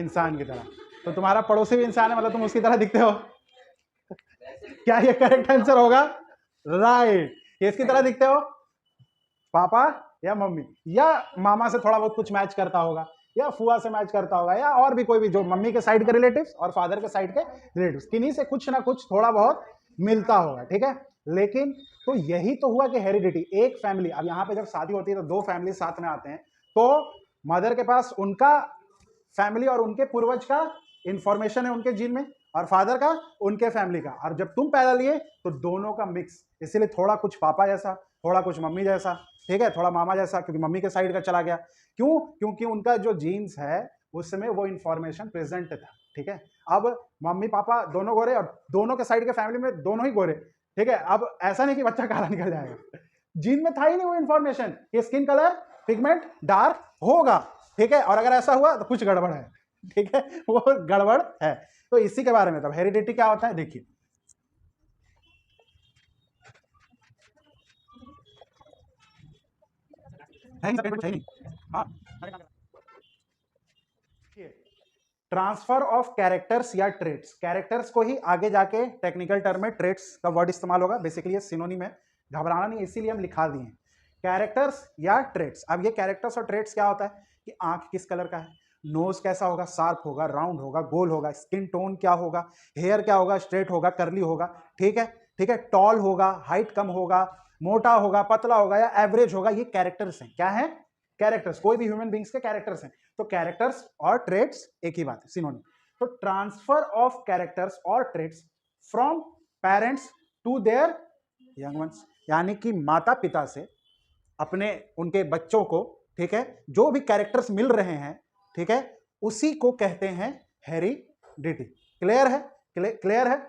इंसान की तरह। तो तुम्हारा पड़ोसी भी इंसान है, मतलब तुम उसकी तरह दिखते हो। क्या ये करेक्ट आंसर होगा? राइट। किसकी तरह दिखते हो? पापा या मम्मी, या मामा से थोड़ा बहुत कुछ मैच करता होगा, या फुआ से मैच करता होगा, या और भी कोई भी जो मम्मी के साइड के रिलेटिव्स और फादर के साइड के रिलेटिव्स, किन्हीं से कुछ ना कुछ थोड़ा बहुत मिलता होगा, ठीक है। लेकिन तो यही तो हुआ कि हेरिडिटी, एक फैमिली, अब यहाँ पे जब शादी होती है तो दो फैमिली साथ में आते हैं, तो मदर के पास उनका फैमिली और उनके पूर्वज का इंफॉर्मेशन है उनके जीन में, और फादर का उनके फैमिली का, और जब तुम पैदा लिए तो दोनों का मिक्स, इसीलिए थोड़ा कुछ पापा जैसा, थोड़ा कुछ मम्मी जैसा, ठीक है, थोड़ा मामा जैसा, क्योंकि मम्मी के साइड का चला गया। क्यों? क्योंकि उनका जो जीन्स है उसमें वो इंफॉर्मेशन प्रेजेंट था, ठीक है। अब मम्मी पापा दोनों गोरे और दोनों के साइड के फैमिली में दोनों ही गोरे, ठीक है। अब ऐसा नहीं कि बच्चा काला निकल जाएगा, जीन में था ही नहीं वो इंफॉर्मेशन कि स्किन कलर पिगमेंट डार्क होगा, ठीक है। और अगर ऐसा हुआ तो कुछ गड़बड़ है, ठीक है, वो गड़बड़ है। तो इसी के बारे में तब हेरिडिटी क्या होता है देखिए। ट्रांसफर ऑफ कैरेक्टर्स या ट्रेट्स, कैरेक्टर्स को ही आगे जाके टेक्निकल टर्म में ट्रेट्स का वर्ड इस्तेमाल होगा, बेसिकली ये सिनोनिम है, घबराना नहीं, इसीलिए हम लिखा दिए कैरेक्टर्स या ट्रेट्स। अब ये कैरेक्टर्स और ट्रेट्स क्या होता है कि आंख किस कलर का है, नोज कैसा होगा, शार्प होगा, राउंड होगा, गोल होगा, स्किन टोन क्या होगा, हेयर क्या होगा, स्ट्रेट होगा, कर्ली होगा, ठीक है, ठीक है, टॉल होगा, हाइट कम होगा, मोटा होगा, पतला होगा या एवरेज होगा, ये कैरेक्टर्स हैं। क्या है? कैरेक्टर्स, कोई भी ह्यूमन बींग्स के कैरेक्टर्स हैं। तो कैरेक्टर्स और ट्रेट्स एक ही बात है, सिनोनिम। तो ट्रांसफर ऑफ कैरेक्टर्स और traits from parents to their young ones, यानी कि माता पिता से अपने उनके बच्चों को, ठीक है, जो भी कैरेक्टर्स मिल रहे हैं, ठीक है, उसी को कहते हैं हेरिडिटी। क्लियर है? क्लियर है?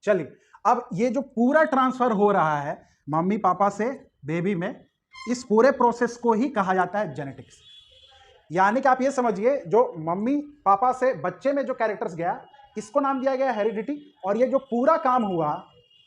चलिए, अब ये जो पूरा ट्रांसफर हो रहा है मम्मी पापा से बेबी में, इस पूरे प्रोसेस को ही कहा जाता है जेनेटिक्स। यानी कि आप ये समझिए, जो मम्मी पापा से बच्चे में जो कैरेक्टर्स गया, इसको नाम दिया गया हेरिडिटी, और ये जो पूरा काम हुआ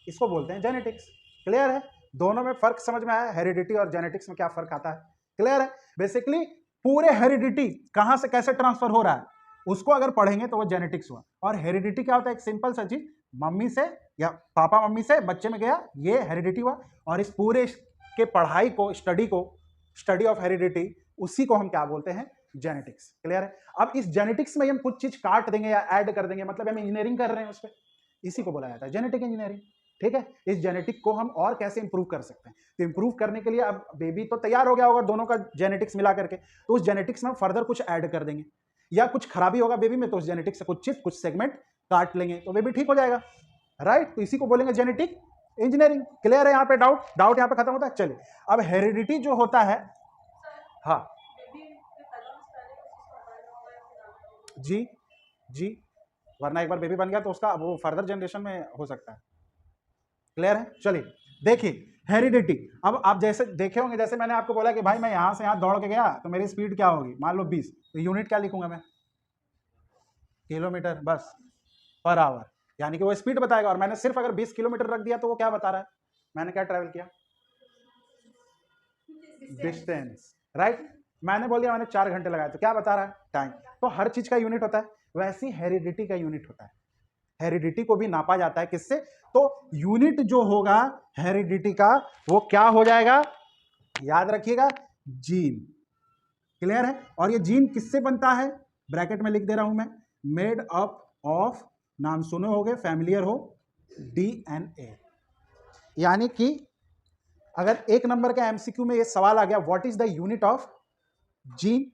इसको बोलते हैं जेनेटिक्स। क्लियर है? दोनों में फर्क समझ में आया? हेरिडिटी और जेनेटिक्स में क्या फर्क आता है? क्लियर है? बेसिकली पूरे हेरिडिटी कहां से कैसे ट्रांसफर हो रहा है उसको अगर पढ़ेंगे तो वो जेनेटिक्स हुआ। और हेरिडिटी क्या होता है? एक सिंपल सा चीज, मम्मी से या पापा मम्मी से बच्चे में गया, ये हेरिडिटी हुआ। और इस पूरे के पढ़ाई को, स्टडी ऑफ हेरिडिटी, उसी को हम क्या बोलते हैं? जेनेटिक्स। क्लियर है? अब इस जेनेटिक्स में हम कुछ चीज काट देंगे या ऐड कर देंगे, मतलब हम इंजीनियरिंग कर रहे हैं उस पर, इसी को बोला जाता है जेनेटिक इंजीनियरिंग। ठीक है, इस जेनेटिक को हम और कैसे इंप्रूव कर सकते हैं? तो इंप्रूव करने के लिए अब बेबी तो तैयार हो गया होगा दोनों का जेनेटिक्स मिला करके, तो उस जेनेटिक्स में फर्दर कुछ ऐड कर देंगे, या कुछ खराबी होगा बेबी में तो उस जेनेटिक्स से कुछ चीज, कुछ सेगमेंट काट लेंगे तो बेबी ठीक हो जाएगा। राइट? तो इसी को बोलेंगे जेनेटिक इंजीनियरिंग। क्लियर है? यहाँ पे डाउट यहाँ पे खत्म होता है। चलिए, अब हेरिडिटी जो होता है, हाँ जी जी, वरना एक बार बेबी बन गया तो उसका वो फर्दर जनरेशन में हो सकता है। क्लियर है? चलिए देखिए, हेरिडिटी, अब आप जैसे देखे होंगे, जैसे मैंने आपको बोला कि भाई मैं यहां से यहां दौड़ के गया तो मेरी स्पीड क्या होगी, मान लो 20, तो यूनिट क्या लिखूंगा मैं? किलोमीटर बस पर आवर, यानी कि वो स्पीड बताएगा। और मैंने सिर्फ अगर 20 किलोमीटर रख दिया तो वो क्या बता रहा है? मैंने क्या ट्रेवल किया? डिस्टेंस। राइट? मैंने बोल दिया मैंने 4 घंटे लगाए तो क्या बता रहा है? टाइम। तो हर चीज का यूनिट होता है, वैसे ही हेरिडिटी का यूनिट होता है। हेरिडिटी को भी नापा जाता है किससे? तो यूनिट जो होगा हेरिडिटी का वो क्या हो जाएगा? याद रखिएगा, जीन। क्लियर है? और ये जीन किससे बनता है? ब्रैकेट में लिख दे रहा हूं मैं, मेड अप ऑफ, नाम सुने होगे, फैमिलियर हो, डीएनए। यानी कि अगर 1 नंबर का एमसीक्यू में ये सवाल आ गया, what is the unit of gene,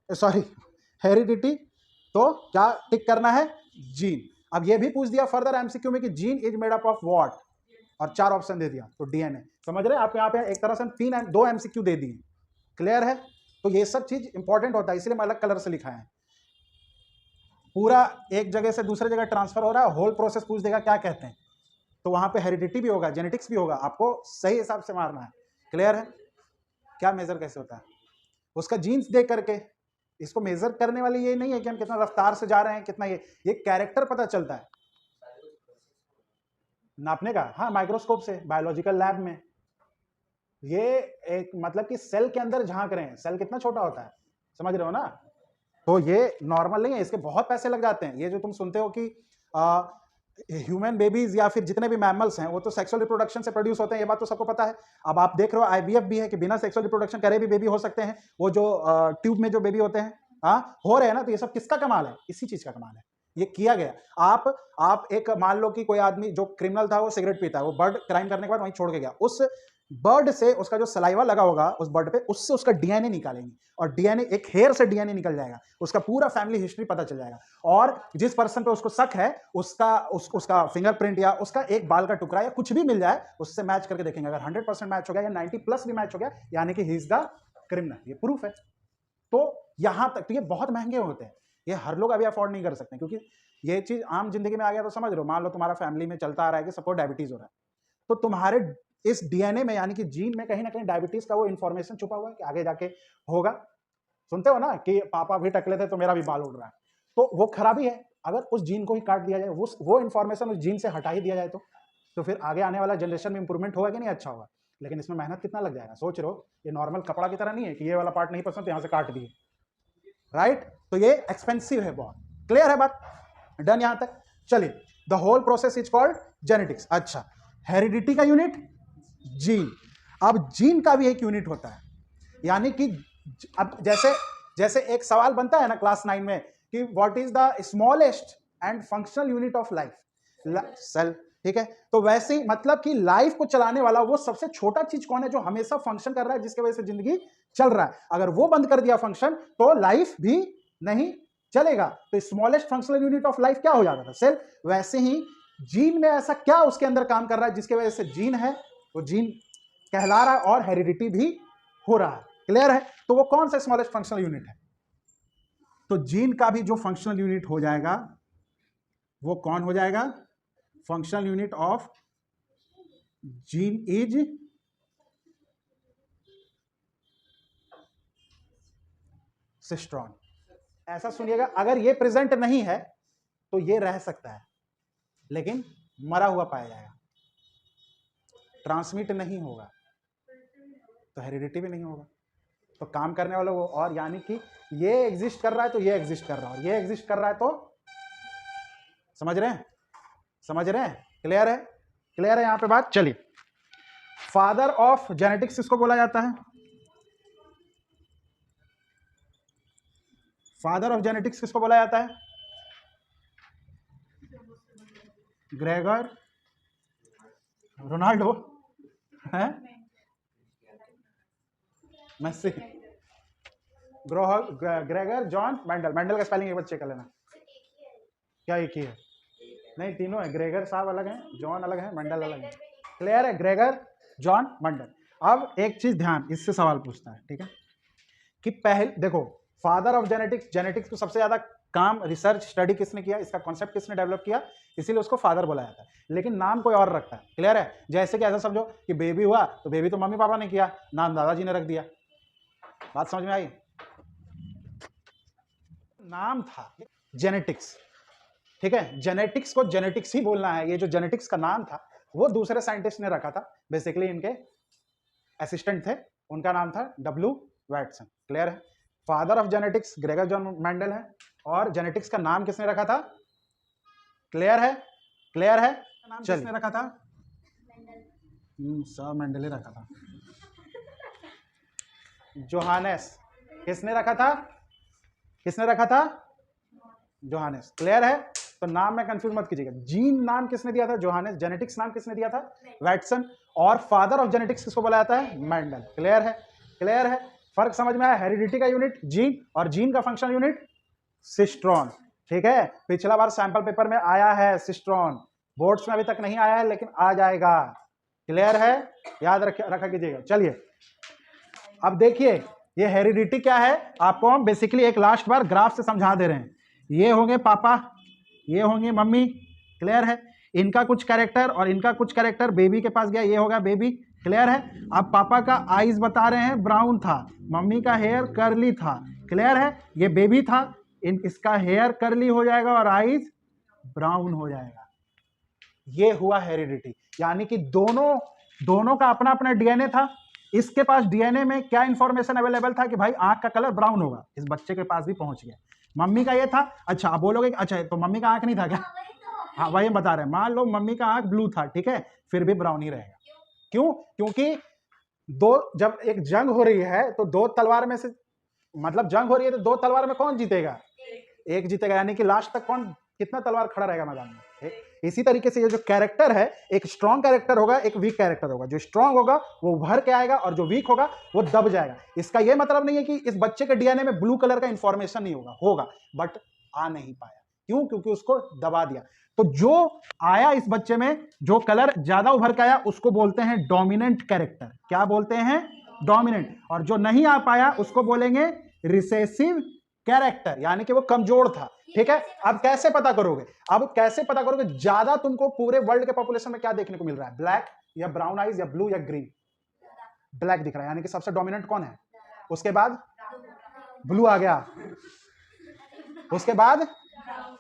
sorry heredity, तो क्या टिक करना है? जीन। अब ये भी पूछ दिया फर्दर एमसीक्यू में कि gene is made up of what, और 4 ऑप्शन दे दिया, तो डीएनए। समझ रहे हैं? आपको यहाँ पे एक तरह से हम 2 एमसीक्यू दे दिए। क्लियर है? तो ये सब चीज इंपॉर्टेंट होता है, इसलिए मैं अलग कलर से लिखा है। पूरा एक जगह से दूसरे जगह ट्रांसफर हो रहा है, होल प्रोसेस पूछ देगा क्या कहते हैं, तो वहां पे हेरिडिटी भी होगा, जेनेटिक्स भी होगा, आपको सही हिसाब से मारना है। क्लियर है? क्या मेजर कैसे होता है? उसका जीन्स देख करके, इसको मेजर करने वाली ये नहीं है कि हम कितना रफ्तार से जा रहे हैं, कितना ये कैरेक्टर पता चलता है नापने का। हाँ, माइक्रोस्कोप से, बायोलॉजिकल लैब में। ये एक मतलब कि सेल के अंदर झांक रहे हैं, सेल कितना छोटा होता है, समझ रहे हो ना? तो ये नॉर्मल नहीं है, इसके बहुत पैसे लग जाते हैं। ये जो तुम सुनते हो कि ह्यूमन बेबीज या फिर जितने भी मैमल्स हैं वो तो सेक्सुअल रिप्रोडक्शन से प्रोड्यूस होते हैं, ये बात तो सबको पता है। अब आप देख रहे हो आईवीएफ भी है कि बिना सेक्सुअल रिप्रोडक्शन करे भी बेबी हो सकते हैं, वो जो ट्यूब में जो बेबी होते हैं, हाँ हो रहे हैं ना। तो ये सब किसका कमाल है? इसी चीज का कमाल है, ये किया गया। आप एक मान लो कि कोई आदमी जो क्रिमिनल था वो सिगरेट पीता है, वो बर्ड क्राइम करने के बाद वहीं छोड़ के गया, उस बर्ड से उसका जो सलाइवा लगा होगा उस बर्ड पे, उससे उसका डीएनए निकालेंगे और डीएनए, एक हेयर से डीएनए निकल जाएगा, उसका पूरा फैमिली हिस्ट्री पता चल जाएगा। और जिस पर्सन पे उसको शक है उसका फिंगरप्रिंट या उसका एक बाल का टुकड़ा या कुछ भी मिल जाए, उससे मैच करके देखेंगे। अगर 100% मैच हो गया या 90+ भी मैच हो गया, यानी कि ही इज द क्रिमिनल, ये प्रूफ है। तो यहां तक तो ये बहुत महंगे होते हैं, ये हर लोग अभी अफोर्ड नहीं कर सकते, क्योंकि ये चीज आम जिंदगी में आ गया। तो समझ लो, मान लो तुम्हारा फैमिली में चलता आ रहा है कि सबको डायबिटीज हो रहा है, तो तुम्हारे इस डीएनए में यानी कि जीन में कहीं ना कहीं डायबिटीज का वो इंफॉर्मेशन छुपा हुआ है कि आगे जाके होगा। सुनते हो ना कि पापा भी टकले थे तो मेरा भी बाल उड़ रहा है, तो वो खराबी है। अगर उस जीन को ही काट दिया जाए, वो इंफॉर्मेशन उस जीन से हटा ही दिया जाए, तो फिर आगे आने वाला जनरेशन में इंप्रूवमेंट होगा कि नहीं? अच्छा होगा। लेकिन इसमें मेहनत कितना लग जाएगा सोच रहे हो? ये नॉर्मल कपड़ा की तरह नहीं है कि ये वाला पार्ट नहीं पसंद तो यहां से काट दिए, राइट? तो ये एक्सपेंसिव है बहुत। क्लियर है बात? डन यहां तक? चलिए, the whole process is called genetics. अच्छा, हेरिडिटी का यूनिट जीन। अब जीन का भी एक यूनिट होता है, यानी कि अब जैसे एक सवाल बनता है ना क्लास 9 में कि what is the smallest and functional unit of life? Cell. ठीक है, तो वैसे ही मतलब कि लाइफ को चलाने वाला वो सबसे छोटा चीज कौन है जो हमेशा फंक्शन कर रहा है, जिसकी वजह से जिंदगी चल रहा है? अगर वो बंद कर दिया फंक्शन तो लाइफ भी नहीं चलेगा। तो smallest functional unit of life क्या हो जाता था? सेल। वैसे ही जीन में ऐसा क्या उसके अंदर काम कर रहा है जिसकी वजह से जीन है, वो जीन कहला रहा है और हेरिडिटी भी हो रहा है। क्लियर है? तो वो कौन सा स्मॉलेस्ट फंक्शनल यूनिट है? तो जीन का भी जो फंक्शनल यूनिट हो जाएगा वो कौन हो जाएगा? Functional unit of gene is cistron. ऐसा सुनिएगा, अगर ये प्रेजेंट नहीं है तो ये रह सकता है लेकिन मरा हुआ पाया जाएगा, ट्रांसमिट नहीं होगा, तो हेरिडिटी भी नहीं होगा। तो काम करने वाला वो, और यानी कि ये एग्जिस्ट कर रहा है तो ये एग्जिस्ट कर रहा है, और ये एग्जिस्ट कर रहा है तो, समझ रहे हैं? समझ रहे हैं? क्लियर है? क्लियर है यहां पे बात? चलिए, फादर ऑफ जेनेटिक्स किसको बोला जाता है? फादर ऑफ जेनेटिक्स किसको बोला जाता है? ग्रेगर रोनाल्डो है, Messi, Gregor John Mendel. Mendel का स्पेलिंग एक बार चेक कर लेना। क्या एक ही है? नहीं, तीनों है। ग्रेगर साहब अलग हैं, जॉन अलग है, मेंडल अलग है। क्लियर है? Gregor John Mendel. अब एक चीज ध्यान, इससे सवाल पूछता है, ठीक है, कि पहले देखो, फादर ऑफ जेनेटिक्स, जेनेटिक्स को सबसे ज्यादा काम, रिसर्च, स्टडी किसने किया, इसका कॉन्सेप्ट किसने डेवलप किया, इसीलिए उसको फादर बोला जाता है। लेकिन नाम कोई और रखता है। क्लियर है? जैसे कि ऐसा समझो कि बेबी हुआ तो बेबी तो मम्मी पापा ने किया, नाम दादाजी ने रख दिया। बात समझ में आई? नाम था जेनेटिक्स, ठीक है, जेनेटिक्स को जेनेटिक्स ही बोलना है। ये जो जेनेटिक्स का नाम था वो दूसरे साइंटिस्ट ने रखा था, बेसिकली इनके असिस्टेंट थे, उनका नाम था W. वैटसन। क्लियर है? Father of genetics Gregor John Mendel है, और जेनेटिक्स का नाम किसने रखा था? क्लियर है? क्लियर है? नाम किसने रखा था? सर मेंडल ही रखा था। जोहानेस। किसने रखा था? किसने रखा था? जोहानेस। क्लियर है? तो नाम में कंफ्यूज मत कीजिएगा। जीन नाम किसने दिया था? जोहानेस। जेनेटिक्स नाम किसने दिया था? वैटसन। और फादर ऑफ जेनेटिक्स किसको बोला जाता है? मेंडल। क्लियर है? क्लियर है? फर्क समझ में आया? हेरिडिटी का यूनिट जीन और जीन का फंक्शनल यूनिट सिस्ट्रॉन। ठीक है, पिछला बार सैंपल पेपर में आया है सिस्ट्रॉन, बोर्ड्स में अभी तक नहीं आया है लेकिन आ जाएगा। क्लियर है? याद रखा कीजिएगा। चलिए, अब देखिए ये हेरिडिटी क्या है, आपको हम बेसिकली एक लास्ट बार ग्राफ से समझा दे रहे हैं। ये होंगे पापा, ये होंगे मम्मी। क्लियर है? इनका कुछ कैरेक्टर और इनका कुछ कैरेक्टर बेबी के पास गया, ये होगा बेबी। क्लियर है? अब पापा का आईज बता रहे हैं ब्राउन था, मम्मी का हेयर कर्ली था। क्लियर है? ये बेबी था, इसका हेयर कर्ली हो जाएगा और आईज ब्राउन हो जाएगा। ये हुआ हेरिडिटी, यानी कि दोनों का अपना अपना डीएनए था, इसके पास डीएनए में क्या इंफॉर्मेशन अवेलेबल था कि भाई आंख का कलर ब्राउन होगा, इस बच्चे के पास भी पहुंच गया। मम्मी का ये था, अच्छा आप बोलोगे अच्छा तो मम्मी का आंख नहीं था क्या? हाँ वही हम बता रहे हैं, मान लो मम्मी का आंख ब्लू था, ठीक है, फिर भी ब्राउन ही रहेगा। क्यों? क्योंकि जब एक जंग हो रही है तो दो तलवार में से, मतलब जंग हो रही है तो दो तलवार में कौन जीतेगा? एक जीतेगा, यानी कि लास्ट तक कौन कितना तलवार खड़ा रहेगा मैदान में। इसी तरीके से ये जो कैरेक्टर है, एक स्ट्रॉन्ग कैरेक्टर होगा, एक वीक कैरेक्टर होगा। जो स्ट्रॉन्ग होगा वो उभर के आएगा और जो वीक होगा वो दब जाएगा। इसका ये मतलब नहीं है कि इस बच्चे के डीएनए में ब्लू कलर का इंफॉर्मेशन नहीं होगा, बट आ नहीं पाया। क्यों? क्योंकि उसको दबा दिया। तो जो आया इस बच्चे में, जो कलर ज्यादा उभर के आया, उसको बोलते हैं डोमिनेंट कैरेक्टर। क्या बोलते हैं? डोमिनेंट। और जो नहीं आ पाया उसको बोलेंगे रिसेसिव कैरेक्टर, यानी कि वो कमजोर था। ठीक है, अब कैसे पता करोगे? ज्यादा तुमको पूरे वर्ल्ड के पॉपुलेशन में क्या देखने को मिल रहा है? ब्लैक या ब्राउन आइज या ब्लू या ग्रीन? ब्लैक दिख रहा है, यानी कि सबसे डोमिनेंट कौन है? उसके बाद ब्लू आ गया, उसके बाद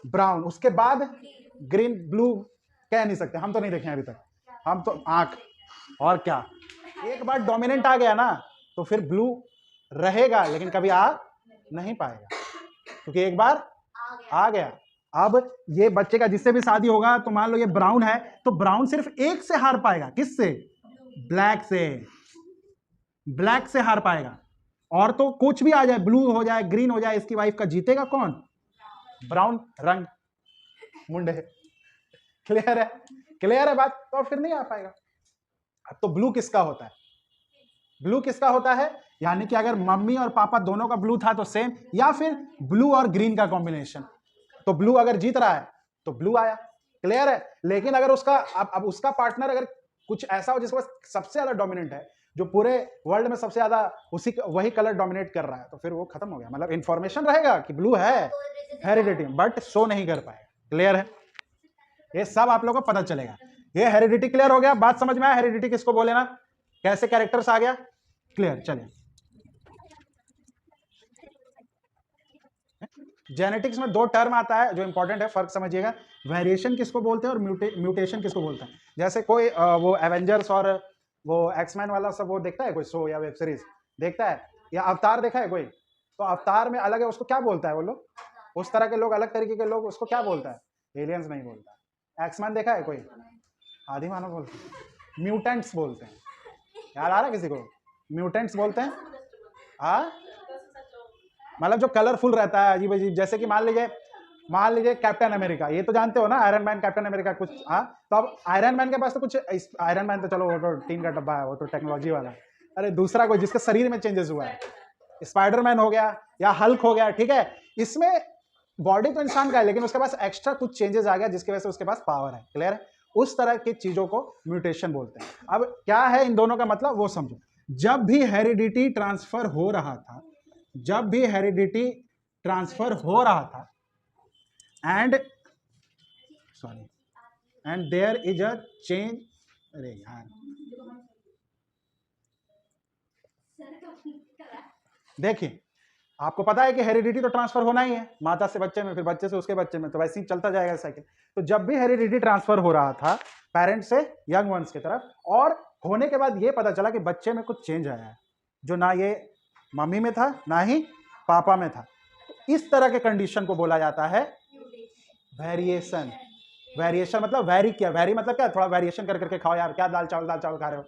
ब्राउन, उसके बाद ग्रीन। ब्लू कह नहीं सकते, हम तो नहीं देखे अभी तक, हम तो आंख। और क्या, एक बार डोमिनेंट आ गया ना तो फिर ब्लू रहेगा, लेकिन कभी आ नहीं पाएगा, क्योंकि एक बार आ गया। अब ये बच्चे का जिससे भी शादी होगा तो मान लो ये ब्राउन है, तो ब्राउन सिर्फ एक से हार पाएगा। किससे? ब्लैक से। ब्लैक से हार पाएगा। और तो कुछ भी आ जाए, ब्लू हो जाए, ग्रीन हो जाए, इसकी वाइफ का, जीतेगा कौन? ब्राउन रंग मुंडे। क्लियर है? क्लियर है बात? तो फिर नहीं आ पाएगा। अब तो ब्लू किसका होता है? ब्लू किसका होता है? यानी कि अगर मम्मी और पापा दोनों का ब्लू था तो सेम, या फिर ब्लू और ग्रीन का कॉम्बिनेशन, तो ब्लू अगर जीत रहा है तो ब्लू आया। क्लियर है? लेकिन अगर उसका अब उसका पार्टनर अगर कुछ ऐसा हो जिसके पास सबसे ज्यादा डोमिनेंट है, जो पूरे वर्ल्ड में सबसे ज्यादा वही कलर डोमिनेट कर रहा है, तो फिर वो खत्म हो गया। मतलब इंफॉर्मेशन रहेगा कि ब्लू है, हेरिडिटी, बट शो नहीं कर पाएगा। क्लियर है? ये सब आप लोगों को पता चलेगा। ये हेरिडिटी क्लियर हो गया? बात समझ में आया? हेरिडिटी किसको बोले ना, कैसे कैरेक्टर्स आ गया? क्लियर। चलिए, जेनेटिक्स में दो टर्म आता है जो इंपॉर्टेंट है, फर्क समझिएगा। वेरिएशन किसको बोलते हैं और म्यूटेशन किसको बोलते हैं। जैसे कोई वो एवेंजर्स और वो एक्समैन वाला सब वो देखता है कोई शो या वेब सीरीज देखता है, या अवतार देखा है कोई, तो अवतार में अलग है, उसको क्या बोलता है वो लोग? उस तरह के लोग, अलग तरीके के लोग, उसको क्या बोलता है? एलियंस नहीं बोलता। एक्समैन देखा है कोई? आदि मानव बोलते हैं। म्यूटेंट्स बोलते हैं। याद आ रहा है किसी को? म्यूटेंट्स बोलते हैं। हाँ, मतलब जो कलरफुल रहता है, अजीब अजीब, जैसे कि मान लीजिए कैप्टन अमेरिका, ये तो जानते हो ना, आयरन मैन, कैप्टन अमेरिका कुछ। हाँ, तो अब आयरन मैन के पास तो कुछ, आयरन मैन तो चलो वो तो टीन का डब्बा है, वो तो टेक्नोलॉजी वाला। अरे दूसरा कोई जिसके शरीर में चेंजेस हुआ है, स्पाइडरमैन हो गया या हल्क हो गया, ठीक है, इसमें बॉडी तो इंसान का है लेकिन उसके पास एक्स्ट्रा कुछ चेंजेस आ गया जिसकी वजह से उसके पास पावर है। क्लियर है? उस तरह की चीजों को म्यूटेशन बोलते हैं। अब क्या है इन दोनों का मतलब वो समझो। जब भी हेरिडिटी ट्रांसफर हो रहा था, and there is a change. अरे यार, देखिए, आपको पता है कि हेरिडिटी तो ट्रांसफर होना ही है, माता से बच्चे में, फिर बच्चे से उसके बच्चे में, तो वैसे ही चलता जाएगा साइकिल। तो जब भी हेरिडिटी ट्रांसफर हो रहा था पेरेंट्स से यंग वंस की तरफ, और होने के बाद ये पता चला कि बच्चे में कुछ चेंज आया है जो ना ये मम्मी में था ना ही पापा में था, तो इस तरह के कंडीशन को बोला जाता है वेरिएशन। वेरिएशन मतलब वेरी किया, वेरी मतलब क्या, थोड़ा वेरिएशन कर करके खाओ यार, क्या दाल चावल खा रहे हो,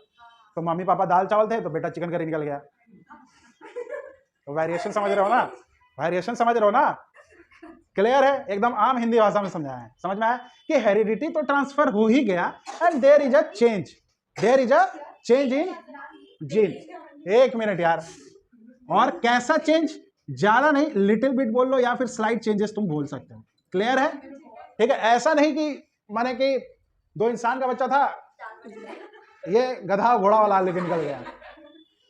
तो मम्मी पापा दाल चावल थे तो बेटा चिकन करी निकल गया, तो वेरिएशन समझ रहे हो ना? वेरिएशन समझ रहे हो ना? क्लियर है? एकदम आम हिंदी भाषा में समझाया है, समझ में आया कि हेरिडिटी तो ट्रांसफर हो ही गया and there is a change in gene. एक मिनट यार, और कैसा चेंज? ज्यादा नहीं, लिटिल बिट बोल लो या फिर स्लाइट चेंजेस तुम बोल सकते हो। क्लियर है? ठीक है, ऐसा नहीं कि माने कि दो इंसान का बच्चा था, ये गधा घोड़ा वाला लेकिन निकल गया,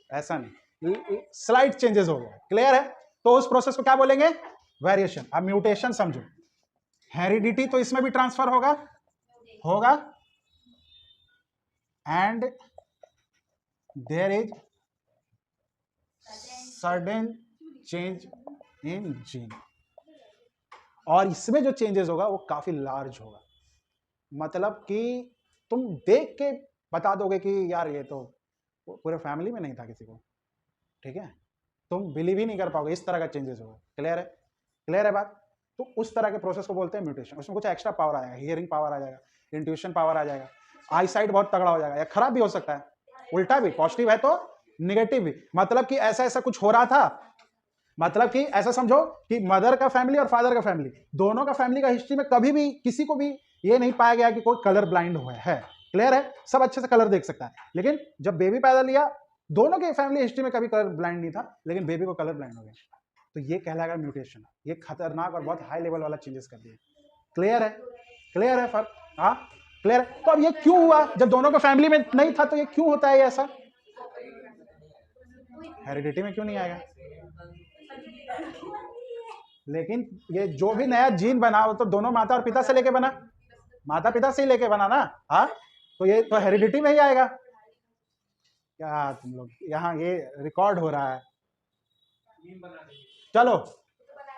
ऐसा नहीं, स्लाइट चेंजेस हो गया। क्लियर है? तो उस प्रोसेस को क्या बोलेंगे? वेरिएशन। अब म्यूटेशन समझो, हेरिडिटी तो इसमें भी ट्रांसफर होगा and there is sudden change in gene, और इसमें जो चेंजेस होगा वो काफी लार्ज होगा। मतलब कि तुम देख के बता दोगे कि यार ये तो पूरे फैमिली में नहीं था किसी को, ठीक है। तुम बिलीव ही नहीं कर पाओगे इस तरह का चेंजेस होगा। क्लियर है, क्लियर है बात। तो उस तरह के प्रोसेस को बोलते हैं म्यूटेशन। उसमें कुछ एक्स्ट्रा पावर आ जाएगा, हियरिंग पावर आ जाएगा, इंट्यूशन पावर आ जाएगा, आई साइट बहुत तगड़ा हो जाएगा, या खराब भी हो सकता है, उल्टा भी, पॉजिटिव है तो निगेटिव भी। मतलब कि ऐसा ऐसा कुछ हो रहा था, मतलब कि ऐसा समझो कि मदर का फैमिली और फादर का फैमिली, दोनों का फैमिली का हिस्ट्री में कभी भी किसी को भी ये नहीं पाया गया कि कोई कलर ब्लाइंड हुआ है। क्लियर है, सब अच्छे से कलर देख सकता है, लेकिन जब बेबी पैदा लिया, दोनों के फैमिली हिस्ट्री में कभी कलर ब्लाइंड नहीं था, लेकिन बेबी को कलर ब्लाइंड हो गया। तो ये कहलाएगा म्यूटेशन। ये खतरनाक और बहुत हाई लेवल वाला चेंजेस कर दिया। क्लियर है, क्लियर है फर्क, हाँ क्लियर है। तो अब ये क्यों हुआ, जब दोनों का फैमिली में नहीं था, तो ये क्यों होता है ऐसा? हेरिडिटी में क्यों नहीं आएगा? लेकिन ये जो भी नया जीन बना वो तो दोनों माता और पिता से लेके बना, माता पिता से ही लेके बना ना, हाँ। तो ये तो हेरिडिटी में ही आएगा। क्या तुम लोग यहाँ, ये रिकॉर्ड हो रहा है। चलो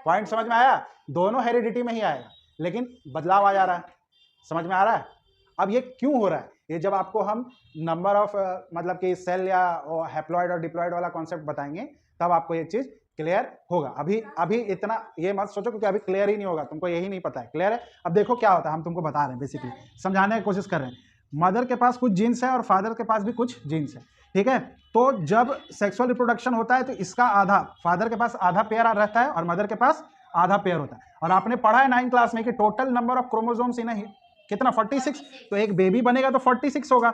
पॉइंट समझ में आया, दोनों हेरिडिटी में ही आएगा, लेकिन बदलाव आ जा रहा है, समझ में आ रहा है। अब ये क्यों हो रहा है? ये जब आपको हम नंबर ऑफ मतलब कि सेल या हैप्लॉइड और डिप्लॉइड वाला कॉन्सेप्ट बताएंगे, तब आपको ये चीज क्लियर होगा। अभी इतना ये मत सोचो, क्योंकि अभी क्लियर ही नहीं होगा, तुमको यही नहीं पता है। क्लियर है? अब देखो क्या होता है, हम तुमको बता रहे हैं, बेसिकली समझाने की कोशिश कर रहे हैं। मदर के पास कुछ जीन्स है और फादर के पास भी कुछ जीन्स है, ठीक है। तो जब सेक्सुअल रिप्रोडक्शन होता है तो इसका आधा, फादर के पास आधा पेयर रहता है और मदर के पास आधा पेयर होता है। और आपने पढ़ा है 9th क्लास में कि टोटल नंबर ऑफ क्रोमोसोम्स इन कितना, 46। तो एक बेबी बनेगा तो 46 होगा,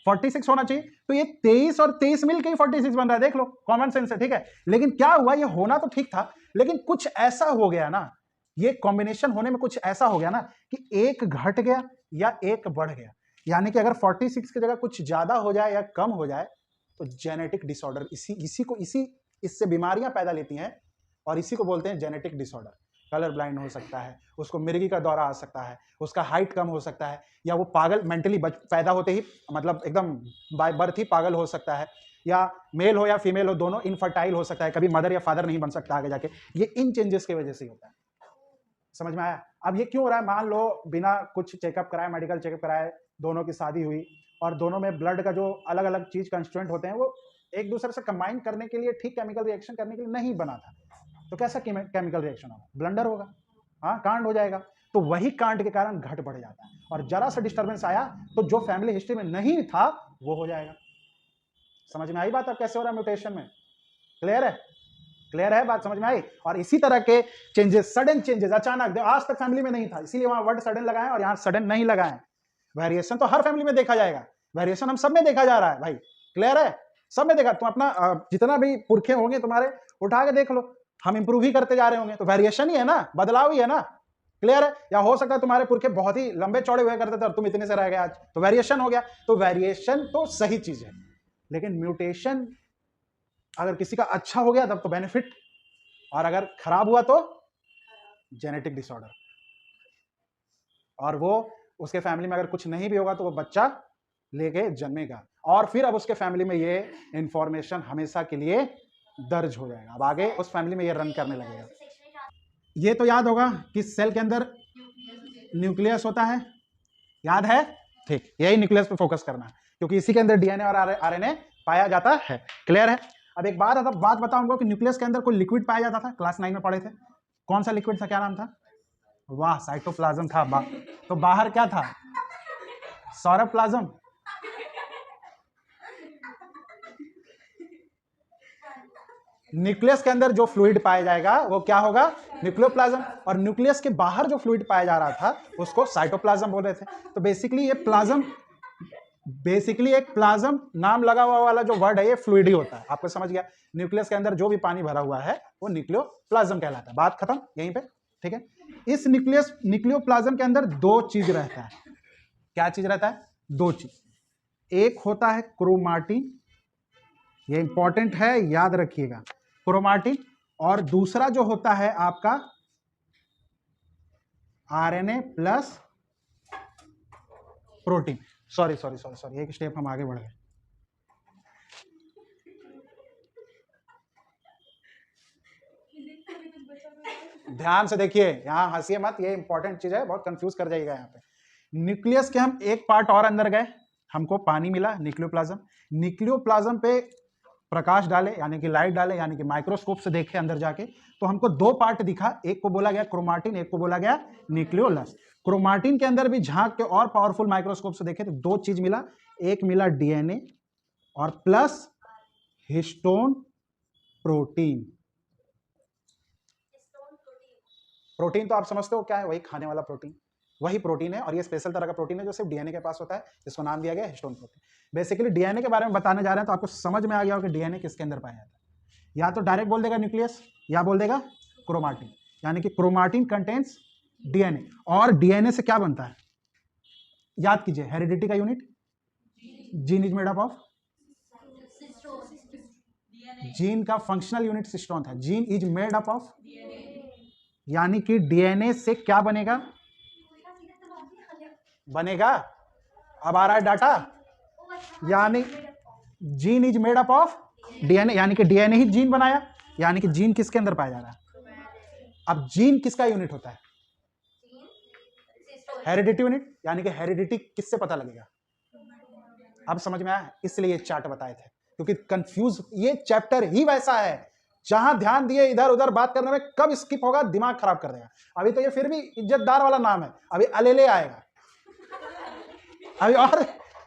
46 होना चाहिए। तो ये 23 और 23 मिलकर ही 46 बन रहा है, देख लो, कॉमन सेंस है, ठीक है। लेकिन क्या हुआ, ये होना तो ठीक था, लेकिन कुछ ऐसा हो गया ना, ये कॉम्बिनेशन होने में कुछ ऐसा हो गया ना कि एक घट गया या एक बढ़ गया। यानी कि अगर 46 की जगह कुछ ज्यादा हो जाए या कम हो जाए तो जेनेटिक डिसऑर्डर, इससे बीमारियां पैदा लेती हैं, और इसी को बोलते हैं जेनेटिक डिसऑर्डर। कलर ब्लाइंड हो सकता है, उसको मिर्गी का दौरा आ सकता है, उसका हाइट कम हो सकता है, या वो पागल मेंटली पैदा होते ही, मतलब एकदम बाय बर्थ ही पागल हो सकता है, या मेल हो या फीमेल हो, दोनों इनफर्टाइल हो सकता है, कभी मदर या फादर नहीं बन सकता आगे जाके। ये इन चेंजेस की वजह से होता है। समझ में आया? अब ये क्यों हो रहा है? मान लो बिना कुछ चेकअप कराए, मेडिकल चेकअप कराए, दोनों की शादी हुई, और दोनों में ब्लड का जो अलग अलग चीज कंस्टिट्यूएंट होते हैं वो एक दूसरे से कंबाइन करने के लिए, ठीक केमिकल रिएक्शन करने के लिए नहीं बना था, तो कैसा केमिकल रिएक्शन होगा? ब्लंडर होगा, हाँ, कांड हो जाएगा। तो वही कांड के कारण घट बढ़ जाता है, और जरा सा डिस्टर्बेंस आया तो जो फैमिली हिस्ट्री में नहीं था वो हो जाएगा। समझ में आई बात अब कैसे हो रहा है म्यूटेशन में? क्लियर है, क्लियर है बात, समझ में आई? और इसी तरह के चेंजेस, सडन चेंजेस, अचानक, आज तक फैमिली में नहीं था, इसीलिए वहां वर्ड सडन लगाए और यहाँ सडन नहीं लगाए। वेरिएशन तो हर फैमिली में देखा जाएगा, वेरिएशन हम सब में देखा जा रहा है भाई। क्लियर है? सब में देखा। तुम अपना जितना भी पुरखे होंगे तुम्हारे, उठा के देख लो, हम इंप्रूव ही करते जा रहे होंगे, तो वेरिएशन ही है ना, बदलाव ही है ना। क्लियर है? या हो सकता है तुम्हारे पुरखे बहुत ही लंबे चौड़े हुए करते थे और तुम इतने से रह गए आज, तो वेरिएशन हो गया। तो वेरिएशन तो सही चीज है, लेकिन म्यूटेशन अगर किसी का अच्छा हो गया तब तो बेनिफिट, और अगर खराब हुआ तो जेनेटिक डिसऑर्डर। और वो उसके फैमिली में अगर कुछ नहीं भी होगा तो वो बच्चा लेके जन्मेगा, और फिर अब उसके फैमिली में ये इंफॉर्मेशन हमेशा के लिए दर्ज हो जाएगा। अब आगे उस फैमिली में ये रन करने लगेगा। ये तो याद होगा कि सेल के अंदर न्यूक्लियस होता है, याद है? ठीक, यही न्यूक्लियस पे फोकस करना है, क्योंकि इसी के अंदर डीएनए और आरएनए पाया जाता है। क्लियर है? अब एक बात बताऊंगा कि न्यूक्लियस के अंदर कोई लिक्विड पाया जाता था, क्लास 9 में पढ़े थे। कौन सा लिक्विड था, क्या नाम था? वाह, साइटोप्लाज्म था। तो बाहर क्या था? सौरोप्लाज्म। न्यूक्लियस के अंदर जो फ्लूइड पाया जाएगा वो क्या होगा? न्यूक्लियोप्लाज्म। और न्यूक्लियस के बाहर जो फ्लूइड पाया जा रहा था उसको साइटोप्लाज्म बोल रहे थे। तो बेसिकली ये प्लाज्म, बेसिकली एक प्लाज्म नाम लगा हुआ वाला जो वर्ड है ये फ्लूइड ही होता है। आपको समझ गया? न्यूक्लियस के अंदर जो भी पानी भरा हुआ है वो न्यूक्लियोप्लाज्म कहलाता है। बात खत्म यहीं पे, ठीक है। इस न्यूक्लियोप्लाज्म के अंदर दो चीज रहता है। क्या चीज रहता है? दो चीज। एक होता है क्रोमाटिन, ये इंपॉर्टेंट है, याद रखिएगा, क्रोमाटिन। और दूसरा जो होता है आपका आरएनए प्लस प्रोटीन। सॉरी, एक स्टेप हम आगे बढ़ गए। ध्यान से देखिए, यहां हंसिए मत, ये इंपॉर्टेंट चीज है, बहुत कंफ्यूज कर जाएगा यहाँ पे। न्यूक्लियस के हम एक पार्ट और अंदर गए, हमको पानी मिला, न्यूक्लियोप्लाज्म। न्यूक्लियोप्लाज्म पे प्रकाश डाले यानी कि लाइट डाले यानी कि माइक्रोस्कोप से देखे अंदर जाके, तो हमको दो पार्ट दिखा, एक को बोला गया क्रोमाटिन, एक को बोला गया न्यूक्लियोलस। क्रोमाटिन के अंदर भी झांक के और पावरफुल माइक्रोस्कोप से देखे तो दो चीज मिला, एक मिला डीएनए और प्लस हिस्टोन प्रोटीन। प्रोटीन तो आप समझते हो क्या है, वही खाने वाला प्रोटीन, वही प्रोटीन है, और ये स्पेशल तरह का प्रोटीन है जो सिर्फ डीएनए के पास होता है, जिसको नाम दिया गया है हिस्टोन प्रोटीन। बेसिकली डीएनए के बारे में बताने जा रहे हैं तो आपको समझ में आ गया हो कि डीएनए किसके अंदर पाया जाता है। या तो डायरेक्ट बोल देगा न्यूक्लियस या बोल देगा क्रोमाटिन, यानी कि क्रोमाटिन कंटेन्स डीएनए। और डीएनए से क्या बनता है, याद कीजिए, हेरिडिटी का unit gene is made up of, gene का फंक्शनल यूनिट सिस्टोन था, gene is made up of, यानी कि डीएनए से क्या बनेगा, अब आ रहा है डाटा, यानी gene is made up of DNA, यानी कि डीएनए ही जीन बनाया, यानी कि जीन किसके अंदर पाया जा रहा है। अब जीन किसका यूनिट होता है, हेरिडिटी यूनिट, यानी कि हेरिडिटी किससे पता लगेगा, अब समझ में आया। इसलिए ये चार्ट बताए थे, क्योंकि कंफ्यूज, ये चैप्टर ही वैसा है जहां ध्यान दिए इधर उधर बात करने में कब स्किप होगा दिमाग खराब कर देगा। अभी तो ये फिर भी इज्जतदार वाला नाम है, अभी अलेले आएगा,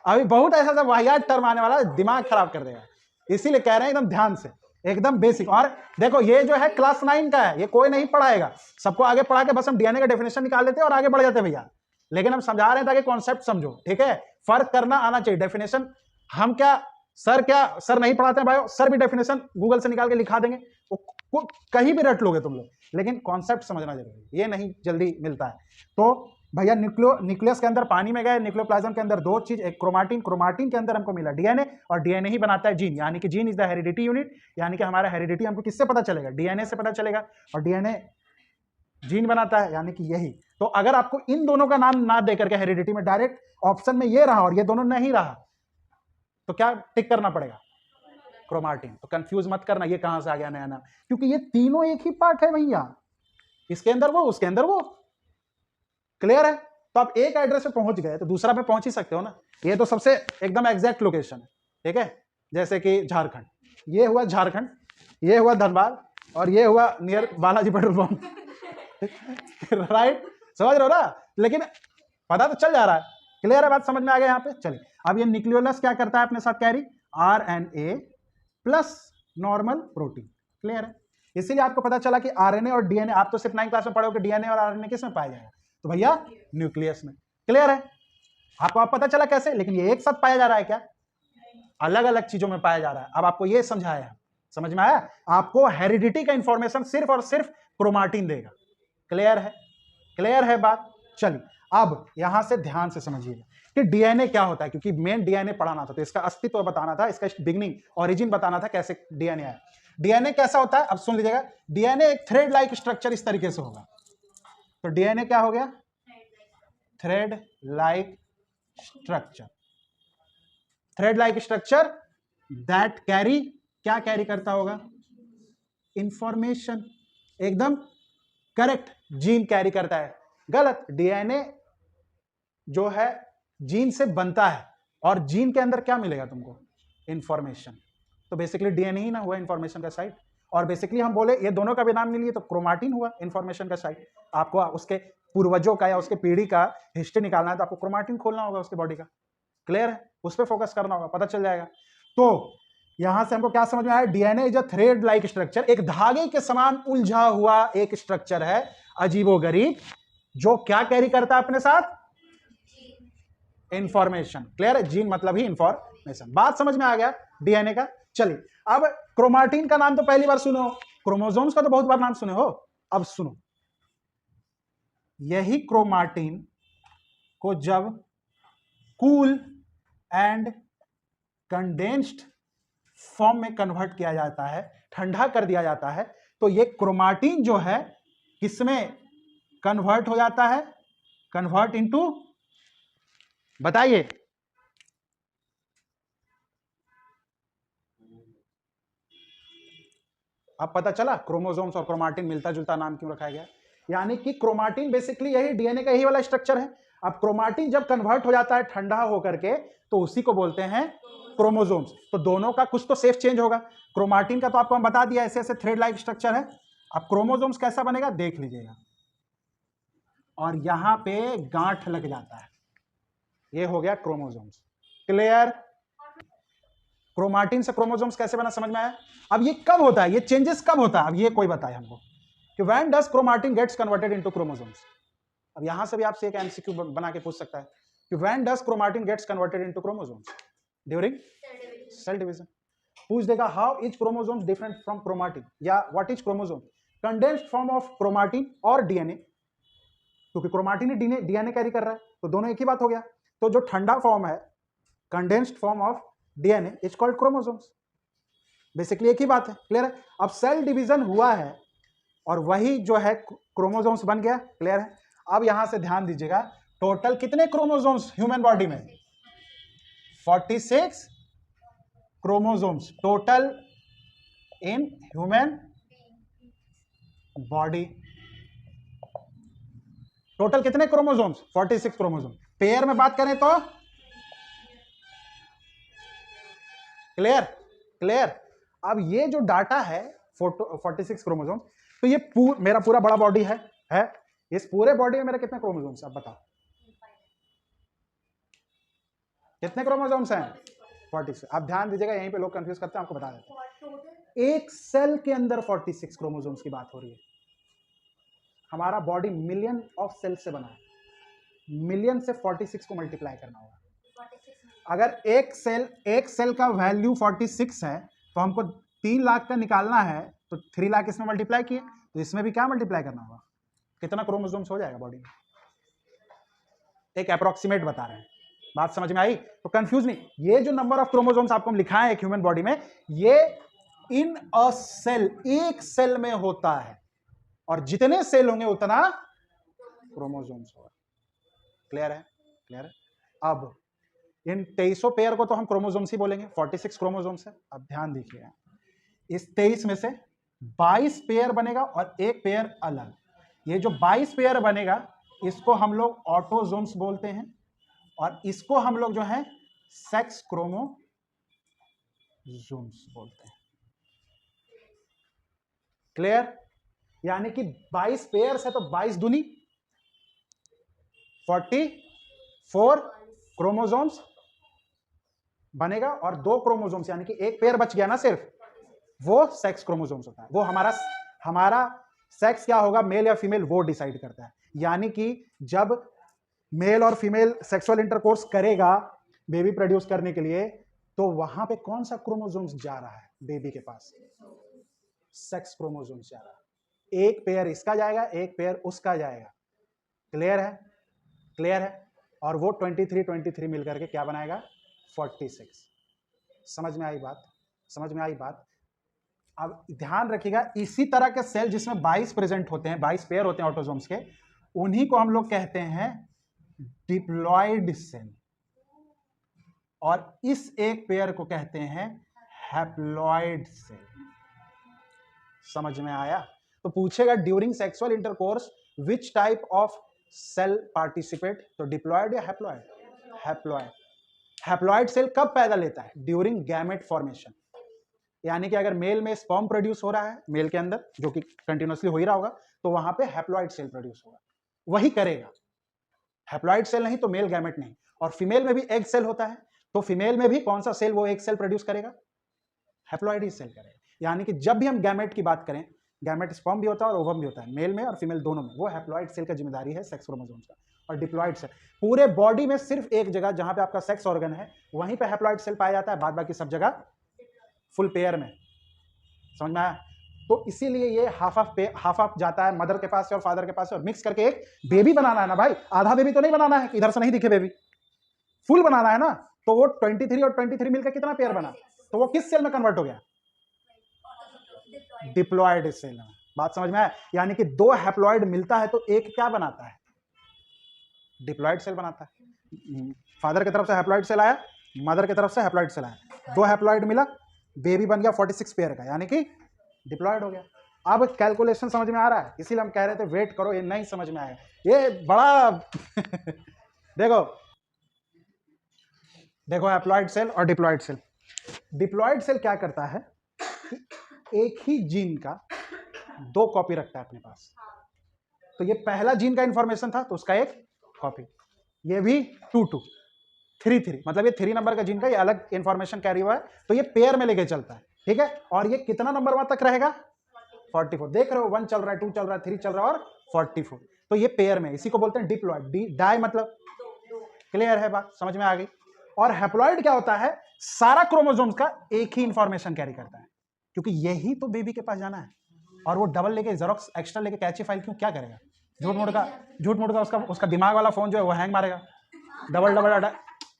अभी बहुत ऐसा सब वाहियात टर्म आने वाला है, दिमाग खराब कर देगा। इसीलिए कह रहे हैं एकदम ध्यान से, एकदम बेसिक। और देखो ये जो है क्लास 9 का है, ये कोई नहीं पढ़ाएगा, सबको आगे पढ़ा के बस हम डीएनए का डेफिनेशन निकाल देते हैं और आगे बढ़ जाते हैं भैया। लेकिन हम समझा रहे हैं ताकि कॉन्सेप्ट समझो, ठीक है, फर्क करना आना चाहिए। डेफिनेशन हम क्या सर नहीं पढ़ाते हैं बायो, सर भी डेफिनेशन गूगल से निकाल के लिखा देंगे, वो कहीं भी रट लोगे तुम लोग, लेकिन कॉन्सेप्ट समझना जरूरी है, ये नहीं जल्दी मिलता है। तो भैया न्यूक्लियस के अंदर पानी में गए, न्यूक्लियोप्लाज्म के अंदर दो चीज, एक क्रोमाटिन, क्रोमाटिन के अंदर हमको मिला डीएनए, और डीएनए ही बनाता है जीन, यानी कि gene is the heredity unit, यानी कि हमारा हेरिडिटी हमको किससे पता चलेगा, डीएनए से पता चलेगा, और डीएनए जीन बनाता है, यानी कि यही। तो अगर आपको इन दोनों का नाम ना दे करके हेरिडिटी में डायरेक्ट ऑप्शन में ये रहा और ये दोनों नहीं रहा, तो क्या टिक करना पड़ेगा, क्रोमाटिन। तो कंफ्यूज मत करना ये कहां से आ गया नया नाम, क्योंकि ये तीनों एक ही पार्ट है भैया, इसके अंदर वो उसके अंदर वो, क्लियर है। तो आप एक एड्रेस पे पहुंच गए तो दूसरा पे पहुंच ही सकते हो ना, ये तो सबसे एकदम एग्जैक्ट लोकेशन है, ठीक है। जैसे कि झारखंड, ये हुआ झारखंड, ये हुआ धनबाद, और ये हुआ near Balaji petrol pump, right, समझ रहे हो ना, लेकिन पता तो चल जा रहा है, क्लियर है, बात समझ में आ गया यहाँ पे। चलिए अब ये न्यूक्लियोलस क्या करता है अपने साथ carry, RNA plus normal protein, clear है। इसीलिए आपको पता चला कि आरएनए और डीएनए, आप तो सिर्फ 9 क्लास में पढ़ोगे डीएनए और आरएनए किस में पाया जाएगा, तो भैया न्यूक्लियस में, क्लियर है। आपको आप पता चला कैसे, लेकिन ये एक साथ पाया जा रहा है क्या, अलग अलग चीजों में पाया जा रहा है। अब आपको ये समझाया, समझ में आया, आपको हेरिडिटी का इंफॉर्मेशन सिर्फ और सिर्फ क्रोमाटिन देगा, क्लियर है, क्लियर है बात। चलिए अब यहां से ध्यान से समझिएगा कि डीएनए क्या होता है, क्योंकि मेन डीएनए पढ़ाना था, तो इसका अस्तित्व बताना था, इसका बिगनिंग ओरिजिन बताना था, कैसे डीएनए आया। डीएनए कैसा होता है, अब सुन लीजिएगा, डीएनए एक थ्रेड लाइक स्ट्रक्चर इस तरीके से होगा। तो डीएनए क्या हो गया, thread like structure, thread like structure that carry, क्या कैरी करता होगा, इंफॉर्मेशन, एकदम करेक्ट, जीन कैरी करता है, गलत। डीएनए जो है जीन से बनता है, और जीन के अंदर क्या मिलेगा तुमको, इंफॉर्मेशन। तो बेसिकली डीएनए ही ना हुआ इंफॉर्मेशन का साइट, और बेसिकली हम बोले ये दोनों का भी नाम नहीं लिए तो क्रोमाटिन हुआ इंफॉर्मेशन का साइट। आपको उसके पूर्वजों का या उसके पीढ़ी का हिस्ट्री निकालना है तो आपको क्रोमाटिन खोलना होगा उसके बॉडी का, क्लियर है, उस पर फोकस करना होगा, पता चल जाएगा। तो यहां से हमको क्या समझ में आया, DNA is a thread like structure, एक धागे के समान उलझा हुआ एक स्ट्रक्चर है, अजीबोगरीब, जो क्या कैरी करता है अपने साथ, इंफॉर्मेशन, क्लियर है, जीन मतलब ही इंफॉर्मेशन, बात समझ में आ गया डीएनए का। चलिए अब क्रोमाटिन का नाम तो पहली बार सुनो, क्रोमोसोम्स का तो बहुत बार नाम सुने हो, अब सुनो, यही क्रोमाटिन को जब कूल एंड कंडेंस्ड फॉर्म में कन्वर्ट किया जाता है, ठंडा कर दिया जाता है, तो ये क्रोमाटिन जो है किसमें कन्वर्ट हो जाता है, कन्वर्ट इनटू, बताइए, अब पता चला क्रोमोसोम्स और क्रोमाटिन मिलता जुलता नाम क्यों रखा गया। यानी कि क्रोमाटिन बेसिकली यही डीएनए का ही वाला स्ट्रक्चर है। अब क्रोमाटिन जब कन्वर्ट हो जाता है ठंडा होकर के तो उसी को बोलते हैं क्रोमोसोम्स। तो दोनों का कुछ तो शेप चेंज होगा। क्रोमाटिन का तो आपको हम बता दिया ऐसे ऐसे थ्रेड लाइक स्ट्रक्चर है। अब क्रोमोसोम्स कैसा बनेगा देख लीजिएगा, और यहां पे गांठ लग जाता है, ये हो गया क्रोमोसोम्स। क्लियर? क्रोमाटिन से क्रोमोसोम्स कैसे बना समझ में आया? अब ये कब होता है, ये चेंजेस कब होता है, अब ये कोई बताए हमको कि when does chromatin gets converted into chromosomes. अब यहां से भी आपसे एक एमसीक्यू बना के पूछ सकता है कि when does chromatin gets converted into chromosomes? During cell division. पूछ देगा how is chromosomes different from chromatin, या what is chromosome? Condensed form of chromatin और डीएनए, क्योंकि क्रोमाटिन ही डीएनए कैरी कर रहा है, तो दोनों एक ही बात हो गया। तो जो ठंडा फॉर्म है condensed form of DNA is called chromosomes. Basically एक ही बात है। क्लियर है? अब सेल डिवीजन हुआ है और वही जो है क्रोमोसोम्स बन गया। क्लियर है? अब यहां से ध्यान दीजिएगा, टोटल कितने क्रोमोसोम्स ह्यूमन बॉडी में? 46 chromosomes total in human body. Total कितने क्रोमोसोम्स? 46 क्रोमोसोम। पेयर में बात करें तो क्लियर? क्लियर? अब ये जो डाटा है 46 क्रोमोसोम, तो ये मेरा पूरा बड़ा बॉडी है इस पूरे बॉडी में मेरे कितने क्रोमोसोम्स? अब बताओ कितने क्रोमोसोम्स हैं? 46। अब ध्यान दीजिएगा, यहीं पे लोग कंफ्यूज करते हैं, आपको बता देते हैं। एक सेल के अंदर 46 क्रोमोसोम्स की बात हो रही है। हमारा बॉडी मिलियन ऑफ सेल से बना है, मिलियन से 46 को मल्टीप्लाई करना होगा। अगर एक सेल का वैल्यू 46 है तो हमको 3 लाख का निकालना है, तो 3 लाख इसमें मल्टीप्लाई किए, तो इसमें भी क्या मल्टीप्लाई करना होगा? कितना क्रोमोसोम्स हो जाएगा बॉडी में? एक अप्रोक्सीमेट बता रहे हैं। बात समझ में आई? तो कंफ्यूज नहीं। ये जो नंबर ऑफ क्रोमोसोम्स आपको हम लिखाए हैं ह्यूमन बॉडी में, ये इन अ सेल, एक सेल में होता है, और जितने सेल होंगे उतना क्रोमोसोम्स होगा। क्लियर है? क्लियर है? अब इन 2300 पेयर को तो हम क्रोमोसोम्स ही बोलेंगे, 46 क्रोमोसोम्स है। अब ध्यान दीजिएगा, इस 23 में से 22 पेयर बनेगा और एक पेयर अलग। ये जो 22 पेयर बनेगा इसको हम लोग ऑटोसोम्स बोलते हैं, और इसको हम लोग जो है सेक्स क्रोमोसोम्स बोलते हैं। क्लियर? यानी कि 22 पेयर्स है तो 22 दूनी 44 क्रोमोसोम्स बनेगा, और 2 क्रोमोसोम्स यानी कि एक पेयर बच गया ना सिर्फ, वो सेक्स क्रोमोसोम्स होता है। वो हमारा सेक्स क्या होगा, मेल या फीमेल, वो डिसाइड करता है। यानी कि जब मेल और फीमेल सेक्सुअल इंटरकोर्स करेगा बेबी प्रोड्यूस करने के लिए, तो वहां पे कौन सा क्रोमोसोम्स जा रहा है बेबी के पास? सेक्स क्रोमोसोम्स जा रहा है। एक पेयर इसका जाएगा, एक पेयर उसका जाएगा। क्लियर है? क्लियर है? और वो 23 मिलकर के क्या बनाएगा? 46। समझ में आई बात? समझ में आई बात? अब ध्यान रखिएगा, इसी तरह के सेल जिसमें 22 प्रेजेंट होते हैं, 22 पेयर होते हैं ऑटोसोम्स के, उन्हीं को हम लोग कहते हैं डिप्लॉयड सेल, और इस एक पेयर को कहते हैं हैप्लॉयड सेल। समझ में आया? तो पूछेगा during sexual intercourse which type of cell participate, तो डिप्लॉयड या हैप्लॉयड? हैप्लॉयड। हैप्लॉयड सेल कब पैदा लेता है? During gamete formation. यानी कि अगर मेल में स्पर्म प्रोड्यूस हो रहा है मेल के अंदर, जो कि कंटिन्यूअसली हो ही रहा होगा, तो वहां पे हैप्लॉयड सेल प्रोड्यूस होगा, वही करेगा। हैप्लॉयड सेल नहीं तो मेल गैमेट नहीं। और फीमेल में भी एग सेल होता है, तो फीमेल में भी कौन सा सेल वो एग सेल प्रोड्यूस करेगा? हैप्लॉयड ही सेल करेगा। यानी कि जब भी हम गैमेट की बात करें, गैमेट स्पर्म भी होता है और ओवम भी होता है, मेल में और फीमेल दोनों में, वो हैप्लॉयड सेल का जिम्मेदारी है सेक्स क्रोमोसोम्स का। और डिप्लॉयड सेल पूरे बॉडी में सिर्फ एक जगह जहां पे आपका सेक्स ऑर्गन है वहीं पे हैप्लॉयड सेल पाया जाता है, बाद बाकी सब जगह फुल पेयर में। समझ में आया? तो इसीलिए ये हाफ ऑफ जाता है मदर के पास से और फादर के पास से, और मिक्स करके एक बेबी बनाना है ना भाई। आधा बेबी तो नहीं बनाना है कि इधर से नहीं दिखे बेबी, फुल बनाना है ना। तो वो 23 और 23 मिलकर कितना पेयर बना, तो वो किस सेल में कन्वर्ट हो गया? डिप्लॉयड सेल में। बात समझ में आया? यानी कि 2 हैप्लॉयड मिलता है तो एक क्या बनाता है? डिप्लॉयड सेल बनाता है। फादर की तरफ से हैप्लॉयड सेल आया, मदर की तरफ से हैप्लॉयड सेल आया, 2 हैप्लॉयड मिला, बेबी बन गया 46 पेयर का, यानी कि डिप्लॉयड हो गया। अब कैलकुलेशन समझ में आ रहा है? इसीलिए हम कह रहे थे वेट करो, ये नहीं समझ में आएगा, ये बड़ा देखो देखो हैप्लॉइड सेल और डिप्लॉइड सेल। डिप्लॉइड सेल क्या करता है कि एक ही जीन का 2 कॉपी रखता है अपने पास। तो ये पहला जीन का इंफॉर्मेशन था तो उसका एक कॉपी, ये भी 2 2 3 3, मतलब ये 3 नंबर का जीन का ये अलग इंफॉर्मेशन कैरी हुआ है, तो ये पेयर में लेके चलता है, ठीक है। और ये कितना नंबर वहां तक रहेगा? 44। देख रहे हो 1 चल रहा है, 2 चल रहा है, 3 चल रहा है और 44, तो ये पेयर में, इसी को बोलते हैं डिप्लॉइड। डाई मतलब क्लियर है, बात समझ में आ गई। और हैप्लॉइड क्या होता है? सारा क्रोमोसोम्स का एक ही इंफॉर्मेशन कैरी करता है, क्योंकि यही तो बेबी के पास जाना है, और वो डबल लेके जेरोक्स एक्स्ट्रा लेके कैची फाइल क्यों, क्या करेगा? झूठ मूठ का उसका दिमाग वाला फोन जो है वो हैंग मारेगा। डबल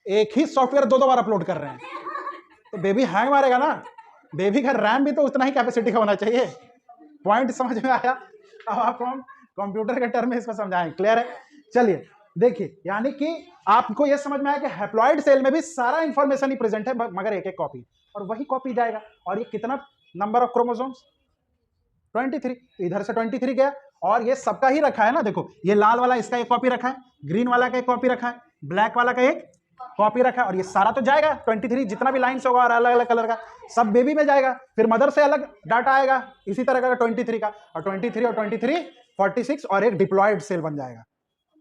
एक ही सॉफ्टवेयर 2 बार अपलोड कर रहे हैं तो बेबी हैंग मारेगा ना। बेबी का रैम भी तो उतना ही कैपेसिटी का होना चाहिए। पॉइंट समझ में आया? अब आपको हम कंप्यूटर के टर्म में इसको समझाएं। क्लियर है? चलिए देखिए, यानी कि आपको यह समझ में आया कि हैप्लॉइड सेल में भी सारा इंफॉर्मेशन ही प्रेजेंट है, मगर एक एक कॉपी, और वही कॉपी जाएगा। और ये कितना नंबर ऑफ क्रोमोसोम्स? 23। इधर से 23 गया, और ये सबका ही रखा है ना। देखो ये लाल वाला इसका एक कॉपी रखा है, ग्रीन वाला का एक कॉपी रखा है, ब्लैक वाला का एक कॉपी रखा है, और ये सारा तो जाएगा 23 जितना भी लाइन्स होगा और अलग अलग कलर का सब बेबी में जाएगा। फिर मदर से अलग डाटा आएगा इसी तरह का 23 का, और 23 और 23 46, और एक डिप्लॉयड सेल बन जाएगा।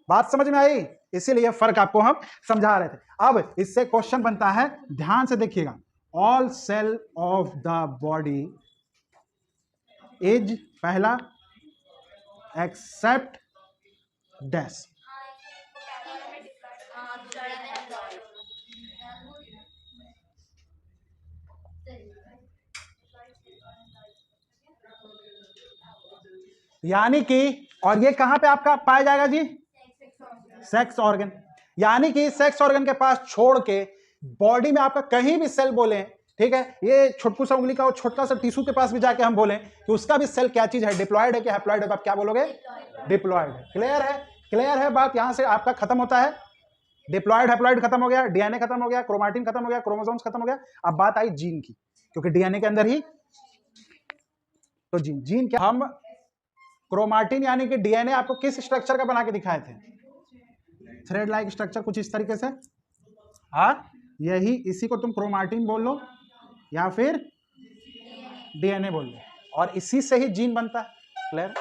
बात समझ में आई? इसीलिए फर्क आपको हम समझा रहे थे। अब इससे क्वेश्चन बनता है, ध्यान से देखिएगा, all cell of the body is पहला एक्सेप्ट डैश। यानी कि, और ये कहां पे आपका पाया जाएगा जी? Sex organ. यानी कि सेक्स ऑर्गन के पास छोड़ के बॉडी में आपका कहीं भी सेल बोले, ठीक है, ये छोटकू सा उंगली का और छोटा सा टिश्यू के पास भी जाके हम बोले कि उसका भी सेल क्या चीज है, डिप्लॉयड है कि हैप्लॉयड है, तो आप क्या बोलोगे? डिप्लॉयड है। क्लियर है? क्लियर है बात? यहां से आपका खत्म होता है, डिप्लॉयड हैप्लॉयड खत्म हो गया, डीएनए खत्म हो गया, क्रोमाटिन खत्म हो गया, क्रोमोसोम्स खत्म हो गया। अब बात आई जीन की, क्योंकि डीएनए के अंदर ही तो जीन क्या, हम क्रोमाटिन यानी कि डीएनए आपको किस स्ट्रक्चर का बना के दिखाए थे? थ्रेड लाइक स्ट्रक्चर, कुछ इस तरीके से। हाँ, यही, इसी को तुम क्रोमाटिन बोल लो या फिर डीएनए बोल लो, और इसी से ही जीन बनता है। क्लियर?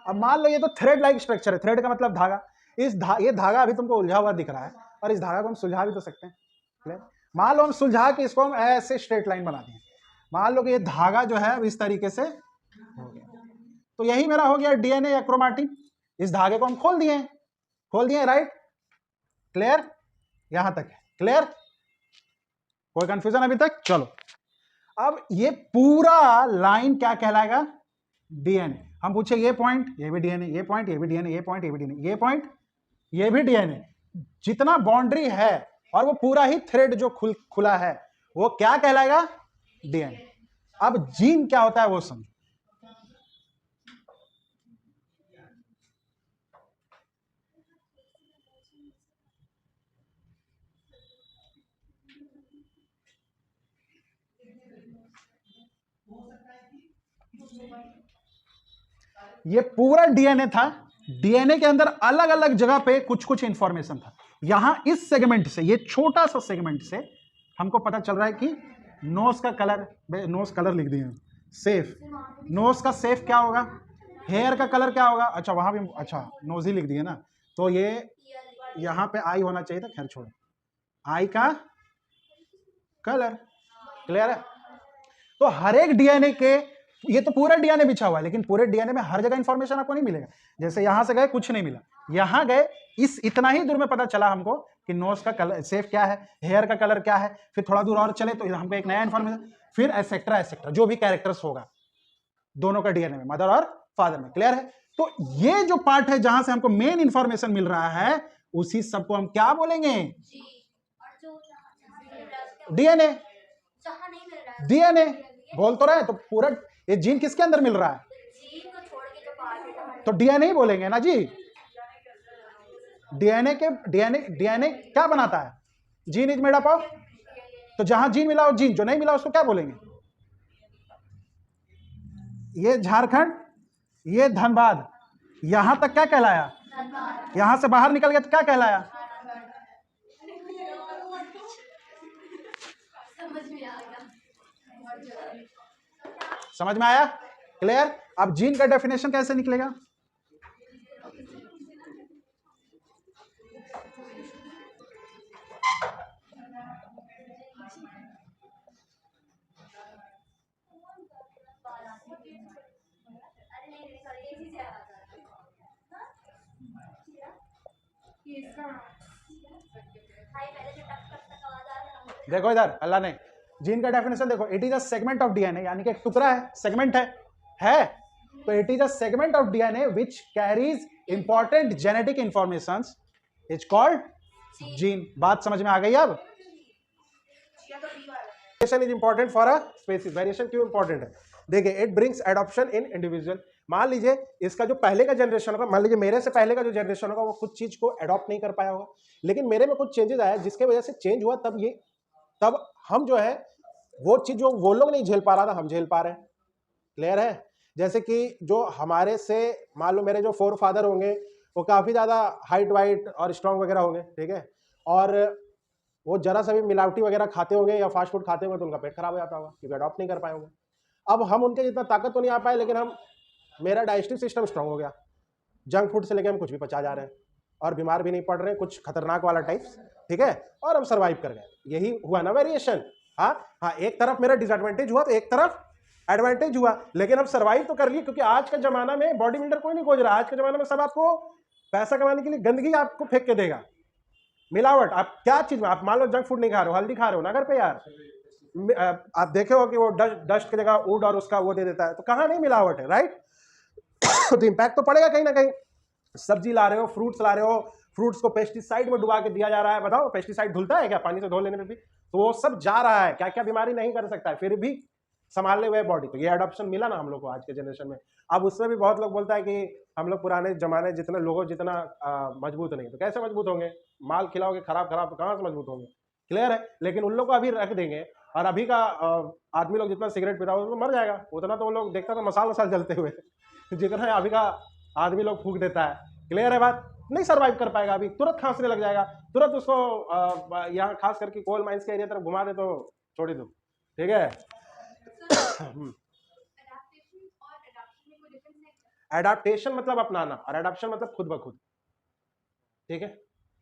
अब मान लो ये तो थ्रेड लाइक स्ट्रक्चर है, थ्रेड का मतलब धागा। ये धागा अभी तुमको उलझा हुआ दिख रहा है, और इस धागा को हम सुलझा भी तो सकते हैं। क्लियर? मान लो हम सुलझा के इसको हम ऐसे स्ट्रेट लाइन बना दें। मान लो कि ये धागा जो है इस तरीके से हो गया, तो यही मेरा हो गया डीएनए या क्रोमाटिन। इस धागे को हम खोल दिए, राइट? क्लियर? यहां तक है। क्लियर? कोई कंफ्यूजन अभी तक? चलो, अब ये पूरा लाइन क्या कहलाएगा? डीएनए। हम पूछे ये पॉइंट, ये भी डीएनए, ये पॉइंट, ये भी डीएनए, ये पॉइंट, ये भी डीएनए, ये पॉइंट, ये भी डीएनए। जितना बाउंड्री है और वो पूरा ही थ्रेड जो खुला है वो क्या कहलाएगा? डीएनए। अब जीन क्या होता है वो समझो। ये पूरा डीएनए था, डीएनए के अंदर अलग अलग जगह पे कुछ कुछ इंफॉर्मेशन था। यहां इस सेगमेंट से, ये छोटा सा सेगमेंट से हमको पता चल रहा है कि नोज का कलर, नोज कलर लिख दिए, सेफ, नोज का सेफ क्या होगा, हेयर का कलर क्या होगा, अच्छा वहां भी, अच्छा नोज ही लिख दिए ना, तो ये यहां पे आई होना चाहिए था, खैर छोड़ो, आई का कलर। क्लियर है? तो हर एक डीएनए के, ये तो पूरा डीएनए बिछा हुआ है, लेकिन पूरे डीएनए में हर जगह इंफॉर्मेशन आपको नहीं मिलेगा। जैसे यहां से गए कुछ नहीं मिला, यहां गए इस इतना ही दूर में पता चला हमको कि नोज का कलर सेफ क्या है, हेयर का कलर क्या है, फिर थोड़ा दूर और चले तो हमको एक नया इंफॉर्मेशन, फिर एसेक्ट्रा एसेक्ट्रा जो भी कैरेक्टर्स होगा दोनों का डीएनए में, मदर और फादर में। क्लियर है? तो ये जो पार्ट है जहां से हमको मेन इंफॉर्मेशन मिल रहा है, उसी सबको हम क्या बोलेंगे? डीएनए। डीएनए बोल तो रहे, तो पूरा ये जीन किसके अंदर मिल रहा है? तो डीएनए ही बोलेंगे ना जी। डीएनए क्या बनाता है? Gene is made up of, तो जहां जीन मिला वो जीन, जो नहीं मिला उसको क्या बोलेंगे? ये झारखंड, ये धनबाद, यहां तक क्या कहलाया? यहां से बाहर निकल गया तो क्या कहलाया? समझ में आया? क्लियर? अब जीन का डेफिनेशन कैसे निकलेगा? देखो इधर, अल्लाह ने जीन का डेफिनेशन देखो, it is a segment of DNA, यानी कि एक टुकड़ा है, सेगमेंट है तो it is a segment of DNA which carries important genetic informations is called gene. बात समझ में आ गई? अब variation is important for a species. Variation क्यों इंपॉर्टेंट है? देखिए, it brings adoption in individual. मान लीजिए इसका जो पहले का जनरेशन होगा, मान लीजिए मेरे से पहले का जो जनरेशन होगा वो कुछ चीज को अडॉप्ट नहीं कर पाया होगा, लेकिन मेरे में कुछ चेंजेस आया जिसके वजह से चेंज हुआ, तब हम जो है वो चीज जो वो लोग नहीं झेल पा रहा था हम झेल पा रहे हैं। क्लियर है? जैसे कि जो हमारे से मान लो मेरे जो फोर फादर होंगे वो काफी ज्यादा हाइट वाइट और स्ट्रांग वगैरह होंगे, ठीक है, और वो जरा सा भी मिलावटी वगैरह खाते होंगे या फास्ट फूड खाते होंगे तो उनका पेट खराब हो जाता होगा क्योंकि अडॉप्ट नहीं कर पाए होंगे। अब हम उनके जितना ताकत तो नहीं आ पाए, लेकिन मेरा डाइजेस्टिव सिस्टम स्ट्रांग हो गया, जंक फूड से लेके हम कुछ भी पचा जा रहे हैं और बीमार भी नहीं पड़ रहे हैं, कुछ खतरनाक वाला टाइप्स, ठीक है, और हम सर्वाइव कर गए। यही हुआ ना वेरिएशन। हाँ, एक तरफ मेरा डिसएडवांटेज हुआ तो एक तरफ एडवांटेज हुआ, लेकिन हम सर्वाइव तो कर लिए, क्योंकि आज के जमाना में बॉडी बिल्डर कोई नहीं खोज रहा। आज के जमाने में सब आपको पैसा कमाने के लिए गंदगी आपको फेंक के देगा, मिलावट। आप क्या चीज में, आप मान लो जंक फूड नहीं खा रहे हो, हल्दी खा रहे हो ना घर पे यार, आप देखे हो कि वो डस्ट की जगह वुड और उसका वो दे देता है, तो कहाँ नहीं मिलावट है, राइट? तो इम्पैक्ट तो पड़ेगा कहीं ना कहीं। सब्जी ला रहे हो, फ्रूट्स ला रहे हो, फ्रूट्स को पेस्टिसाइड में डुबा के दिया जा रहा है। बताओ, पेस्टिसाइड धुलता है क्या पानी से धो लेने में भी? तो वो सब जा रहा है, क्या क्या बीमारी नहीं कर सकता है, फिर भी संभालने हुए बॉडी। तो ये अडॉप्शन मिला ना हम लोग को आज के जनरेशन में। अब उसमें भी बहुत लोग बोलता है कि हम लोग पुराने जमाने जितने लोगों जितना मजबूत नहीं, तो कैसे मजबूत होंगे? माल खिलाओगे खराब खराब तो कहाँ से मजबूत होंगे? क्लियर है? लेकिन उन लोग को अभी रख देंगे और अभी का आदमी लोग जितना सिगरेट पीता है मर जाएगा, उतना तो वो लोग देखता था मसाल वसाल जलते हुए जितना अभी का आदमी लोग फूक देता है। क्लियर है बात? नहीं सर्वाइव कर पाएगा, अभी तुरंत खांसने लग जाएगा, तुरंत उसको यहाँ खास करके कोल माइंस के एरिया तरफ घुमा दे तो छोड़ ही दो, ठीक है? एडाप्टेशन मतलब अपनाना और एडाप्शन मतलब खुद ब खुद, ठीक है,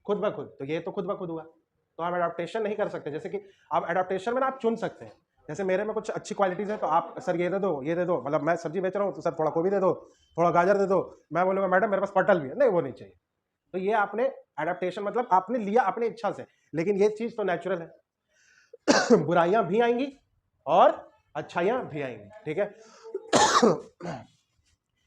खुद ब खुद। तो ये तो खुद ब खुद हुआ, तो हम एडाप्टेशन नहीं कर सकते। जैसे कि आप एडाप्टेशन में ना आप चुन सकते हैं, जैसे मेरे में कुछ अच्छी क्वालिटीज है तो आप सर ये दे दो, ये दे दो, मतलब मैं सब्जी बेच रहा हूँ तो सर थोड़ा गोभी दे दो, थोड़ा गाजर दे दो, मैं बोलूँगा मैडम मेरे पास पटल भी है, नहीं वो नहीं चाहिए। तो ये आपने एडाप्टेशन मतलब आपने लिया अपनी इच्छा से, लेकिन ये चीज तो नेचुरल है। बुराइयां भी आएंगी और अच्छाइयां भी आएंगी, ठीक है?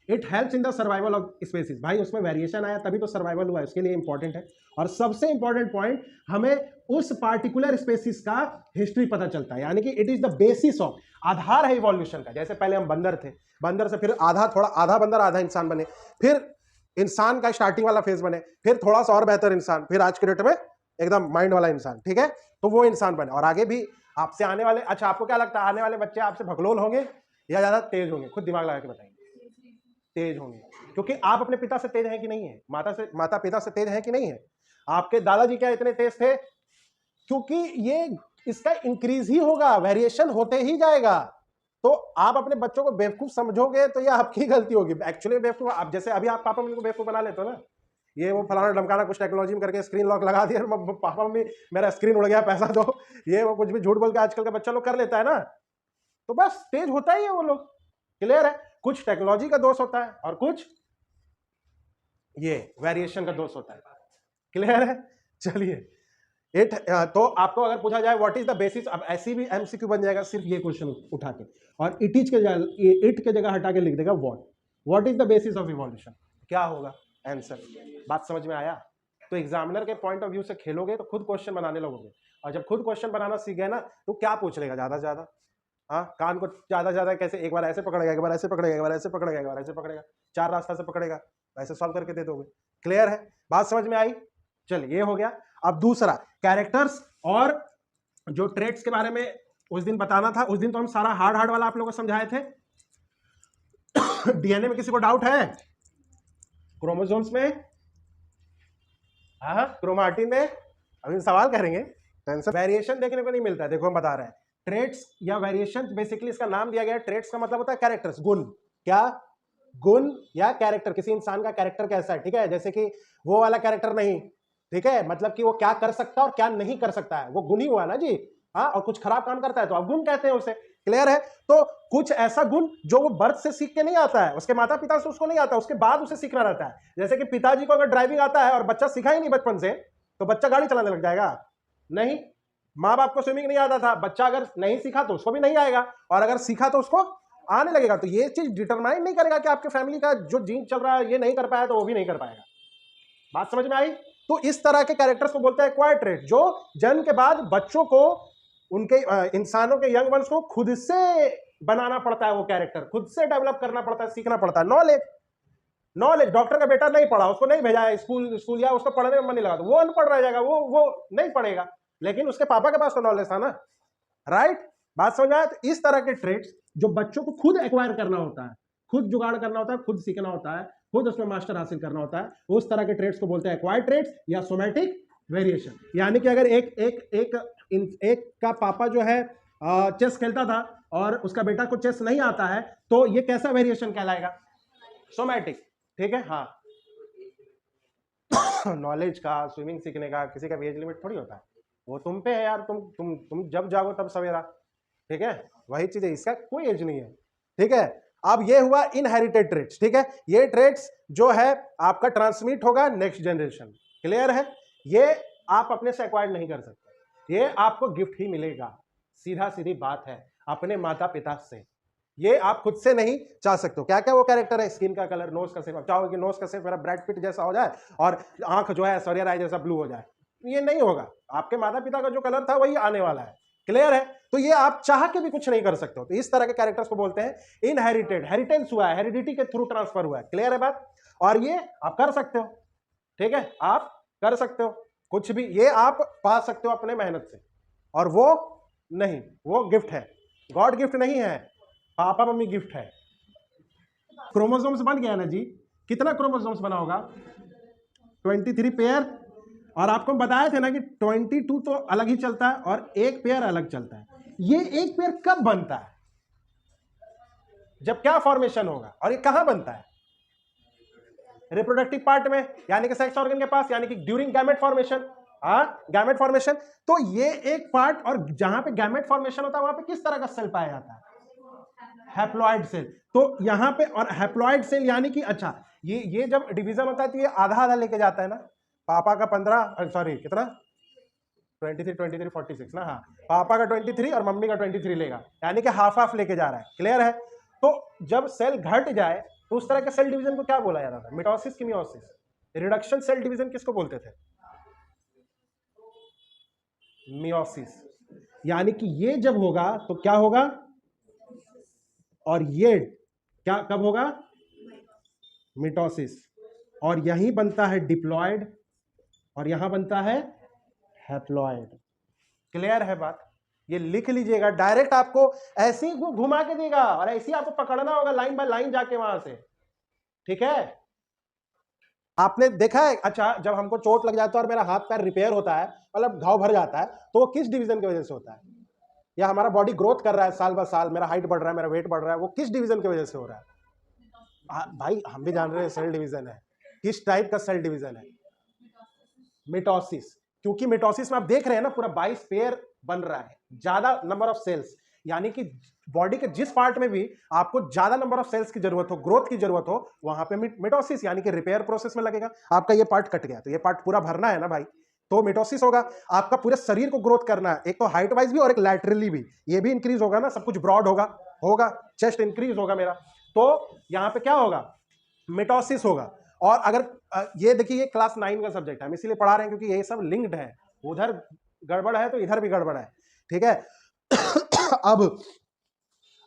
It helps in the survival of species. भाई उसमें वेरिएशन आया तभी तो सर्वाइवल हुआ है, उसके लिए इंपॉर्टेंट है। और सबसे इंपॉर्टेंट पॉइंट, हमें उस पार्टिकुलर स्पेसीज का हिस्ट्री पता चलता है, यानी कि it is the basis of, आधार है इवोल्यूशन का। जैसे पहले हम बंदर थे, बंदर से फिर आधा बंदर आधा इंसान बने, फिर इंसान का स्टार्टिंग वाला फेज बने, फिर थोड़ा सा और बेहतर इंसान, फिर आज के डेट में एकदम माइंड वाला इंसान, ठीक है? तो वो इंसान बने और आगे भी आपसे आने वाले, अच्छा आपको क्या लगता है आने वाले बच्चे आपसे भगलोल होंगे या ज्यादा तेज होंगे? खुद दिमाग लगा के बताइए। तेज होंगे, क्योंकि आप अपने पिता से तेज हैं कि नहीं है, माता पिता से तेज हैं कि नहीं है? आपके दादाजी क्या इतने तेज थे? क्योंकि ये इसका इंक्रीज ही होगा, वेरिएशन होते ही जाएगा। तो आप अपने बच्चों को बेवकूफ समझोगे तो ये आपकी गलती होगी। एक्चुअली बेवकूफ आप, जैसे अभी आप पापा मम्मी को बेवकूफ बना लेते हो ना, ये वो फलाना ढमकाना कुछ टेक्नोलॉजी में करके स्क्रीन लॉक लगा दिया, पापा मम्मी मेरा स्क्रीन उड़ गया पैसा दो, ये वो कुछ भी झूठ बोल के आजकल का बच्चा लोग कर लेता है ना, तो बस तेज होता ही है वो लोग। क्लियर है? कुछ टेक्नोलॉजी का दोष होता है और कुछ ये वेरिएशन का दोष होता है। क्लियर है? चलिए, तो आपको अगर पूछा जाए व्हाट इज द बेसिस, अब ऐसी भी एमसीक्यू बन जाएगा सिर्फ ये क्वेश्चन उठा के, और इट के जगह हटा के लिख देगा what is the basis of evolution, क्या होगा आंसर? बात समझ में आया? तो एग्जामिनर के पॉइंट ऑफ व्यू से खेलोगे तो खुद क्वेश्चन बनाने लगोगे, और जब खुद क्वेश्चन बनाना सीख गए ना तो क्या पूछ लेगा ज्यादा से ज्यादा? हाँ, कान को ज्यादा से ज्यादा कैसे, एक बार ऐसे पकड़ेगा, एक बार ऐसे पकड़ेगा, एक बार ऐसे पकड़ेगा, एक बार ऐसे पकड़ेगा, 4 रास्ता से पकड़ेगा, वैसे सॉल्व करके दे दोगे। क्लियर है? बात समझ में आई? चलिए, ये हो गया। अब दूसरा, कैरेक्टर्स और जो ट्रेट्स के बारे में उस दिन बताना था। उस दिन तो हम सारा हार्ड वाला आप लोगों को समझाए थे। डीएनए में किसी को डाउट है? क्रोमोसोम्स में, हाँ क्रोमाटिन में, अभी सवाल करेंगे। वेरिएशन देखने को नहीं मिलता है, देखो हम बता रहे हैं। ट्रेट्स या वेरिएशन, बेसिकली इसका नाम दिया गया है, ट्रेट्स का मतलब होता है कैरेक्टर्स, गुण। क्या? गुण या कैरेक्टर, किसी इंसान का कैरेक्टर कैसा है, ठीक है, जैसे कि वो वाला कैरेक्टर नहीं, ठीक है, मतलब कि वो क्या कर सकता है और क्या नहीं कर सकता है, वो गुण ही हुआ ना जी। हाँ, और कुछ खराब काम करता है तो अवगुण कहते हैं उसे। क्लियर है? तो कुछ ऐसा गुण जो वो बर्थ से सीख के नहीं आता है, उसके माता पिता से उसको नहीं आता, उसके बाद उसे सीखना रहता है। जैसे कि पिताजी को अगर ड्राइविंग आता है और बच्चा सीखा ही नहीं बचपन से, तो बच्चा गाड़ी चलाने लग जाएगा? नहीं। माँ बाप को स्विमिंग नहीं आता था, बच्चा अगर नहीं सीखा तो उसको भी नहीं आएगा, और अगर सीखा तो उसको आने लगेगा। तो ये चीज डिटरमाइन नहीं करेगा कि आपके फैमिली का जो जीन चल रहा है ये नहीं कर पाया तो वो भी नहीं कर पाएगा। बात समझ में आई? तो इस तरह के कैरेक्टर्स को बोलते हैं एक्वायर्ड ट्रेट, जो जन्म के बाद बच्चों को, उनके इंसानों के यंग वंस को खुद से बनाना पड़ता है, वो कैरेक्टर खुद से डेवलप करना पड़ता है, सीखना पड़ता है। नॉलेज डॉक्टर का बेटा नहीं पढ़ा, उसको नहीं भेजा है स्कूल या उसको पढ़ने में मन नहीं लगा, तो वो अनपढ़ रह जाएगा, वो नहीं पढ़ेगा, लेकिन उसके पापा के पास तो नॉलेज था ना। राइट? बात समझ आया? तो इस तरह के ट्रेट्स जो बच्चों को खुद एक्वायर करना होता है, खुद जुगाड़ करना होता है, खुद सीखना होता है, खुद उसमें मास्टर हासिल करना होता है, उस तरह के ट्रेट्स को बोलते हैं एक्वायर्ड ट्रेट्स या सोमैटिक वेरिएशन। यानी कि अगर एक का पापा जो है चेस खेलता था और उसका बेटा को चेस नहीं आता है, तो ये कैसा वेरिएशन कहलाएगा? सोमैटिक। ठीक है? हाँ। नॉलेज का, स्विमिंग सीखने का किसी का एज लिमिट थोड़ी होता है, वो तुम पे है यार, तुम जब जागो तब सवेरा। ठीक है? वही चीज है, इसका कोई एज नहीं है। ठीक है? अब ये हुआ इनहेरिटेड ट्रेट्स। ठीक है? ये ट्रेट्स जो है आपका ट्रांसमिट होगा नेक्स्ट जनरेशन। क्लियर है? ये आप अपने से एक्वायर्ड नहीं कर सकते, ये आपको गिफ्ट ही मिलेगा। सीधा सीधी बात है, अपने माता पिता से। ये आप खुद से नहीं चाह सकते हो। क्या क्या वो कैरेक्टर है? स्किन का कलर, नोज का शेप, आप चाहोगे कि नोज का शेप मेरा ब्रैड पिट जैसा हो जाए और आंख जो है ऐश्वर्या राय जैसा ब्लू हो जाए, ये नहीं होगा। आपके माता पिता का जो कलर था वही आने वाला है। क्लियर है? तो ये आप चाह के भी कुछ नहीं कर सकते हो। तो इस तरह के कैरेक्टर्स को बोलते हैं इनहेरिटेड। हेरिटेंस हुआ है, हेरिडिटी के थ्रू ट्रांसफर हुआ है। क्लियर है बात? और ये आप कर सकते हो। ठीक है? आप कर सकते हो कुछ भी, ये आप पा सकते हो अपने मेहनत से, और वो नहीं, वो गिफ्ट है, गॉड गिफ्ट नहीं है, पापा मम्मी गिफ्ट है। क्रोमोसोम्स बन गया ना जी? कितना क्रोमोसोम्स बना होगा? 23 पेयर। और आपको बताया थे ना कि 22 तो अलग ही चलता है और एक पेयर अलग चलता है। ये एक पेयर कब बनता है? जब क्या फॉर्मेशन होगा, और ये कहां बनता है? रिप्रोडक्टिव पार्ट में, यानी कि सेक्स ऑर्गन के पास, यानी कि during gamete formation. Gamete formation. तो ये एक पार्ट, और जहां पे गैमेट फॉर्मेशन होता है वहां पे किस तरह का सेल पाया जाता है? Haploid cell. तो यहां पे, और हैप्लॉइड सेल यानी कि अच्छा, ये जब डिवीजन होता है तो ये आधा आधा लेके जाता है ना। पापा का 15, सॉरी कितना, 23 23 46 ना। हाँ, पापा का 23 और मम्मी का 23 लेगा, यानी कि हाफ हाफ लेके जा रहा है। क्लियर है? तो जब सेल घट जाए तो उस तरह के सेल डिवीजन को क्या बोला जाता था? मिटोसिस की मियोसिस। रिडक्शन सेल डिवीजन किसको बोलते थे? मियोसिस। यानी कि ये जब होगा तो क्या होगा, और ये क्या कब होगा? मिटोसिस। और यहीं बनता है डिप्लॉयड, और यहां बनता है हैप्लॉयड। क्लियर है बात? ये लिख लीजिएगा, डायरेक्ट आपको ऐसे ही घुमा के देगा और ऐसे ही आपको पकड़ना होगा लाइन बाय लाइन जाके वहां से। ठीक है? आपने देखा है, अच्छा, जब हमको चोट लग जाता है और मेरा हाथ पैर रिपेयर होता है, मतलब घाव भर जाता है, तो वो किस डिवीजन की वजह से होता है? या हमारा बॉडी ग्रोथ कर रहा है साल ब साल, मेरा हाइट बढ़ रहा है, मेरा वेट बढ़ रहा है, वो किस डिवीजन की वजह से हो रहा है? भाई हम भी जान रहे हैं सेल डिवीजन है। किस टाइप का सेल डिवीजन है? मिटोसिस। क्योंकि मिटोसिस में आप देख रहे हैं ना, पूरा 22 पेयर बन रहा है, ज्यादा नंबर ऑफ सेल्स। यानी कि बॉडी के जिस पार्ट में भी आपको ज्यादा नंबर ऑफ सेल्स की जरूरत हो, ग्रोथ की जरूरत हो, वहां पे मिटोसिस यानी कि रिपेयर प्रोसेस में लगेगा। आपका ये पार्ट कट गया तो ये पार्ट पूरा भरना है ना भाई, तो मिटोसिस होगा। आपका पूरे शरीर को ग्रोथ करना है, एक तो हाइट वाइज भी और एक लैटरली भी, ये भी इंक्रीज होगा ना, सब कुछ ब्रॉड होगा, चेस्ट इंक्रीज होगा मेरा, तो यहां पे क्या होगा? मिटोसिस होगा। और अगर ये देखिए, ये क्लास 9 का सब्जेक्ट है, हम इसीलिए पढ़ा रहे हैं क्योंकि ये सब लिंक्ड है, उधर गड़बड़ है तो इधर भी गड़बड़ है। ठीक है? अब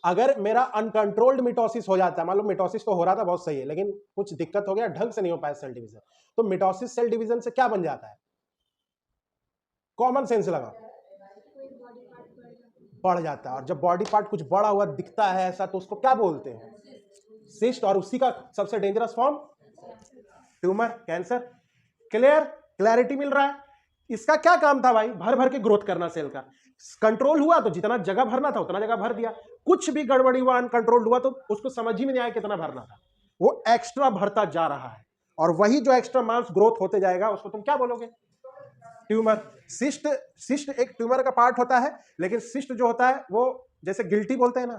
अगर मेरा अनकंट्रोल्ड मिटोसिस हो जाता है, मान लो मिटोसिस तो हो रहा था बहुत सही है, लेकिन कुछ दिक्कत हो गया, ढंग से नहीं हो पाया सेल डिवीजन, तो मिटोसिस सेल डिवीजन से क्या बन जाता है? कॉमन सेंस लगा, बढ़ जाता है। और जब बॉडी पार्ट कुछ बड़ा हुआ दिखता है ऐसा, तो उसको क्या बोलते हैं? सिस्ट। और उसी का सबसे dangerous form tumour, cancer. Clear? Clarity मिल रहा है? इसका क्या काम था भाई? भर भर के ग्रोथ करना सेल का। कंट्रोल हुआ तो जितना जगह भरना था उतना जगह भर दिया, कुछ भी गड़बड़ी हुआ, अनकंट्रोल्ड हुआ तो उसको समझ ही में नहीं आया कितना भरना था, वो एक्स्ट्रा भरता जा रहा है। और वही जो एक्स्ट्रा मास ग्रोथ होते जाएगा उसको तुम क्या बोलोगे? ट्यूमर। सिस्ट, सिस्ट एक ट्यूमर का पार्ट होता है, लेकिन सिस्ट जो होता है वो जैसे गिल्टी बोलते हैं ना,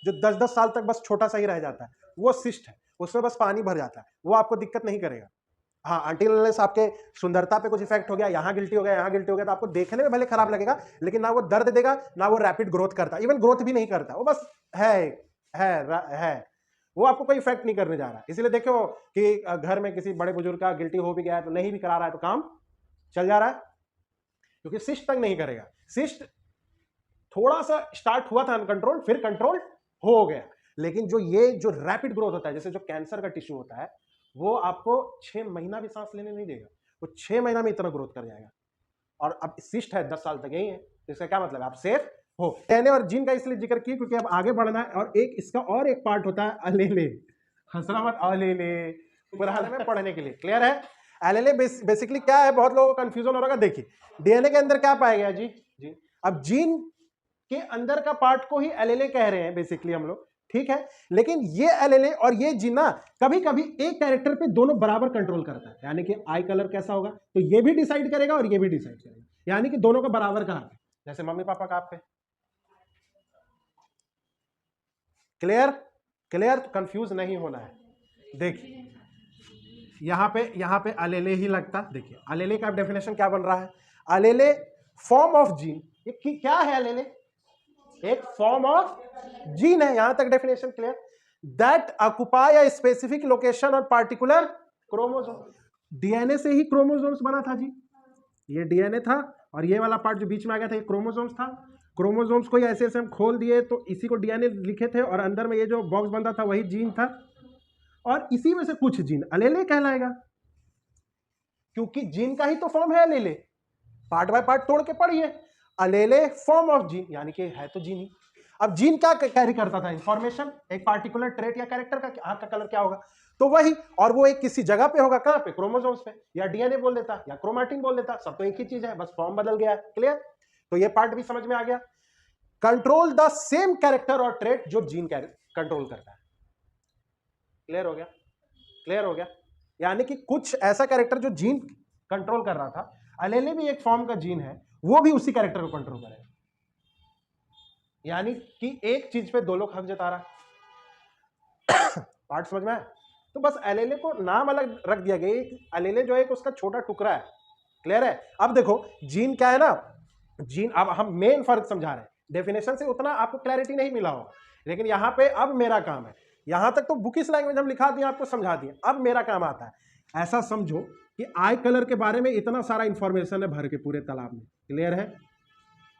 जो 10-10 साल तक बस छोटा सा ही रह जाता है, वो सिस्ट है, उसमें बस पानी भर जाता है, वो आपको दिक्कत नहीं करेगा। हाँ, अंटिल अनलेस आपके सुंदरता पे कुछ इफेक्ट हो गया, यहाँ गिल्टी हो गया, यहाँ गिल्टी हो गया, तो आपको देखने में भले खराब लगेगा, लेकिन ना वो दर्द देगा, ना वो रैपिड ग्रोथ करता, इवन ग्रोथ भी नहीं करता, वो बस है, वो आपको कोई इफेक्ट नहीं करने जा रहा। इसलिए देखो कि घर में किसी बड़े बुजुर्ग का गिल्टी हो भी गया है तो नहीं भी करा रहा है तो काम चल जा रहा है, क्योंकि सिस्ट तक नहीं करेगा। सिस्ट थोड़ा सा स्टार्ट हुआ था अनकंट्रोल, फिर कंट्रोल हो गया, लेकिन जो रैपिड ग्रोथ होता है, जैसे जो कैंसर का टिश्यू होता है, वो आपको 6 महीना भी सांस लेने नहीं देगा, वो 6 महीना में इतना ग्रोथ कर जाएगा। और अब सिस्ट है 10 साल तक यही है, तो इसका क्या मतलब? आप सेफ हो। डीएनए और जीन का इसलिए जिक्र किया क्योंकि अब आगे बढ़ना है, और एक इसका और एक पार्ट होता है अलेले। हंसना मत, अलेले पुराने में पढ़ने के लिए क्लियर है। एलएलए बेसिकली क्या है, बहुत लोगों को कंफ्यूजन हो रहा है। देखिए डीएनए के अंदर क्या पाया गया जी, अब जीन के अंदर का पार्ट को ही एलएलए कह रहे हैं बेसिकली हम लोग, ठीक है। लेकिन ये एलएलए और ये जीन ना कभी कभी एक कैरेक्टर पे दोनों बराबर कंट्रोल करता है, यानी कि आई कलर कैसा होगा तो ये भी डिसाइड करेगा और ये भी डिसाइड करेगा, यानी कि दोनों का बराबर का हाथ है, जैसे मम्मी पापा का आप पे। क्लियर? क्लियर? तो कंफ्यूज नहीं होना है। देखिए यहां पे अलेले ही लगता, देखिए अलेले का डेफिनेशन क्या बन रहा है, अलेले फॉर्म ऑफ जीन, ये क्या है अलेले? एक फॉर्म ऑफ जीन है, यहां तक definition clear. That occupy a specific location और पार्टिकुलर क्रोमोसोम। डीएनए से ही क्रोमोसोम्स बना था जी, ये डीएनए था और ये वाला पार्ट जो बीच में आ गया था ये क्रोमोसोम्स था। क्रोमोसोम्स को ऐसे ऐसे हम खोल दिए तो इसी को डीएनए लिखे थे, और अंदर में ये जो बॉक्स बंधा था वही जीन था, और इसी में से कुछ जीन अलेले कहलाएगा, क्योंकि जीन का ही तो फॉर्म है अलेले। पार्ट बाय पार्ट तोड़ के पढ़िए, अलेले फॉर्म ऑफ जीन, यानी कि है तो जीन ही। अब जीन क्या कैरी करता था? इंफॉर्मेशन, एक पार्टिकुलर ट्रेट या कैरेक्टर का, आंख का कलर क्या होगा तो वही, और वो एक किसी जगह पे होगा, कहां पे? क्रोमोसोम्स पे, या डीएनए बोल देता या क्रोमैटिन बोल देता, सब तो एक ही चीज है, बस फॉर्म बदल गया। क्लियर? तो ये पार्ट भी समझ में आ गया। कंट्रोल द सेम कैरेक्टर और ट्रेट जो जीन कंट्रोल करता है। क्लियर हो गया? क्लियर हो गया? यानी कि कुछ ऐसा कैरेक्टर जो जीन कंट्रोल कर रहा था, अलेले भी एक फॉर्म का जीन है, वो भी उसी कैरेक्टर को कंट्रोल करेगा, यानी कि एक चीज पे दो लोग हक जता रहा। पार्ट समझ में आया? तो बस एलेले को नाम अलग रख दिया गया, एलेले जो है उसका छोटा टुकड़ा है। क्लियर है? अब देखो जीन क्या है ना, जीन, अब हम मेन फर्क समझा रहे हैं, डेफिनेशन से उतना आपको क्लैरिटी नहीं मिला होगा, लेकिन यहां पे अब मेरा काम है, यहां तक तो बुकिश लैंग्वेज हम लिखा दिए, आपको समझा दिए, अब मेरा काम आता है। ऐसा समझो कि आई कलर के बारे में इतना सारा इंफॉर्मेशन है भर के पूरे तालाब में। क्लियर है?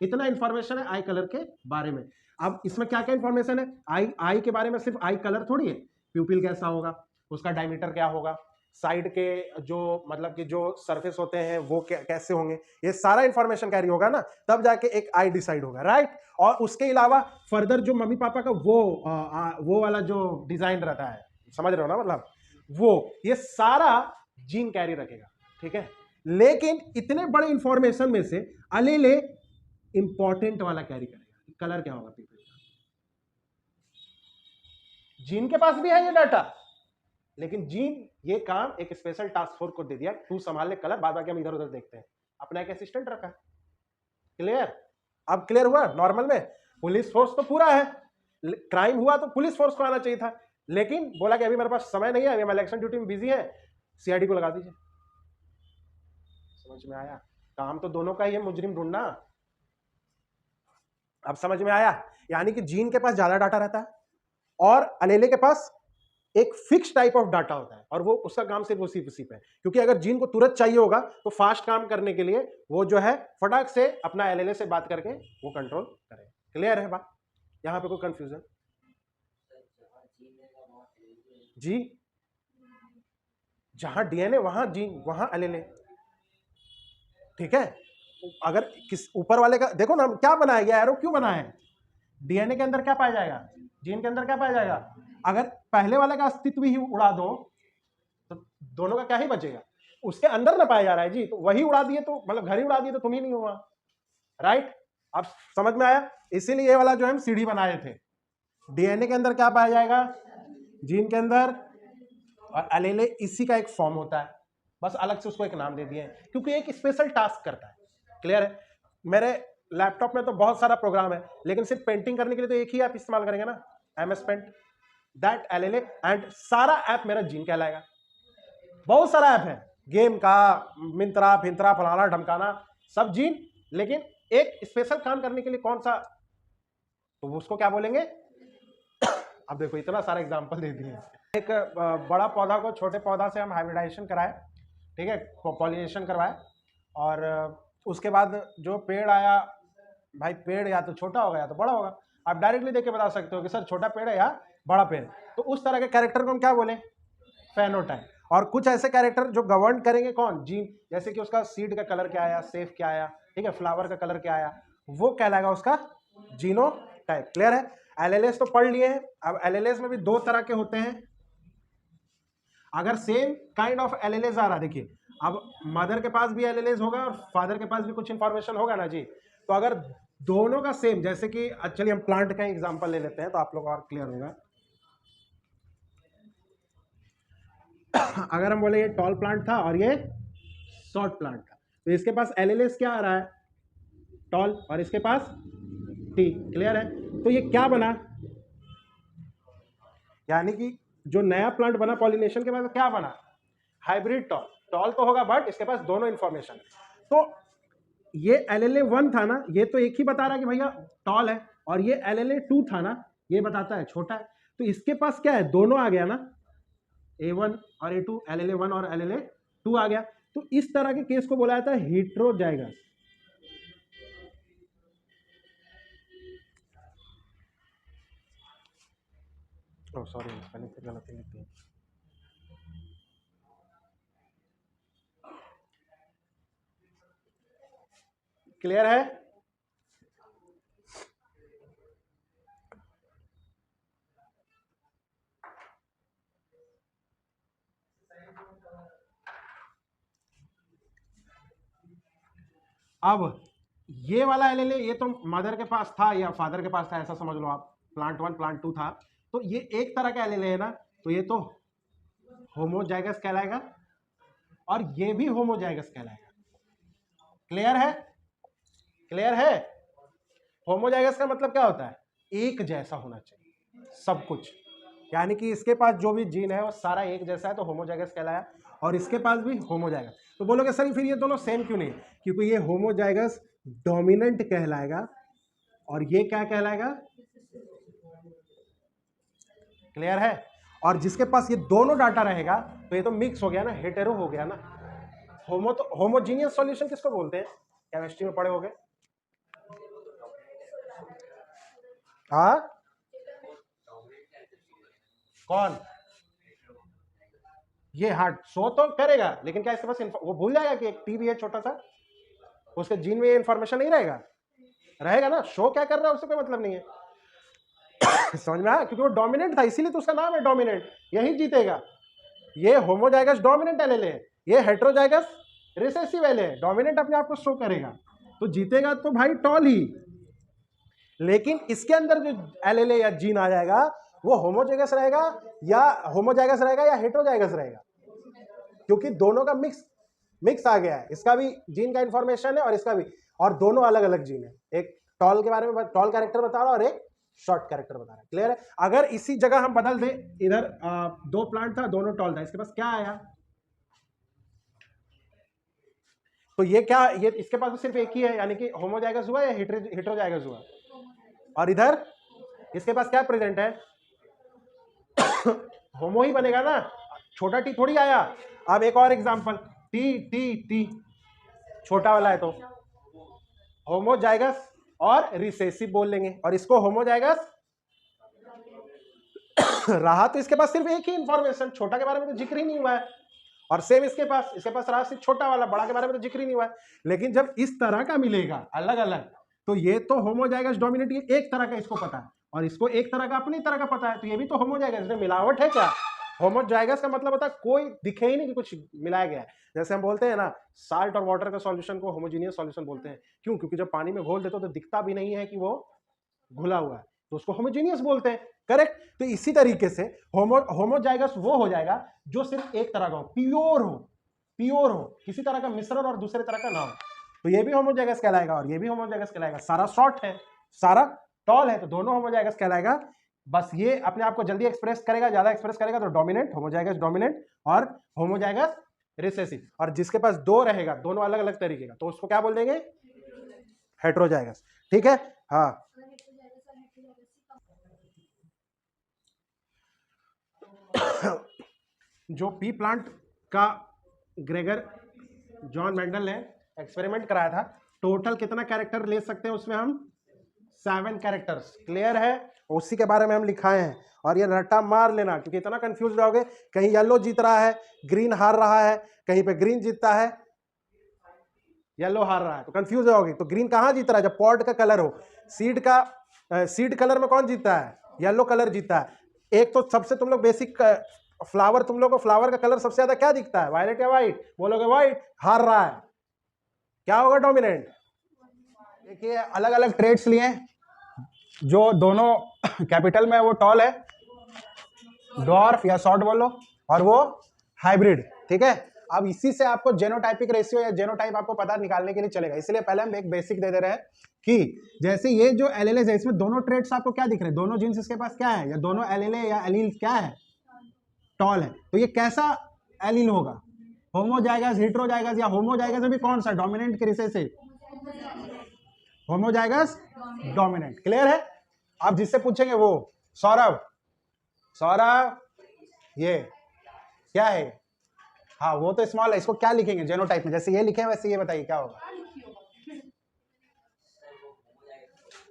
इतना इंफॉर्मेशन है आई कलर के बारे में। अब इसमें क्या क्या इंफॉर्मेशन है? आई के बारे में सिर्फ आई कलर थोड़ी है, प्यूपिल कैसा होगा, उसका डायमीटर क्या होगा, साइड के जो मतलब कि जो सरफेस होते हैं वो कैसे होंगे, ये सारा इंफॉर्मेशन कैरी होगा ना, तब जाके एक आई डिसाइड होगा, राइट। और उसके अलावा फर्दर जो मम्मी पापा का वो वाला जो डिजाइन रहता है, समझ रहे हो ना, मतलब वो ये सारा जीन कैरी रखेगा, ठीक है। लेकिन इतने बड़े इंफॉर्मेशन में से अलेले इंपॉर्टेंट वाला कैरी करेगा, कलर क्या होगा पीपल का। जीन के पास भी है ये डाटा, लेकिन जीन ये काम एक स्पेशल टास्क फोर्स को दे दिया, तू संभाल ले कलर, बाद बाकी हम इधर उधर देखते हैं, अपना एक असिस्टेंट रखा है। क्लियर? अब क्लियर हुआ? नॉर्मल में पुलिस फोर्स तो पूरा है, क्राइम हुआ तो पुलिस फोर्स को आना चाहिए था, लेकिन बोला कि अभी मेरे पास समय नहीं है, अभी हम इलेक्शन ड्यूटी में बिजी है, सीआईडी को लगा दीजिए। समझ में आया? काम तो दोनों का ही है, मुजरिम ढूंढना। अब समझ में आया? यानी कि जीन के पास ज्यादा डाटा रहता है और अलेले के पास एक फिक्स टाइप ऑफ डाटा होता है, और वो उसका काम सिर्फ उसी पे है, क्योंकि अगर जीन को तुरंत चाहिए होगा तो फास्ट काम करने के लिए वो जो है फटाक से अपना एलएलए से बात करके वो कंट्रोल करे। क्लियर है बात? यहां पे कोई कंफ्यूजन? जी, जहां डीएनए वहां जीन, वहां एलएलए, ठीक है। अगर किस ऊपर वाले का देखो ना क्या बनाया गया, एरो क्यों बनाया है? डीएनए के अंदर क्या पाया जाएगा, जीन के अंदर क्या पाया जाएगा? अगर पहले वाले का अस्तित्व ही उड़ा दो तो दोनों का क्या ही बचेगा? उसके अंदर ना पाया जा रहा है जी, तो वही उड़ा दिए तो मतलब घर ही उड़ा दिए तो तुम ही नहीं हुआ, राइट। अब समझ में आया? इसीलिए ये वाला जो हम सीढ़ी बनाए थे, डीएनए के अंदर क्या पाया जाएगा, जीन के अंदर, और एलीले इसी का एक फॉर्म होता है, बस अलग से उसको एक नाम दे दिए हैं क्योंकि एक स्पेशल टास्क करता है। क्लियर है? मेरे लैपटॉप में तो बहुत सारा प्रोग्राम है, लेकिन सिर्फ पेंटिंग करने के लिए तो एक ही ऐप इस्तेमाल करेंगे ना, MS paint, that LLA, and सारा ऐप मेरा जीन कहलाएगा। बहुत सारा ऐप है, गेम का, मिंत्रा फिंत्रा फलाना ढमकाना, सब जीन, लेकिन एक स्पेशल काम करने के लिए कौन सा, तो उसको क्या बोलेंगे? अब देखो इतना सारा एग्जांपल दे दिए। एक बड़ा पौधा को छोटे पौधा से हम हाइब्रिडाइजेशन कराए, ठीक है, पॉलिनेशन करवाए, और उसके बाद जो पेड़ आया, भाई पेड़ या तो छोटा होगा या तो बड़ा होगा, आप डायरेक्टली देख के बता सकते हो कि सर छोटा पेड़ है या बड़ा पेड़। तो उस तरह के कैरेक्टर को हम क्या बोले? फेनोटाइप। और कुछ ऐसे कैरेक्टर जो गवर्न करेंगे कौन? जीन, जैसे कि उसका सीड का कलर क्या आया, सेफ क्या आया, ठीक है, फ्लावर का कलर क्या आया, वो कहलाएगा उसका जीनोटाइप। क्लियर है? एलएलएस तो पढ़ लिए हैं। अब एलएलएस में भी दो तरह के होते हैं। अगर सेम काइंड ऑफ एलएलएस आ रहा, देखिए अब मदर के पास भी एलएलएस होगा और फादर के पास भी कुछ इंफॉर्मेशन होगा ना जी, तो अगर दोनों का सेम, जैसे कि चलिए हम प्लांट का एग्जांपल ले लेते हैं तो आप लोग और क्लियर होगा। अगर हम बोले ये टॉल प्लांट था और ये शॉर्ट प्लांट था, तो इसके पास एलएलएस क्या आ रहा है? टॉल, और इसके पास टी। क्लियर है? तो ये क्या बना, यानी कि जो नया प्लांट बना पॉलिनेशन के बाद क्या बना? Hybrid toll. टॉल तो होगा बट इसके पास दोनों इंफॉर्मेशन। तो ये LLA1 था ना, ये तो एक ही बता रहा है कि भैया टॉल है, और ये LLA2 था ना, ये बताता है छोटा है। तो इसके पास क्या है? दोनों आ गया ना, A1 और A2, LLA1 और LLA2 आ गया। तो इस तरह के केस को बोला जाता है हेटेरोजाइगस। ओह सॉरी, मैंने फिर गलती लिख दी। क्लियर है? अब ये वाला एलएलए, ये तो मदर के पास था या फादर के पास था, ऐसा समझ लो आप। प्लांट 1 प्लांट 2 था, तो ये एक तरह का एलएलए है ना, तो ये तो होमोजाइगस कहलाएगा, और ये भी होमोजाइगस कहलाएगा। क्लियर है? क्लियर है? होमोजाइगस का मतलब क्या होता है? एक जैसा होना चाहिए सब कुछ, यानी कि इसके पास जो भी जीन है वो सारा एक जैसा है, तो होमोजाइगस कहलाया, और इसके पास भी होमोजाइगस। तो बोलोगे सर फिर ये दोनों सेम क्यों नहीं? क्योंकि ये होमोजाइगस डोमिनेंट कहलाएगा और ये क्या कहलाएगा? क्लियर है? और जिसके पास ये दोनों डाटा रहेगा तो ये तो मिक्स हो गया ना, हेटेरो हो गया ना। होमो तो होमोजीनियस सॉल्यूशन किसको बोलते हैं? केमिस्ट्री में पढ़े होगे। हाँ, कौन? ये हार्ट शो तो करेगा, लेकिन क्या इसके पास वो भूल जाएगा कि एक टी भी है छोटा सा, उसके जीन में ये इंफॉर्मेशन नहीं रहेगा? रहेगा ना। शो क्या कर रहा है उससे कोई मतलब नहीं है। समझ में आया? क्योंकि वो डोमिनेंट था, इसीलिए तो उसका नाम है डोमिनेंट, यही जीतेगा। ये होमोजाइगस डोमिनेंट एलएलए है, ये हेटेरोजाइगस रिसेसिव एलएलए है। डोमिनेंट अपने आप को शो करेगा तो जीतेगा तो भाई टॉल ही, लेकिन इसके अंदर जो एलएलए या जीन आ जाएगा वो होमोजाइगस रहेगा या हेटेरोजाइगस रहेगा, क्योंकि दोनों का मिक्स आ गया है। इसका भी जीन का इंफॉर्मेशन है और इसका भी, और दोनों अलग अलग जीन है। एक टॉल के बारे में टॉल कैरेक्टर बता रहा है और एक शॉर्ट कैरेक्टर बता रहा है। क्लियर है? अगर इसी जगह हम बदल दें, इधर दो प्लांट था, दोनों टॉल था, इसके पास क्या आया? तो ये क्या, ये इसके पास तो सिर्फ एक ही है, यानी कि होमोजाइगस हुआ या हेटेरोजाइगस हुआ। और इधर इसके पास क्या प्रेजेंट है? होमो ही बनेगा ना, छोटा टी थोड़ी आया। अब एक और एग्जांपल, टी टी टी छोटा वाला है तो होमोजाइगस और रिसेसिव बोल लेंगे, और इसको होमोजाइगस रहा तो इसके पास सिर्फ एक ही इंफॉर्मेशन, छोटा के बारे में तो जिक्र ही नहीं हुआ है। और सेम इसके पास रहा सिर्फ छोटा वाला, बड़ा के बारे में तो जिक्र ही नहीं हुआ है। लेकिन जब इस तरह का मिलेगा अलग अलग, तो ये तो होमोजाइगस डोमिनेंट, ये एक तरह का इसको पता है, और इसको एक तरह का अपनी तरह का पता है, तो ये भी तो होमोजाइगस। इसमें मिलावट है क्या? होमोजाइगस का मतलब होता है कोई दिखे ही नहीं कि कुछ मिलाया गया है। जैसे हम बोलते हैं ना साल्ट और वाटर का सॉल्यूशन को होमोजीनियस सॉल्यूशन बोलते हैं। क्यों? क्योंकि जब पानी में घोल देते हो तो दिखता भी नहीं है कि वो घुला हुआ है, तो उसको होमोजीनियस बोलते हैं। करेक्ट। तो इसी तरीके से होमोजाइगस वो हो जाएगा जो सिर्फ एक तरह का हो, प्योर हो, प्योर हो, किसी तरह का मिश्रण और दूसरे तरह का ना हो, तो ये भी होमोजाइगस कहलाएगा और ये भी होमोजाइगस कहलाएगा। सारा शॉर्ट है, सारा टॉल है, तो दोनों होमोजाइगस कहलाएगा। बस ये अपने आप को जल्दी एक्सप्रेस करेगा, ज्यादा एक्सप्रेस करेगा तो डोमिनेंट, होमोजाइगस डोमिनेंट और होमोजाइगस रिसेसिव। और जिसके पास दो रहेगा, दोनों अलग अलग तरीके का, तो उसको क्या बोल देंगे? हेटेरोजाइगस। ठीक है। हाँ, जो पी प्लांट का ग्रेगर जॉन मेंडल ने एक्सपेरिमेंट कराया था, टोटल कितना कैरेक्टर ले सकते हैं उसमें हम? 7 कैरेक्टर्स। क्लियर है? उसी के बारे में हम लिखाए हैं। और ये रट्टा मार लेना, क्योंकि इतना कंफ्यूज रहोगे, कहीं येलो जीत रहा है, ग्रीन हार रहा है, कहीं पे ग्रीन जीतता है, येलो हार रहा है, तो कंफ्यूज होगी। तो ग्रीन कहाँ जीत रहा है? जब पॉट का कलर हो। सीड कलर में कौन जीतता है? येलो कलर जीतता है। एक तो सबसे तुम लोग बेसिक फ्लावर, तुम लोग को फ्लावर का कलर सबसे ज्यादा क्या दिखता है? वायलेट या व्हाइट? बोलोगे व्हाइट, हार रहा है, क्या होगा? डोमिनेंट। देखिए अलग अलग ट्रेड्स लिए, जो दोनों कैपिटल में वो टॉल है, डॉर्फ या शॉर्ट बोलो, और वो हाइब्रिड। ठीक है। अब इसी से आपको जेनोटाइपिक रेशियो या जेनोटाइप आपको पता निकालने के लिए चलेगा। इसलिए पहले हम एक बेसिक दे दे रहे हैं कि जैसे ये जो एलएलए है, इसमें दोनों ट्रेड्स आपको क्या दिख रहे हैं? दोनों जीन्स इसके पास क्या है, या दोनों एलएलए या एलील क्या है? टॉल है। तो ये कैसा एलील होगा? होमोजाइगस, हेटेरोजाइगस, या होमोजाइगस में भी कौन सा? डोमिनेंट के रिसेसिव? Homozygous dominant. क्लियर है? आप जिससे पूछेंगे वो सौरभ, सौरभ ये क्या है? हाँ वो तो स्मॉल है, इसको क्या लिखेंगे जेनोटाइप में? जैसे ये लिखे वैसे ये बताइए क्या होगा?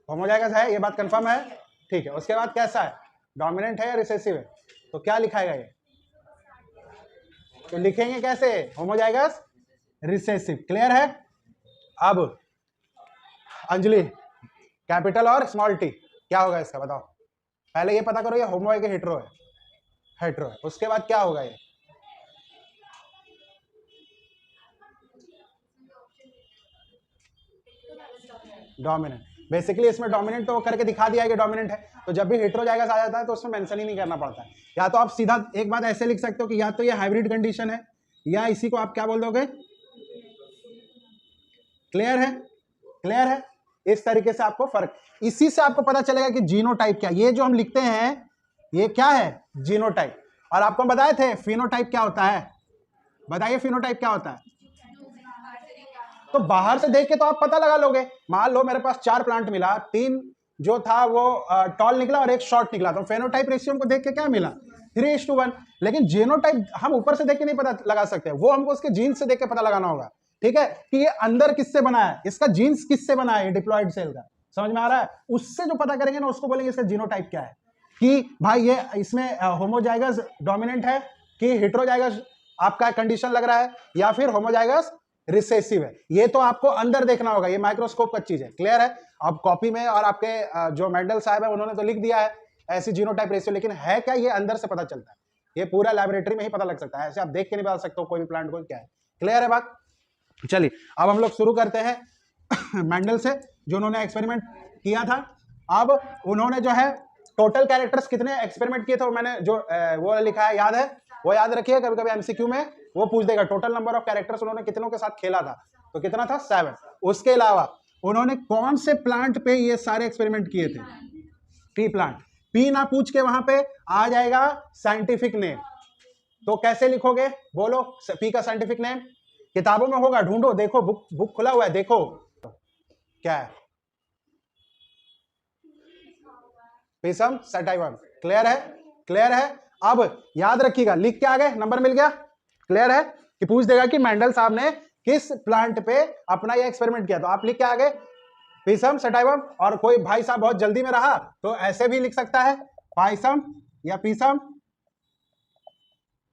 होमोजाइगस है, ये बात कंफर्म है? ठीक है। उसके बाद कैसा है? डोमिनेंट है या रिसेसिव है? तो क्या लिखाएगा ये? तो लिखेंगे कैसे? Homozygous recessive. क्लियर है? अब अंजलि, कैपिटल और स्मॉल टी क्या होगा इसका बताओ? पहले ये पता करो ये होमो है कि हेटेरो है? हेटेरो है। उसके बाद क्या होगा ये? डोमिनेंट। बेसिकली इसमें डोमिनेंट तो करके दिखा दिया है कि डोमिनेंट है, तो जब भी हेटेरोजाइगस आ जाता है तो उसमें मेंशन ही नहीं करना पड़ता है। या तो आप सीधा एक बात ऐसे लिख सकते हो कि या तो ये हाइब्रिड कंडीशन है, या इसी को आप क्या बोल दोगे? क्लियर है? क्लियर है? इस तरीके से आपको फर्क, इसी से आपको पता चलेगा कि जीनोटाइप क्या। ये जो हम लिखते हैं ये क्या है? जीनोटाइप। और आपको बताए थे फिनोटाइप क्या होता है? बताइए फिनोटाइप क्या होता है? तो बाहर से देख के तो आप पता लगा लोगे। मान लो मेरे पास 4 प्लांट मिला, 3 जो था वो टॉल निकला और एक शॉर्ट निकला, तो फेनोटाइप रेशियो को देख के क्या मिला? 3:1। लेकिन जीनोटाइप हम ऊपर से देख के नहीं पता लगा सकते, वो हमको उसके जीन्स से देख के पता लगाना होगा। ठीक है, कि ये अंदर किससे बना है, इसका जीन्स किससे बना है, डिप्लॉयड सेल का। समझ में आ रहा है? उससे जो पता करेंगे ना उसको बोलेंगे इसका जीनोटाइप क्या है, कि भाई ये इसमें होमोजाइगस डोमिनेंट है कि हेटेरोजाइगस आपका कंडीशन लग रहा है, या फिर होमोजाइगस रिसेसिव है। ये तो आपको अंदर देखना होगा, ये माइक्रोस्कोप का चीज है। क्लियर है? अब कॉपी में और आपके जो मेंडल साहब है उन्होंने तो लिख दिया है ऐसी जीनोटाइप रेशियो, लेकिन है क्या ये अंदर से पता चलता है। ये पूरा लैबोरेटरी में ही पता लग सकता है, ऐसे आप देख के नहीं बता सकते हो कोई भी प्लांट को क्या है। क्लियर है बात? चलिए अब हम लोग शुरू करते हैं मेंडल से, जो उन्होंने एक्सपेरिमेंट किया था। अब उन्होंने जो है टोटल कैरेक्टर्स कितने एक्सपेरिमेंट किए थे वो मैंने जो वो लिखा है, याद है? वो याद रखिए, कभी कभी एमसीक्यू में वो पूछ देगा टोटल नंबर ऑफ कैरेक्टर्स उन्होंने कितनों के साथ खेला था, तो कितना था? 7। उसके अलावा उन्होंने कौन से प्लांट पे ये सारे एक्सपेरिमेंट किए थे? P plant. पी ना पूछ के वहां पे आ जाएगा साइंटिफिक नेम, तो कैसे लिखोगे बोलो? पी का साइंटिफिक नेम किताबों में होगा, ढूंढो, देखो बुक खुला हुआ है, देखो क्या है? Pisum sativum. क्लियर है? क्लियर है? अब याद रखिएगा, लिख के आ गए, नंबर मिल गया। क्लियर है? कि पूछ देगा कि मेंडल साहब ने किस प्लांट पे अपना ये एक्सपेरिमेंट किया, तो आप लिख के आ गए पीसम सटाइवम। और कोई भाई साहब बहुत जल्दी में रहा तो ऐसे भी लिख सकता है, पाइसम या पीसम,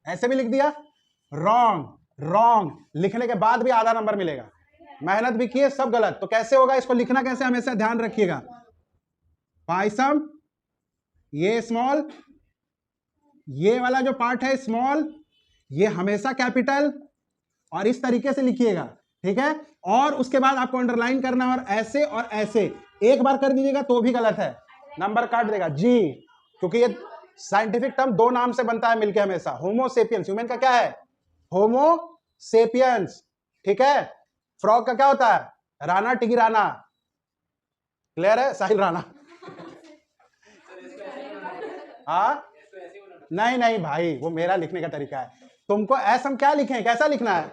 ऐसे भी लिख दिया। रॉन्ग, रॉन्ग लिखने के बाद भी आधा नंबर मिलेगा, मेहनत भी किए सब गलत। तो कैसे होगा, इसको लिखना कैसे हमेशा ध्यान रखिएगा। पाइसम ये स्मॉल ये वाला जो पार्ट है स्मॉल, ये हमेशा कैपिटल, और इस तरीके से लिखिएगा, ठीक है। और उसके बाद आपको अंडरलाइन करना और ऐसे एक बार कर दीजिएगा तो भी गलत है, नंबर काट देगा जी, क्योंकि ये साइंटिफिक टर्म दो नाम से बनता है मिलके हमेशा। होमोसेपियंस, ह्यूमन का क्या है? होमोसेपियंस, ठीक है। फ्रॉग का क्या होता है? राणा टिगी राणा, क्लियर है? साहिल राणा। हाँ नहीं नहीं भाई, वो मेरा लिखने का तरीका है। तुमको ऐसा हम क्या लिखें, कैसा लिखना है?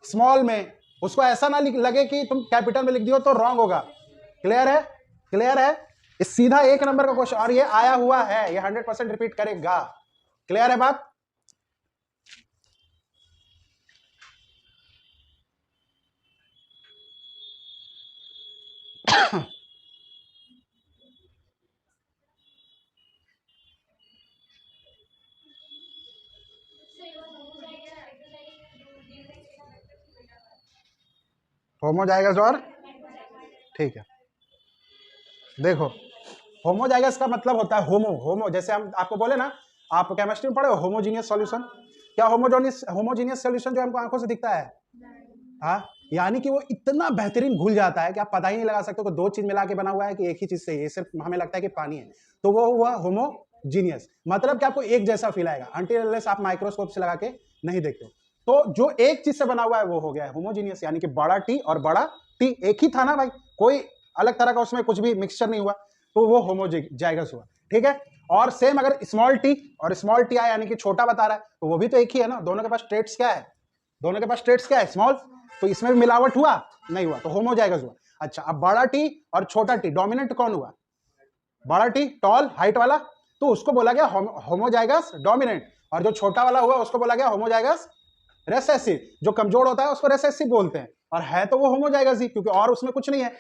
स्मॉल में, उसको ऐसा ना लगे कि तुम कैपिटल में लिख दियो तो रॉन्ग होगा। क्लियर है? क्लियर है? इस सीधा एक नंबर का क्वेश्चन, और ये आया हुआ है, ये 100% रिपीट करेगा। क्लियर है बात? होमोजाइगस और, ठीक है, देखो होमोजाइगस का मतलब होता है होमो, जैसे हम आपको बोले ना, आप केमिस्ट्री में पढ़े हो होमोजीनियस सॉल्यूशन। क्या होमोजीनियस सॉल्यूशन जो हमको आंखों से दिखता है, हाँ, यानी कि वो इतना बेहतरीन घुल जाता है कि आप पता ही नहीं लगा सकते कि दो चीज मिला के बना हुआ है कि एक ही चीज से, ये सिर्फ हमें लगता है कि पानी है, तो वो हुआ होमोजीनियस। मतलब कि आपको एक जैसा फील आएगा अनटिल अनलेस आप माइक्रोस्कोप से लगा के नहीं देखते हो। तो जो एक चीज से बना हुआ है वो हो गया है होमोजीनियस, यानी कि बड़ा टी और बड़ा टी एक ही था ना भाई, कोई अलग तरह का उसमें कुछ भी मिक्सचर नहीं हुआ, तो वो होमोजाइगस हुआ, ठीक है। और सेम अगर स्मॉल टी और स्मॉल टी आया यानी कि छोटा बता रहा है, तो वो भी तो एक ही है ना, दोनों के पास ट्रेट्स क्या है? दोनों के पास ट्रेट्स क्या है? स्मॉल, तो इसमें भी मिलावट हुआ नहीं हुआ, तो होमोजाइगस हुआ। अच्छा, अब बड़ा टी और छोटा टी, डोमिनेंट कौन हुआ? बड़ा टी, टॉल हाइट वाला, तो उसको बोला गया होमोजाइगस डोमिनेंट, और जो छोटा वाला हुआ उसको बोला गया होमोजाइगस रेसेसिव। जो कमजोर होता है उसको रेसेसिव बोलते हैं, और है तो वो होमोजाइगस ही, क्योंकि और उसमें कुछ नहीं है,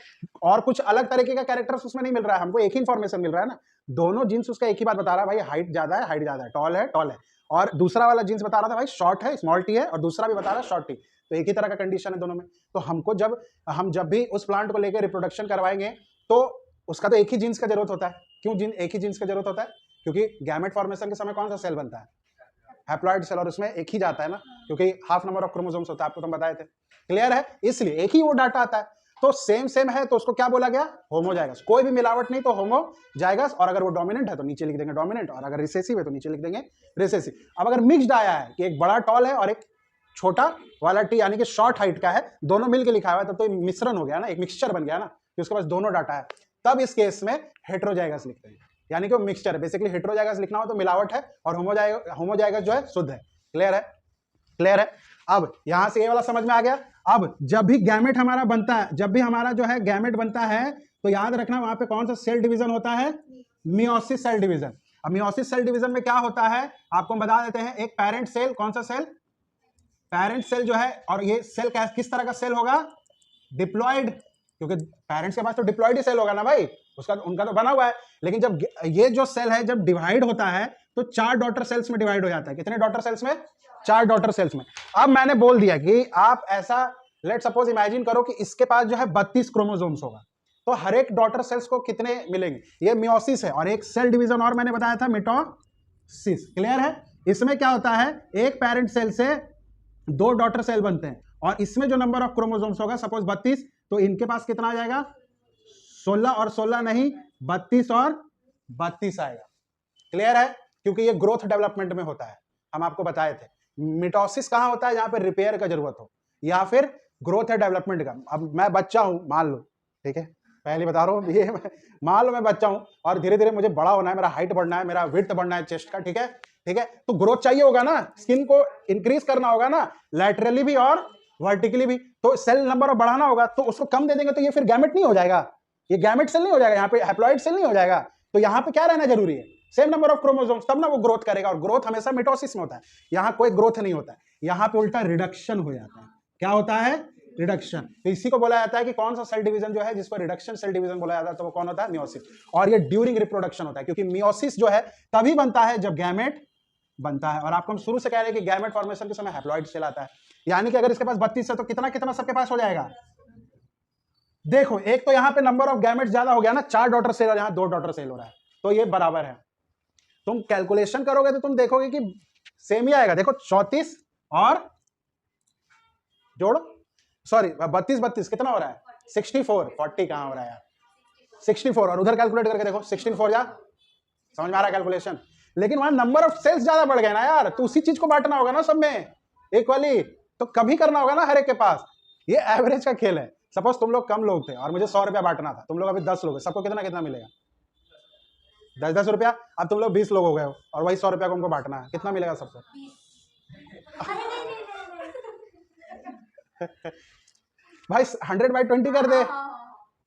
और कुछ अलग तरीके का कैरेक्टर्स उसमें नहीं मिल रहा है, हमको एक ही इंफॉर्मेशन मिल रहा है ना। दोनों जीन्स उसका एक ही बात बता रहा है, भाई हाइट ज्यादा है, टॉल है, और दूसरा वाला जीन्स बता रहा था भाई शॉर्ट है, स्मॉल टी है, और दूसरा भी बता रहा है शॉर्ट टी, तो एक ही तरह का कंडीशन है दोनों में। तो हमको जब भी उस प्लांट को लेकर रिप्रोडक्शन करवाएंगे तो उसका तो एक ही जीन्स का जरूरत होता है। क्यों एक ही जीन्स का जरूरत होता है? क्योंकि गैमेट फॉर्मेशन के समय कौन सा सेल बनता है? हैप्लॉइड सेल, और उसमें एक ही जाता है ना, क्योंकि हाफ नंबर ऑफ क्रोमोसोम्स होता है, आपको तो हम बताए थे। क्लियर है? इसलिए एक ही वो डाटा आता है, तो सेम है, तो उसको क्या बोला गया? होमोजाइगस। कोई भी मिलावट नहीं तो होमोजाइगस, और अगर वो डोमिनेंट है तो नीचे लिख देंगे डोमिनेंट, और अगर रिसेसिव है तो नीचे लिख देंगे रिसेसिव। अब अगर मिक्स्ड आया है कि एक बड़ा टॉल है और एक छोटा वाला टी यानी कि शॉर्ट हाइट का है, दोनों मिलकर लिखा हुआ है, तब तो मिश्रण हो गया ना, एक मिक्सचर बन गया ना, कि उसके पास दोनों डाटा है, तब इस केस में हेटेरोजाइगस लिखते हैं, यानी कि वो मिक्सचर है। बेसिकली हेटेरोजाइगस लिखना हो तो मिलावट है, और होमोजाइगस जो है शुद्ध है। क्लियर है? क्लियर है? अब यहां से ये वाला समझ में आ गया। अब जब भी गैमेट हमारा बनता है, जब भी हमारा जो है गैमेट बनता है, तो याद रखना वहां पे कौन सा सेल डिवीजन होता है? Meiosis cell division. अब मियोसिस सेल डिवीजन में क्या होता है आपको हम बता देते हैं। एक पेरेंट सेल, कौन सा सेल? पेरेंट सेल जो है, और ये सेल किस तरह का सेल होगा? डिप्लॉयड, क्योंकि पेरेंट्स के पास तो डिप्लॉयड ही सेल होगा ना भाई, उनका तो बना हुआ है। लेकिन जब ये जो सेल है जब डिवाइड होता है तो 4 डॉटर सेल्स में डिवाइड हो जाता है। कितने डॉटर सेल्स में? 4 डॉटर सेल्स में। अब मैंने बोल दिया कि आप ऐसा लेट सपोज इमेजिन करो कि इसके पास जो है 32 क्रोमोसोम्स होगा, तो हर एक डॉटर सेल्स को कितने मिलेंगे? ये मियोसिस है, और एक सेल डिवीजन और मैंने बताया था मिटोसिस। क्लियर है? इसमें क्या होता है, एक पेरेंट सेल से 2 डॉटर सेल बनते हैं, और इसमें जो नंबर ऑफ क्रोमोसोम्स होगा सपोज 32, तो इनके पास कितना आ जाएगा? 16 और 16 नहीं, 32 और 32 आएगा। क्लियर है? क्योंकि ये ग्रोथ डेवलपमेंट में होता है, हम आपको बताए थे। मिटोसिस कहां होता है? जहां पर रिपेयर का जरूरत हो, या फिर ग्रोथ है डेवलपमेंट का। अब मैं बच्चा हूं मान लो, ठीक है, पहले बता रहा हूं, ये मान लो मैं बच्चा हूं और धीरे धीरे मुझे बड़ा होना है, मेरा हाइट बढ़ना है, मेरा विड्थ बढ़ना है चेस्ट का, ठीक है, ठीक है, तो ग्रोथ चाहिए होगा ना, स्किन को इंक्रीज करना होगा ना, लैटरली भी और वर्टिकली भी, तो सेल नंबर बढ़ाना होगा, तो उसको कम दे देंगे तो ये फिर गैमेट नहीं हो जाएगा, ये गैमेट सेल नहीं हो जाएगा, यहाँ पे हैप्लॉइड सेल नहीं हो जाएगा। तो यहाँ पे क्या रहना जरूरी है? सेम नंबर ऑफ क्रोमोसोम्स, तब ना वो ग्रोथ करेगा, और ग्रोथ हमेशा मिटोसिस में होता है, यहाँ कोई ग्रोथ नहीं होता है, यहाँ पे उल्टा रिडक्शन हो जाता है। क्या होता है? रिडक्शन। तो इसी को बोला जाता है कि कौन सा सेल डिवीजन जो है जिसको रिडक्शन सेल डिवीजन बोला जाता है, तो वो कौन होता है? मियोसिस। और ये ड्यूरिंग रिप्रोडक्शन होता है, क्योंकि मियोसिस जो है तभी बनता है जब गैमेट बनता है। और आपको हम शुरू से कह रहे हैं कि गैमेट फॉर्मेशन के समय हैप्लॉइड सेल आता है, यानी कि अगर इसके पास 32 है तो कितना कितना सबके पास हो जाएगा? देखो, एक तो यहाँ पे नंबर ऑफ गैमेट्स ज्यादा हो गया ना, 4 डॉटर सेल, और यहाँ 2 डॉटर सेल हो रहा है, तो ये बराबर है। तुम कैलकुलेशन करोगे तो तुम देखोगे कि सेम ही आएगा। देखो 34 और जोड़ो, सॉरी 32 कितना हो रहा है 64, 40 कहां हो रहा है यार 64, और उधर कैलकुलेट करके देखो 16 जा, समझ में आ रहा है कैलकुलेशन। लेकिन वहां नंबर ऑफ सेल्स ज्यादा बढ़ गए ना यार, तो उसी चीज को बांटना होगा ना सब में इक्वली, तो कभी करना होगा ना हर एक के पास। ये एवरेज का खेल है। सपोज तुम लोग कम लोग थे और मुझे 100 रुपया बांटना था, तुम लोग अभी 10 लोग हैं, सबको कितना कितना मिलेगा 10-10 रुपया। अब तुम लोग 20 लोग हो गए हो और वही 100 रुपया को उनको बांटना है, कितना मिलेगा सबको भाई 100/20 कर दे,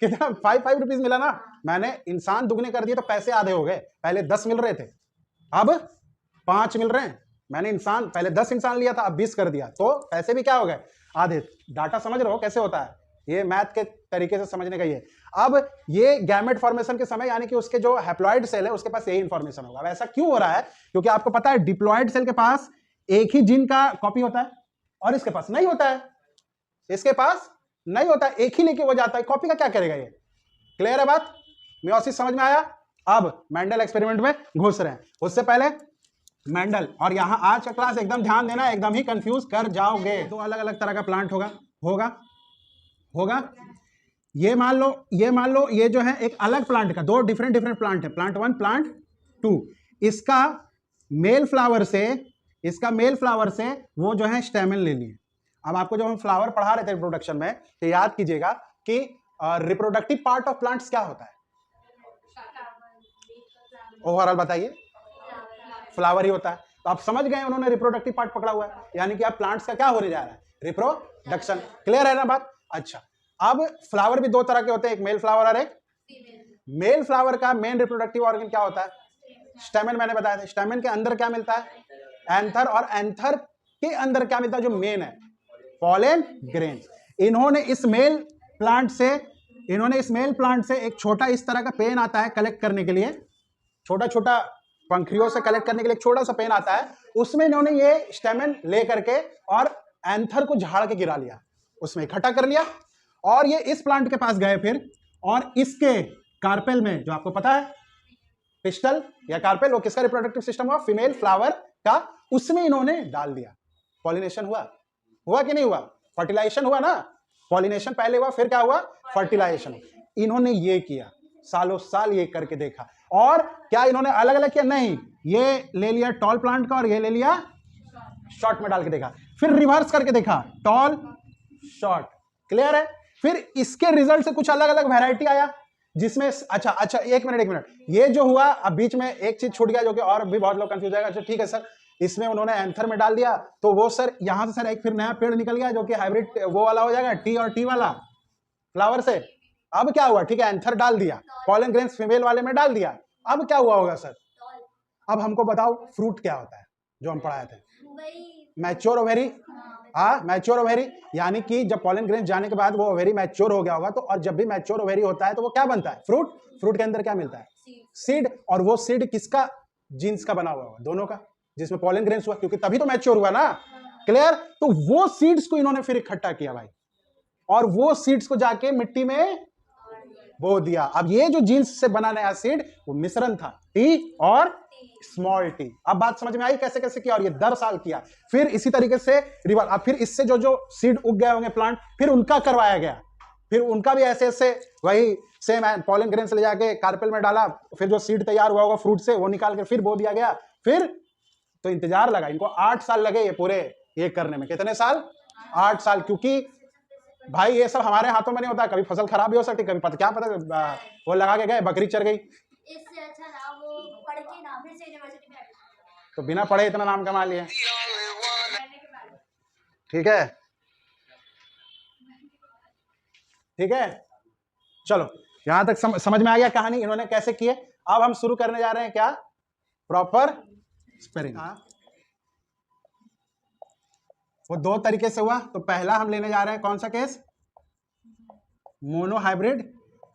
कितना 5 रुपीज मिला ना। मैंने इंसान दुगने कर दिए तो पैसे आधे हो गए, पहले 10 मिल रहे थे अब 5 मिल रहे हैं। मैंने इंसान पहले 10 इंसान लिया था, अब 20 कर दिया, तो पैसे भी क्या हो गए आधे। डाटा समझ रहे हो कैसे होता है, ये मैथ के तरीके से समझने का ही है। अब ये गैमेट फॉर्मेशन के समय यानी कि उसके जो हैप्लॉइड सेल है उसके पास यही इंफॉर्मेशन होगा। ऐसा क्यों हो रहा है, क्योंकि आपको पता है डिप्लॉइड सेल के पास एक ही जीन का कॉपी होता है और इसके पास नहीं होता है, इसके पास नहीं होता है, एक ही लेके वो जाता है, कॉपी का क्या करेगा ये। क्लियर है बात, मियोसिस समझ में आया। अब मेंडल एक्सपेरिमेंट में घुस रहे हैं, उससे पहले मेंडल, और यहां आज का क्लास एकदम ध्यान देना, एकदम ही कंफ्यूज कर जाओगे। तो अलग अलग तरह का प्लांट होगा। ये मान लो ये जो है एक अलग प्लांट का, दो डिफरेंट प्लांट है, प्लांट 1 प्लांट 2। इसका मेल फ्लावर से वो जो है स्टेमन ले लिए। अब आपको जब हम फ्लावर पढ़ा रहे थे रिप्रोडक्शन में, तो याद कीजिएगा कि रिप्रोडक्टिव पार्ट ऑफ प्लांट्स क्या होता है, ओवरऑल बताइए, फ्लावर ही होता है। तो आप समझ गए उन्होंने रिप्रोडक्टिव पार्ट पकड़ा हुआ है, यानी कि आप प्लांट्स का क्या होने जा रहा है, रिप्रोडक्शन। क्लियर है ना बात। अच्छा, अब फ्लावर भी दो तरह के होते हैं, एक मेल फ्लावर और एक मेल फ्लावर का मेन रिप्रोडक्टिव ऑर्गन क्या होता है, स्टेमन। मैंने बताया था स्टेमन के अंदर क्या मिलता है, एंथर, और एंथर के अंदर क्या मिलता है जो मेन है, पॉलन ग्रेन्स। इन्होंने इस मेल प्लांट से एक छोटा इस तरह का पेन आता है कलेक्ट करने के लिए, छोटा पंखुड़ियों से कलेक्ट करने के लिए छोटा सा पेन आता है, उसमें इन्होंने ये स्टेमन ले करके और एंथर को झाड़ के गिरा लिया, उसमें इकट्ठा कर लिया, और ये इस प्लांट के पास गए फिर, और इसके कार्पेल में, जो आपको पता है पिस्टल या कार्पेल, वो किसका रिप्रोडक्टिव सिस्टम हुआ, फीमेल फ्लावर का, उसमें इन्होंने डाल दिया। पॉलिनेशन हुआ कि नहीं हुआ, फर्टिलाइजेशन हुआ ना, पॉलिनेशन पहले हुआ फिर क्या हुआ, फर्टिलाइजेशन। इन्होंने ये किया, सालों साल ये करके देखा। और क्या इन्होंने अलग अलग किया, नहीं, ये ले लिया टॉल प्लांट का और ये ले लिया शॉर्ट में डाल के देखा, फिर रिवर्स करके देखा, टॉल शॉर्ट। क्लियर है। फिर इसके रिजल्ट से कुछ अलग अलग वैरायटी आया, जिसमें अच्छा एक मिनट, ये जो हुआ, अब बीच में एक चीज छूट गया जो कि और भी बहुत लोग कंफ्यूज जाएगा। अच्छा ठीक है सर, इसमें उन्होंने एंथर में डाल दिया, तो वो सर यहां से सर एक फिर नया पेड़ निकल गया जो कि हाइब्रिड वो वाला हो जाएगा, टी और टी वाला फ्लावर से। अब क्या हुआ, ठीक है एंथर डाल दिया, पॉलन ग्रेन्स फीमेल वाले में डाल दिया, अब क्या हुआ होगा सर, अब हमको बताओ फ्रूट क्या होता है जो हम पढ़ाए थे, मैच्योर ओवेरी। मैच्योर ओवेरी, यानी कि जब पॉलन ग्रेन्स जाने के बाद वो ओवेरी मैच्योर हो गया होगा, तो और जब भी मैच्योर ओवेरी होता है तो वो क्या बनता है, फ्रूट के अंदर क्या मिलता है, सीड। और वो सीड किसका जीन्स का बना हुआ होगा, दोनों का, जिसमें पॉलन ग्रेन्स हुआ, क्योंकि तभी तो मैच्योर हुआ ना। क्लियर। तो वो सीड्स को इन्होंने फिर इकट्ठा किया भाई, और वो सीड्स को जाके मिट्टी में बो दिया। अब ये जो जीन्स से बना नया सीड, वो मिश्रण था टी और स्मॉल टी। अब बात समझ में आई कैसे कैसे किया, और ये 10 साल किया। फिर इसी तरीके से रिवर, अब फिर इससे जो सीड उग गए होंगे प्लांट, फिर उनका करवाया गया, फिर उनका भी ऐसे ऐसे वही सेम पॉलन ग्रेन से ले जाके कार्पेल में डाला, फिर जो सीड तैयार हुआ होगा फ्रूट से वो निकाल के फिर बो दिया गया। फिर तो इंतजार लगा इनको, 8 साल लगे ये पूरे ये करने में। कितने साल, 8 साल। क्योंकि भाई ये सब हमारे हाथों में नहीं होता, कभी फसल खराब भी हो सकती, कभी क्या पता वो लगा के गए बकरी चढ़ गई, इससे अच्छा ना वो पढ़ के ना फिर से यूनिवर्सिटी में, तो बिना पढ़े इतना नाम कमा लिए। ठीक है, ठीक है, चलो यहां तक समझ में आ गया कहानी इन्होंने कैसे किए। अब हम शुरू करने जा रहे हैं क्या, प्रॉपर स्पेरिंग। वो 2 तरीके से हुआ। तो पहला हम लेने जा रहे हैं कौन सा केस, मोनोहाइब्रिड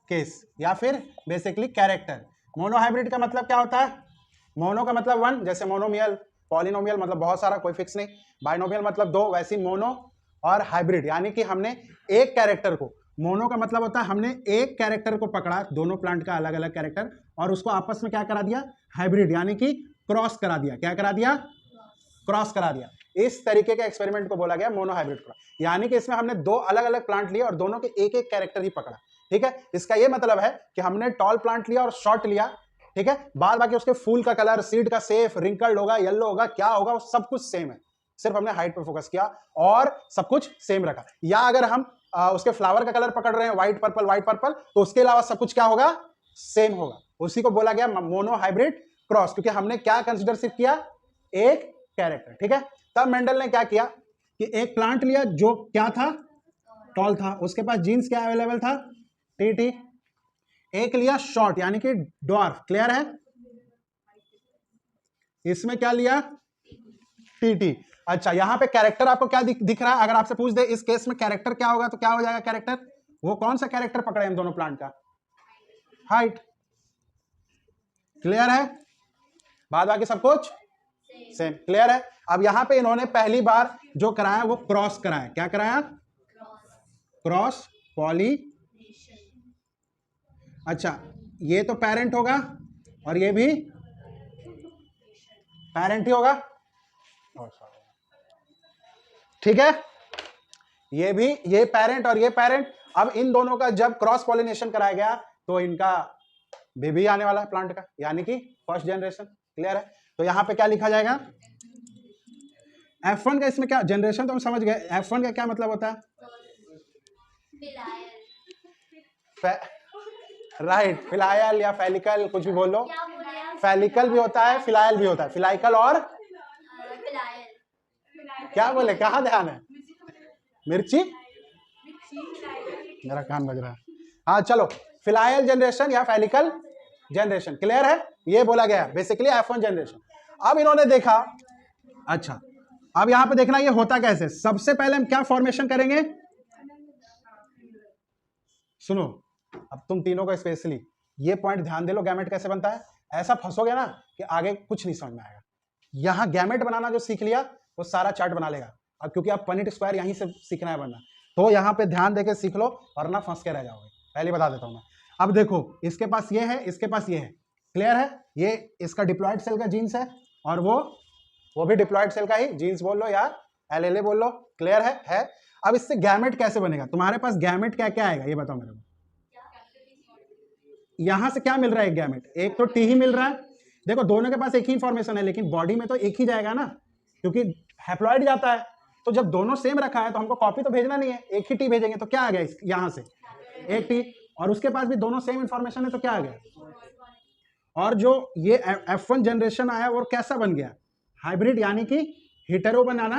केस, या फिर बेसिकली कैरेक्टर। मोनोहाइब्रिड का मतलब क्या होता है, मोनो का मतलब 1, जैसे मोनोमियल, पॉलिनोमियल मतलब बहुत सारा, कोई फिक्स नहीं, बाइनोमियल मतलब 2, वैसे मोनो, और हाइब्रिड यानी कि हमने एक कैरेक्टर को, मोनो का मतलब होता है हमने एक कैरेक्टर को पकड़ा, दोनों प्लांट का अलग अलग कैरेक्टर, और उसको आपस में क्या करा दिया, हाइब्रिड, यानी कि क्रॉस करा दिया। क्या करा दिया? क्रॉस करा दिया। इस तरीके के एक्सपेरिमेंट को बोला गया मोनोहाइब्रिड क्रॉस, यानी कि इसमें हमने दो अलग अलग प्लांट लिए और दोनों के एक एक कैरेक्टर ही पकड़ा। ठीक है, इसका यह मतलब है कि हमने टॉल प्लांट लिया और शॉर्ट लिया। ठीक है, बाद बाकी उसके फूल का कलर, सीड का शेप, रिंकल्ड होगा, येलो होगा, क्या होगा, वो सब कुछ सेम है, सिर्फ हमने हाइट पर फोकस किया और सब कुछ सेम रखा। या अगर हम उसके फ्लावर का कलर पकड़ रहे हैं व्हाइट पर्पल, तो उसके अलावा सब कुछ क्या होगा? सेम होगा। उसी को बोला गया मोनोहाइब्रिड क्रॉस, क्योंकि हमने क्या कंसीडर सिर्फ किया? एक कैरेक्टर। ठीक है, तब मेंडल ने क्या किया कि एक प्लांट लिया जो क्या था? टॉल था, उसके पास जीन्स क्या अवेलेबल था? टीटी। एक लिया शॉर्ट यानी कि ड्वार्फ। क्लियर है? इसमें क्या लिया? टीटी। अच्छा, यहां पे कैरेक्टर आपको क्या दिख रहा है? अगर आपसे पूछ दे इस केस में कैरेक्टर क्या होगा, तो क्या हो जाएगा कैरेक्टर? वो कौन सा कैरेक्टर पकड़े हम दोनों प्लांट का? हाइट। क्लियर है? बाद बाकी सब कुछ सेम। क्लियर है? अब यहां पे इन्होंने पहली बार जो कराया वो क्रॉस कराया। क्या कराया? Cross pollination. अच्छा, ये तो पेरेंट होगा और ये भी पेरेंट ही होगा। ठीक है, ये भी, ये पेरेंट और ये पेरेंट। अब इन दोनों का जब क्रॉस पॉलिनेशन कराया गया तो इनका बेबी आने वाला है प्लांट का, यानी कि फर्स्ट जनरेशन। क्लियर है? तो यहां पे क्या लिखा जाएगा? F1 का इसमें क्या जनरेशन तो हम समझ गए। F1 का क्या मतलब होता है? राइट, फिलायल या फेलिकल, कुछ भी बोल लो। फेलिकल भी होता है, फिलायल भी होता है। फिलाइकल और क्या बोले? कहाँ ध्यान है? मिर्ची, मेरा कान बज रहा है। हाँ चलो, फिलायल जनरेशन या फेलिकल जनरेशन। क्लियर है? ये बोला गया बेसिकली F1 जनरेशन। अब इन्होंने देखा, अच्छा अब यहां पे देखना ये होता कैसे। सबसे पहले हम क्या फॉर्मेशन करेंगे? सुनो, अब तुम तीनों को स्पेशली ये पॉइंट ध्यान दे लो, गैमेट कैसे बनता है। ऐसा फंसोगे ना कि आगे कुछ नहीं समझ में आएगा। यहां गैमेट बनाना जो सीख लिया वो सारा चार्ट बना लेगा। अब क्योंकि आप पनिट स्क्वायर यहीं से सीखना है बनना, तो यहां पे ध्यान देके सीख लो वरना फंस के रह जाओगे। पहले बता देता हूं मैं। अब देखो, इसके पास ये है, इसके पास ये है। क्लियर है? ये इसका डिप्लॉयड सेल का जीन्स है और वो भी डिप्लॉयड सेल का ही जीन्स बोल लो या एलएलए बोल लो। क्लियर है? अब इससे गैमेट कैसे बनेगा? तुम्हारे पास गैमेट क्या क्या आएगा ये बताओ मेरे को। यहां से क्या मिल रहा है? एक गैमेट, एक तो टी ही मिल रहा है। देखो दोनों के पास एक ही इंफॉर्मेशन है, लेकिन बॉडी में तो एक ही जाएगा ना, क्योंकि हैप्लॉइड जाता है। तो जब दोनों सेम रखा है तो हमको कॉपी तो भेजना नहीं है, एक ही टी भेजेंगे। तो क्या आ गया यहां से? एक टी। और उसके पास भी दोनों सेम इंफॉर्मेशन है, तो क्या आ गया? और जो ये F1 जनरेशन आया वो कैसा बन गया? हाइब्रिड, यानी कि हिटेरो बनाना,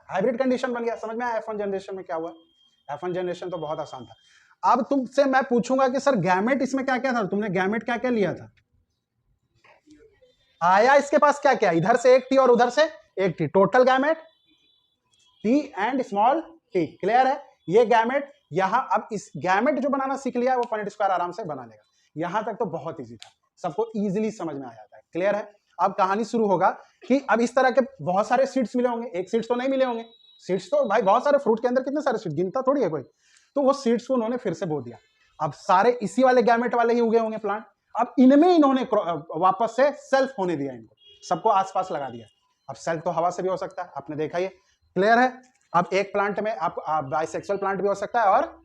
हाइब्रिड कंडीशन बन गया। समझ में आया F1 जनरेशन में क्या हुआ? F1 जनरेशन तो बहुत आसान था। अब तुमसे मैं पूछूंगा कि सर गैमेट इसमें क्या क्या था? तुमने गैमेट क्या क्या लिया था? आया इसके पास क्या क्या? इधर से एक टी और उधर से एक T, total gamete T and small T. Clear है? ये गैमेट यहां, अब इस गैमेट जो बनाना सीख लिया वो पॉइंट स्क्वायर आराम से बना लेगा। यहां तक तो बहुत इजी था, सबको इजीली समझ में आ जाता है। क्लियर है? अब कहानी शुरू होगा कि अब इस तरह के बहुत सारे सीड्स मिले होंगे, एक सीड्स तो नहीं मिले होंगे। सीड्स तो भाई बहुत सारे, फ्रूट के अंदर कितने सारे सीड्स, गिनता थोड़ी है कोई। तो वो सीड्स को उन्होंने फिर से बो दिया। अब सारे इसी वाले गैमेट वाले ही उगे होंगे प्लांट। अब इनमें इन्होंने वापस से सेल्फ होने दिया, इनको सबको आसपास लगा दिया। अब सेल्फ तो हवा से भी हो सकता है, आपने देखा ही। क्लियर है? अब एक प्लांट में आप बाइसेक्सुअल प्लांट भी हो सकता है और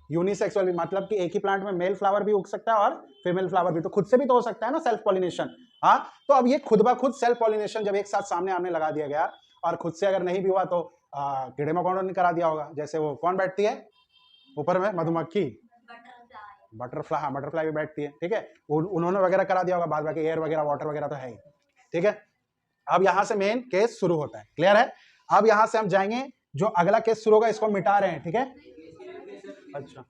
यूनिसेक्सुअल भी, मतलब कि एक ही प्लांट में मेल फ्लावर भी उग सकता है और फीमेल फ्लावर भी। तो खुद से भी तो हो सकता है ना सेल्फ पॉलिनेशन। हाँ, तो अब ये खुद ब खुद सेल्फ पॉलिनेशन जब एक साथ सामने आने लगा दिया गया, और खुद से अगर नहीं भी हुआ तो कीड़े मकोड़ों ने करा दिया होगा। जैसे वो कौन बैठती है ऊपर में? मधुमक्खी, बटरफ्लाई। हाँ, बटरफ्लाई भी बैठती है। ठीक है, उन्होंने वगैरह करा दिया होगा। बाद बाकी एयर वगैरह, वाटर वगैरह तो है ही। ठीक है, अब यहां से मेन केस शुरू होता है। क्लियर है? अब यहां से हम जाएंगे, जो अगला केस शुरू होगा इसको मिटा रहे हैं। ठीक है, अच्छा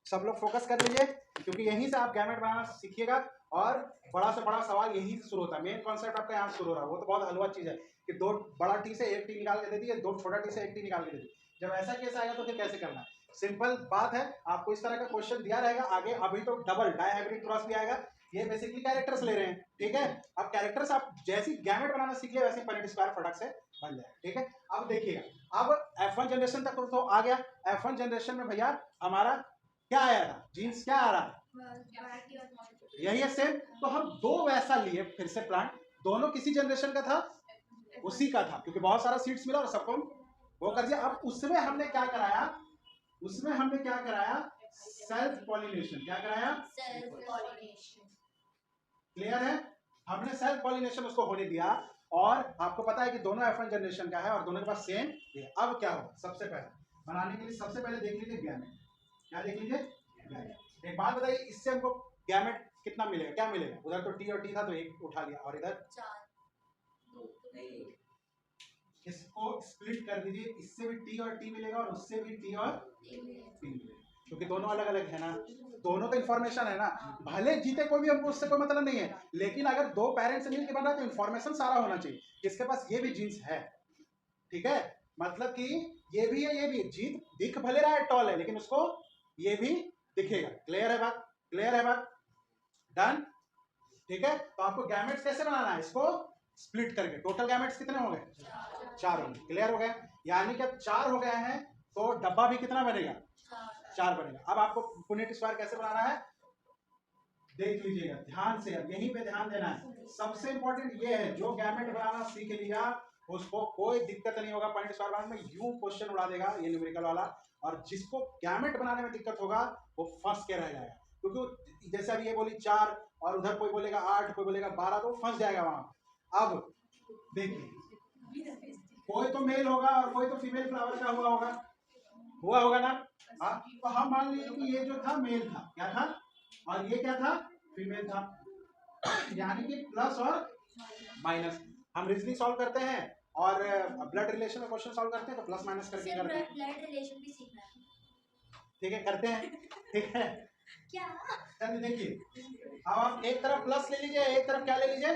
सब लोग फोकस कर लीजिए, क्योंकि यहीं से आप गैमेट बनाना सीखिएगा और बड़ा से बड़ा सवाल यहीं से शुरू होता है। मेन कॉन्सेप्ट आपका यहाँ शुरू हो रहा है। वो तो बहुत हलवा चीज है कि दो बड़ा टी से एक टी निकाल के देती है, दो छोटा टी से एक टी निकाल के देती है। जब ऐसा केस आएगा तो फिर कैसे करना है? सिंपल बात है, आपको इस तरह का क्वेश्चन दिया रहेगा आगे। अभी तो डबल डायहाइब्रिड क्रॉस भी आएगा। ये बेसिकली कैरेक्टर्स ले रहे हैं। ठीक है, अब कैरेक्टर्स आप जैसी गैमेट बनाना सीख लिया वैसे पॉइंट स्क्वायर फटक से बन जाए। ठीक है, अब देखिएगा, अब F1 जनरेशन तक तो आ गया। F1 जनरेशन में भैया हमारा क्या आया था, जीन्स क्या आ रहा है, यही है सेम। तो हम दो वैसा लिए फिर से प्लांट, दोनों किसी जनरेशन का था, उसी का था, क्योंकि बहुत सारा सीड्स मिला और सबको वो कर दिया। अब उसमें हमने क्या कराया, सेल्फ पॉलिनेशन। क्या कराया, सेल्फ पॉलिनेशन। क्लियर है, हमने सेल्फ पॉलिनेशन उसको होने दिया। और आपको पता है कि दोनों F1 जनरेशन का है और दोनों के पास सेम है। अब क्या होगा, सबसे पहले बनाने के लिए सबसे पहले देख लीजिए गैमेट। क्या देख लीजिए, गैमेट। एक बात बताइए, इससे हमको गैमेट कितना मिलेगा, क्या मिलेगा, उधर तो टी और टी था तो एक उठा लिया, और इधर 4। इसको स्प्लिट कर दीजिए, इससे भी टी और टी मिलेगा और उससे भी टी और टी मिलेगा, क्योंकि दोनों अलग अलग है ना, दोनों तो इन्फॉर्मेशन है ना। भले जीते कोई भी, हमको उससे कोई मतलब नहीं है, लेकिन अगर दो पेरेंट्स मिलकर बन रहा है तो इन्फॉर्मेशन सारा होना चाहिए। इसके पास ये भी जीन्स है, ठीक है, मतलब कि ये भी है, ये भी जीत दिख भले रहा है, टॉल है, लेकिन उसको ये भी दिखेगा। क्लियर है बात, क्लियर है बात, डन, ठीक है। तो आपको गैमेट्स कैसे बनाना है, इसको स्प्लिट करके। टोटल गैमेट्स कितने हो गए, 4 हो गए, क्लियर हो गए, यानी कि अब 4 हो गए हैं तो डब्बा भी कितना बनेगा, 4 बनेगा। अब आपको पुनेट स्क्वायर कैसे बनाना है देख लीजिएगा ध्यान से, अब यहीं पे ध्यान देना है। सबसे इंपॉर्टेंट ये है, जो गैमेट बनाना सीख लिया उसको कोई दिक्कत नहीं होगा पुनेट स्क्वायर बनाने में, यूं क्वेश्चन उड़ा देगा ये न्यूमेरिकल वाला। और जिसको गैमेट बनाने में दिक्कत होगा वो फंस के रह जाएगा, क्योंकि जैसे अभी ये बोली 4 और उधर कोई बोलेगा 8, कोई बोलेगा 12, तो फंस जाएगा वहां। अब देखिए, कोई तो मेल होगा और कोई तो फीमेल फ्लावर का हुआ होगा ना। हाँ, तो हम मान लीजिए कि ये जो था मेल था, क्या था, और ये क्या था, फीमेल था, यानी कि प्लस और माइनस। हम रीजनिंग सॉल्व करते हैं और ब्लड रिलेशन में क्वेश्चन सॉल्व करते हैं तो प्लस माइनस करके करते हैं, ब्लड रिलेशन भी सीखना है, ठीक है, करते हैं, ठीक है। क्या, चलिए देखिए, अब आप एक तरफ प्लस ले लीजिए, एक तरफ क्या ले लीजिए,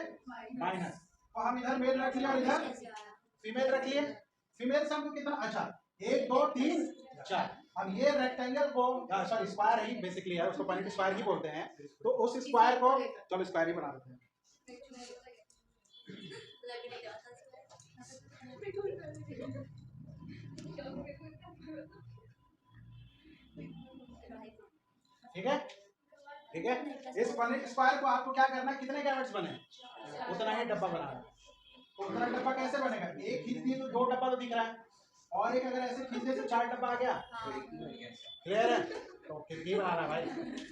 माइनस। तो हम इधर मेल रख लिया और इधर फीमेल रख लिए। फीमेल से हमको कितना, अच्छा 1 2 3 4। अब ये रेक्टेंगल को, सॉरी स्क्वायर ही बेसिकली है, उसको पुनेट स्क्वायर ही बोलते हैं, तो उस स्क्वायर को चलो स्क्वायर ही बना देते हैं। ठीक है, ठीक है। इस पुनेट स्क्वायर को आपको क्या करना है, कितने गैमेट्स बने उतना ही डब्बा बनाना है। तो उतना डब्बा कैसे बनेगा, एक खींच दिए तो 2 डब्बा तो दिख रहा है, और एक अगर ऐसे खींचने से 4 डब्बा आ गया, क्लियर है। तो खिड़की बनाना है भाई,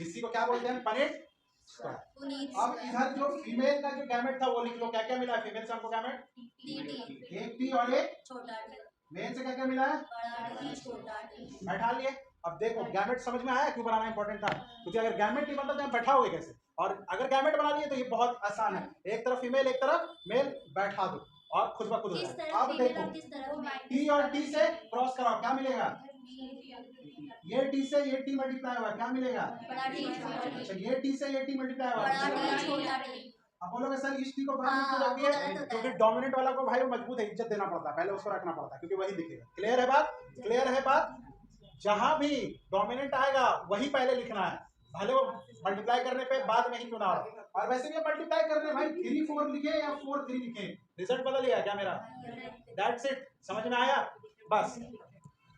इसी को क्या बोलते हैं, पुनेट स्क्वायर। अब इधर जो फीमेल का जो गैमेट था वो लिख लो, क्या क्या मिला है फीमेल से हमको गैमेट, एक टी और एक छोटा टी, मेल से क्या क्या मिला है, बड़ा टी, छोटा टी। बैठा लिए। अब देखो गैमेट समझ में आया क्यों बनाना इंपॉर्टेंट था, क्योंकि अगर गैमेट नहीं बनता तो बैठाओगे कैसे, और अगर गैमेट बना लिए तो ये बहुत आसान है, एक तरफ फीमेल एक तरफ मेल बैठा दो और खुद ब खुद हो जाएगा। अब देखो टी और टी से क्रॉस कराओ, क्या मिलेगा, ये टी से ये टी मल्टीप्लाई हुआ, क्या मिलेगा, अच्छा ये टी से ये टी मल्टीप्लाई हुआ। अब बोलोगे सर इस टी को बड़ा क्यों रख दिया, क्योंकि डोमिनेंट वाला को भाई वो मजबूत है, इज्जत देना पड़ता है, पहले उसको रखना पड़ता है, क्योंकि वही दिखेगा। क्लियर है बात, क्लियर है बात, जहां भी डोमिनेंट आएगा वही पहले लिखना है, भले वो मल्टीप्लाई करने पे बाद में ही क्यों ना हो। और वैसे भी मल्टीप्लाई करने भाई 3 4 लिखे या 4 3 लिखे, रिजल्ट बदल गया क्या मेरा, दैट्स इट, समझ में आया बस।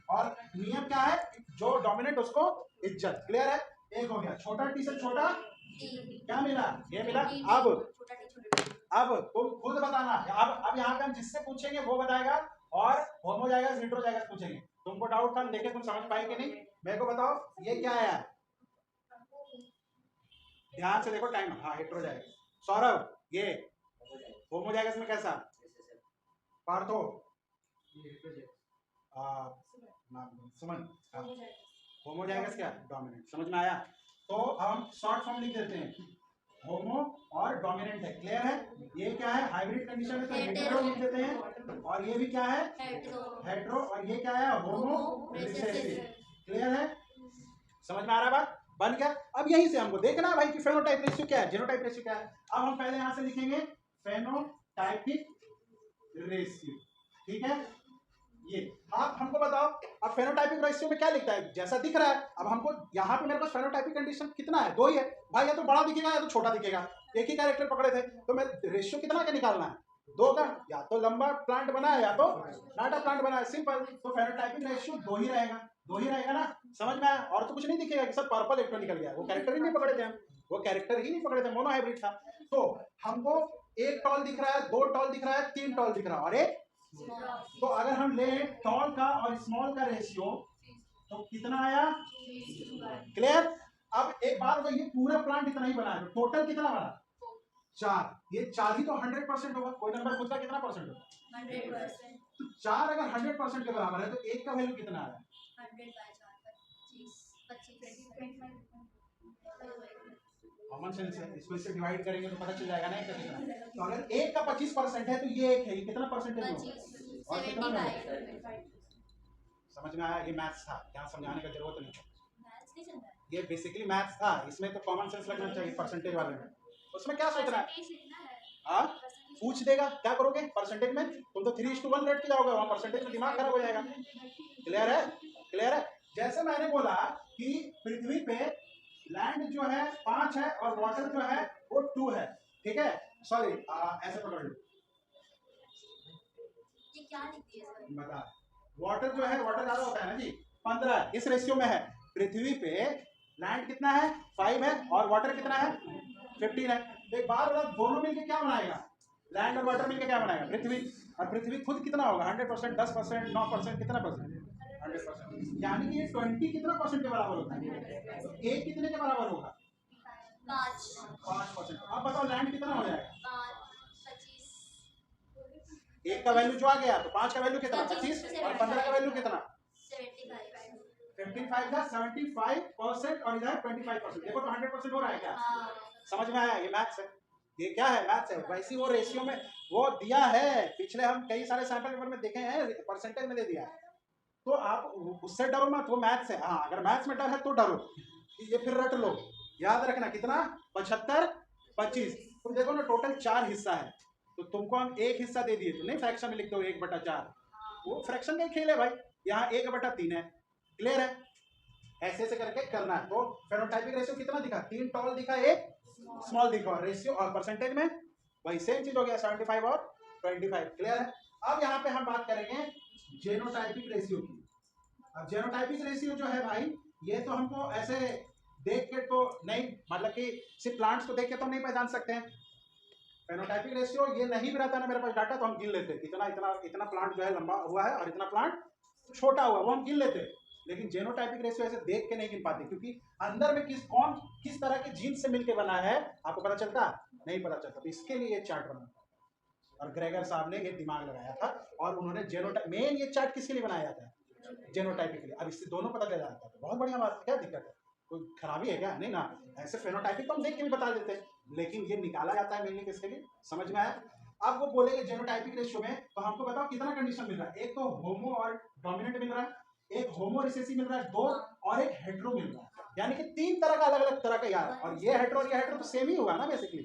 और नियम क्या है, जो डोमिनेंट उसको इज्जत। क्लियर है, एक हो गया, छोटा टी से छोटा क्या मिला, ये मिला। अब तुम खुद बताना, अब यहाँ पे हम जिससे पूछेंगे वो बताएगा, और होमो जाएगा हेटेरो जाएगा पूछेंगे। तुमको डाउट था, देखे तुम समझ पाए कि नहीं, मेरे को बताओ ये क्या है, ध्यान से देखो टाइम, हाँ हेटेरो जाएगा। सौरभ ये होमो जाएगा, इसमें कैसा, पार्थो सुमन होमो जाएगा क्या, डोमिनेंट, समझ में आया। तो हम शॉर्ट फॉर्म लिख देते हैं, होमो और डोमिनेंट है। क्लियर है, ये क्या है, हाइब्रिड कंडीशन है तो हेटेरो लिख देते हैं, और ये भी क्या है, हेटेरो, और ये क्या है, होमो रिसेसिव। क्लियर है, समझ में आ रहा है बात, बन गया। अब यहीं से हमको देखना है भाई कि फेनोटाइप रेशियो क्या है, जीनोटाइप रेशियो क्या है। अब हम पहले यहां से लिखेंगे फेनोटाइपिक रेशियो, ठीक है। ये आप हमको बताओ, अब फेनोटाइपिक रेशियो में क्या लिखता है, जैसा दिख रहा है। अब हमको यहाँ पे मेरे पास फेनोटाइपिक कंडीशन कितना है, 2 ही है भाई, या तो बड़ा दिखेगा या तो छोटा दिखेगा, एक ही कैरेक्टर पकड़े थे, तो मेरे रेशियो कितना का निकालना है, दो का, या तो लंबा प्लांट बना है या तो नाटा प्लांट बना है, सिंपल। तो फेनोटाइपिक रेशियो दो ही रहेगा, दो ही रहेगा ना, समझ में आया? और तो कुछ नहीं दिखेगा कि सर पर्पल एक निकल गया, वो कैरेक्टर ही नहीं पकड़े थे हम, वो कैरेक्टर ही नहीं पकड़े थे, मोनो हाइब्रिड था। तो हमको एक टॉल दिख रहा है, दो टॉल दिख रहा है, तीन टॉल दिख रहा है और एक, तो अगर हम ले टॉल का और स्मॉल का रेशियो तो कितना आया? क्लियर? अब एक बात बताइए, पूरा प्लांट इतना ही बना है, टोटल कितना बना? 4। ये 4 ही तो 100% होगा, कोई नंबर खुद का कितना परसेंट होगा? 100%। तो 4 अगर 100% के बराबर है तो एक का वैल्यू कितना आ रहा है? 100/4 25 कॉमन सेंस है, इसको इससे डिवाइड करेंगे तो पता चल जाएगा ना एक का कितना। तो अगर एक का 25% है तो ये एक है, ये कितना परसेंटेज होगा और कितना में होगा? समझ में आया? ये मैथ्स था, यहाँ समझाने का जरूरत नहीं, ये बेसिकली मैथ्स था, इसमें तो कॉमन सेंस लगना चाहिए परसेंटेज वाले में। उसमें क्या सोचना है? हाँ, पूछ देगा क्या करोगे परसेंटेज में, तुम तो 3:1 रेट के जाओगे, वहाँ परसेंटेज में दिमाग खराब हो जाएगा। क्लियर है? क्लियर है? जैसे मैंने बोला कि पृथ्वी पे लैंड जो है 5 है और वाटर जो है वो 2 है, ठीक है? सॉरी, ऐसे पकड़ लो, ये क्या लिखती है सर? बता, वाटर जो है, वाटर ज्यादा होता है ना जी, 15 इस रेशियो में है। पृथ्वी पे लैंड कितना है? 5 है और वाटर कितना है? 15 है। तो एक बार दोनों मिलके क्या बनाएगा? लैंड और वाटर मिलके क्या बनाएगा? पृथ्वी। और पृथ्वी खुद कितना होगा? 100%, 10%, 9%, कितना परसेंट? 100%। यानी कि ये 20 कितना परसेंट के बराबर होता है? तो एक कितने के बराबर होगा? 5%। अब बताओ लैंड कितना हो जाएगा? 25। एक का वैल्यू जो आ गया तो 5 का वैल्यू कितना? 25 और 15 का वैल्यू कितना? 55 का 75% और इधर 25%। देखो तो 100% हो रहा है क्या? समझ में आया? ये मैथ्स है, ये क्या है? मैथ्स है। वैसे वो रेशियो में वो दिया है, पिछले हम कई सारे सैंपल पेपर में देखे हैं, परसेंटेज में दे दिया है। तो आप उससे डरो मत, वो मैथ्स है। हाँ, अगर मैथ्स में डर है तो डरो, ये फिर रट लो, याद रखना कितना? 75 25। तो देखो ना, टोटल 4 हिस्सा है, तो तुमको हम एक हिस्सा दे दिए, तो नहीं फ्रैक्शन में लिखते हो 1/4, वो फ्रैक्शन का ही खेल है भाई। यहाँ 1/3 है। क्लियर है? ऐसे ऐसे करके करना है। तो फेनोटाइपिक रेशियो कितना दिखा? 3 टॉल दिखा, एक स्मॉल दिखा, और रेशियो और परसेंटेज में वही सेम चीज हो गया, 75 और 25। क्लियर है? अब यहाँ पे हम बात करेंगे जेनोटाइपिक रेशियो की। अब जेनोटाइपिक रेशियो जो है भाई, ये तो हमको ऐसे देख के तो नहीं, मतलब कि सिर्फ प्लांट्स को देख के तो नहीं पहचान सकते हैं। फेनोटाइपिक रेशियो ये नहीं भी रहता ना मेरे पास डाटा, तो हम गिन लेते, इतना इतना इतना प्लांट जो है लंबा हुआ है और इतना प्लांट छोटा हुआ, वो हम गिन लेते। लेकिन जेनोटाइपिक रेशियो ऐसे देख के नहीं गिन पाते, क्योंकि अंदर में किस तरह के जीन से मिलके बना है आपको पता चलता नहीं, पता चलता। तो इसके लिए चार्ट बना और ग्रेगर साहब ने ये दिमाग लगाया था, और उन्होंने जेनोटाइप, मेन ये चार्ट किसके लिए बनाया जाता है? जेनोटाइपिक के लिए। अब इससे दोनों पता चल जाता है, बहुत बढ़िया बात है, क्या दिक्कत है? कोई खराबी है क्या? नहीं ना, ऐसे फेनोटाइपिक तो हम देख के भी बता देते हैं, लेकिन ये निकाला जाता है मेनली किसके लिए? समझ में आया? अब वो बोलेंगे जेनोटाइपिक रेशियो में, तो हमको बताओ कितना कंडीशन मिल रहा है? एक तो होमो और डोमिनेंट मिल रहा है, एक होमो रिसेसिव मिल रहा है 2, और एक हेट्रो मिल रहा है, यानी कि 3 तरह का अलग अलग तरह का यार। और ये हेट्रो और ये हेट्रो तो सेम ही हुआ ना बेसिकली।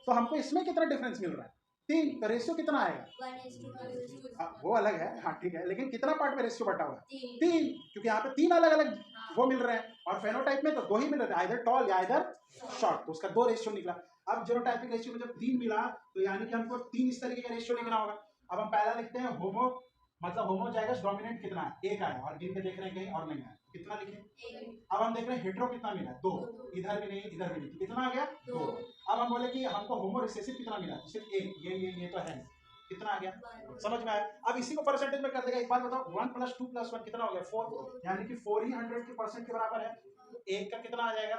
तो हमको इसमें कितना डिफरेंस मिल रहा है? 3। तो रेशियो कितना आएगा? 1:1 वो अलग है, हाँ ठीक है, लेकिन कितना पार्ट में रेशियो बटा हुआ है? 3, क्योंकि यहाँ पे 3 अलग अलग वो मिल रहे हैं, और फेनोटाइप में तो 2 ही मिल रहे थे, आइदर टॉल या आइदर शॉर्ट, तो उसका 2 रेशियो निकला। अब जेनोटाइपिक रेशियो में जब 3 मिला, तो यानी कि हमको 3 इस तरीके का रेशियो लिखना होगा। अब हम पहला लिखते हैं होमो, मतलब होमोजाइगस डोमिनेंट कितना है? 1 आया, और गिन के देख रहे हैं कहीं और नहीं आया, कितना लिखे? अब हम देख रहे हैं हेट्रो कितना मिला? 2, इधर भी नहीं इधर भी नहीं, कितना आ गया? 2। अब हम बोले कि हमको होमो रिसेसिव कितना मिला? सिर्फ 1, ये तो है, कितना आ गया? समझ में आया? अब इसी को परसेंटेज में कर देगा। एक बार बताओ, 1 + 2 + 1 कितना हो गया? 4, यानी कि 4 ही 100% के बराबर है। तो 1 का कितना आ जाएगा?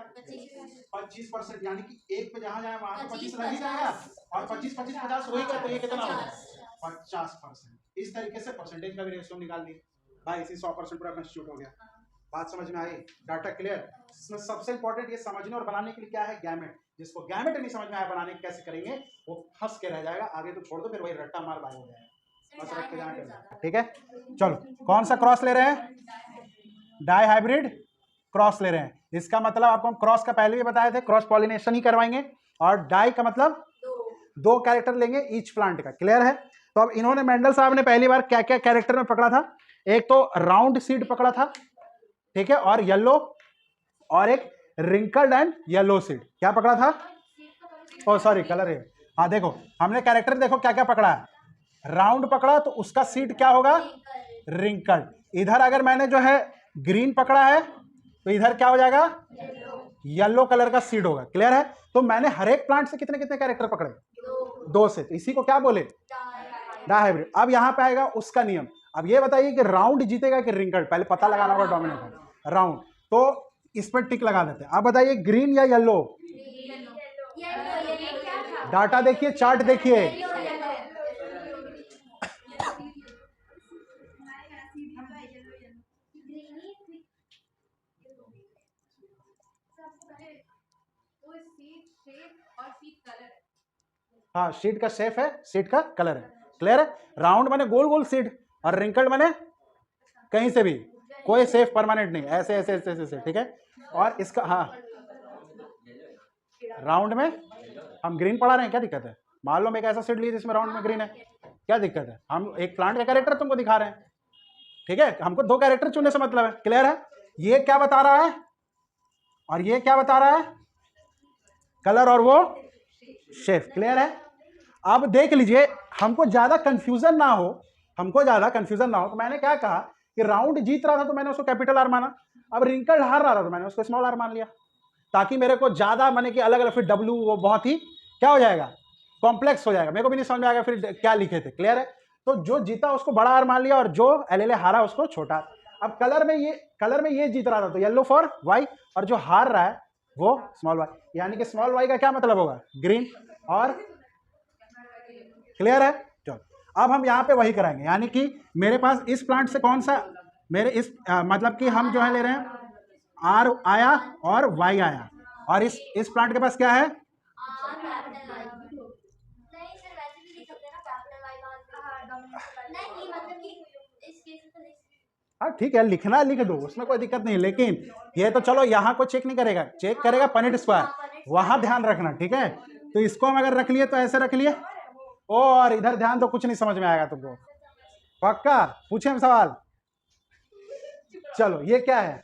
25%, यानी कि 1 पे जहां जाए वहां तो 25 लग ही जाएगा, और 25 25 50 हो ही गया, तो ये कितना होगा? 50%। इस तरीके से परसेंटेज का भी रेशियो निकाल दिए भाई, इसी 100% पूरा कंस्टिट्यूट हो गया। बात समझ में आई? Data clear? इसमें सबसे इंपॉर्टेंट ये समझने और बनाने के लिए क्या है? गैमेट। जिसको गैमेट नहीं समझ में आया बनाने कैसे करेंगे, वो फंस के रह जाएगा, आगे तो छोड़ दो, फिर वही रट्टा मार बाय हो जाएगा। बस रख के जाना, ठीक है? चलो, कौन सा क्रॉस ले रहे हैं? डाई हाइब्रिड क्रॉस ले रहे हैं। इसका मतलब आपको हम क्रॉस का पहले भी बताए थे, क्रॉस पॉलिनेशन ही करवाएंगे, और डाई का मतलब 2 कैरेक्टर लेंगे ईच प्लांट का। क्लियर है? तो अब इन्होंने मेंडल साहब ने पहली बार क्या क्या कैरेक्टर में पकड़ा था? एक तो राउंड सीड पकड़ा था, ठीक है, और येलो, और एक रिंकल्ड एंड येलो सीड। क्या पकड़ा था? ओ सॉरी, कलर है, हाँ देखो, हमने कैरेक्टर देखो क्या क्या पकड़ा है, राउंड पकड़ा तो उसका सीड क्या होगा, रिंकल्ड। इधर अगर मैंने जो है ग्रीन पकड़ा है तो इधर क्या हो जाएगा, येलो कलर का सीड होगा। क्लियर है? तो मैंने हर एक प्लांट से कितने कितने कैरेक्टर पकड़े, 2 से, तो इसी को क्या बोले, डायहाइब्रिड। अब यहां पे आएगा उसका नियम। अब ये बताइए कि राउंड जीतेगा कि रिंकल्ड, पहले पता लगाना होगा डोमिनेंट है राउंड, तो इस पर टिक लगा देते हैं। अब बताइए ग्रीन या येलो, डाटा देखिए, चार्ट देखिए, हाँ शीट का शेप है, शीट का कलर है। क्लियर है? राउंड माने गोल गोल शीट और रिंकल्ड माने कहीं से भी, कोई सेफ परमानेंट नहीं, ऐसे ऐसे ऐसे ऐसे, ठीक है। और इसका हाँ, राउंड में हम ग्रीन पढ़ा रहे हैं, क्या दिक्कत है? मान लो मैं एक ऐसा सीट लिए जिसमें राउंड में ग्रीन है, क्या दिक्कत है? हम एक प्लांट का कैरेक्टर तुमको दिखा रहे हैं, ठीक है, हमको 2 कैरेक्टर चुनने से मतलब है। क्लियर है? ये क्या बता रहा है और ये क्या बता रहा है, कलर और वो शेप। क्लियर है? अब देख लीजिए, हमको ज्यादा कंफ्यूजन ना हो, तो मैंने क्या कहा कि राउंड जीत रहा था तो मैंने उसको कैपिटल आर माना, अब रिंकल्ड हार रहा था तो मैंने उसको स्मॉल आर मान लिया, ताकि मेरे को ज्यादा माने कि अलग अलग, फिर डब्ल्यू वो बहुत ही क्या हो जाएगा, कॉम्प्लेक्स हो जाएगा, मेरे को भी नहीं समझ में आएगा फिर क्या लिखे थे। क्लियर है? तो जो जीता उसको बड़ा आर मान लिया और जो एल हारा उसको छोटा। अब कलर में ये जीत रहा था तो येलो फॉर वाई, और जो हार रहा है वो स्मॉल वाई, यानी कि स्मॉल वाई का क्या मतलब होगा, ग्रीन। और क्लियर है? चलो अब हम यहाँ पे वही कराएंगे, यानी कि मेरे पास इस प्लांट से कौन सा, मेरे इस मतलब कि हम जो है ले रहे हैं आर आया और वाई आया, और इस प्लांट के पास क्या है, हाँ ठीक है, लिखना लिख दो, उसमें कोई दिक्कत नहीं, लेकिन ये तो चलो यहाँ को चेक नहीं करेगा, चेक करेगा पनिट स्क्वायर, वहां ध्यान रखना, ठीक है। तो इसको हम अगर रख लिए तो ऐसे रख लिए, और इधर ध्यान तो कुछ नहीं समझ में आएगा तुमको, पक्का पूछे हम सवाल। चलो ये क्या है,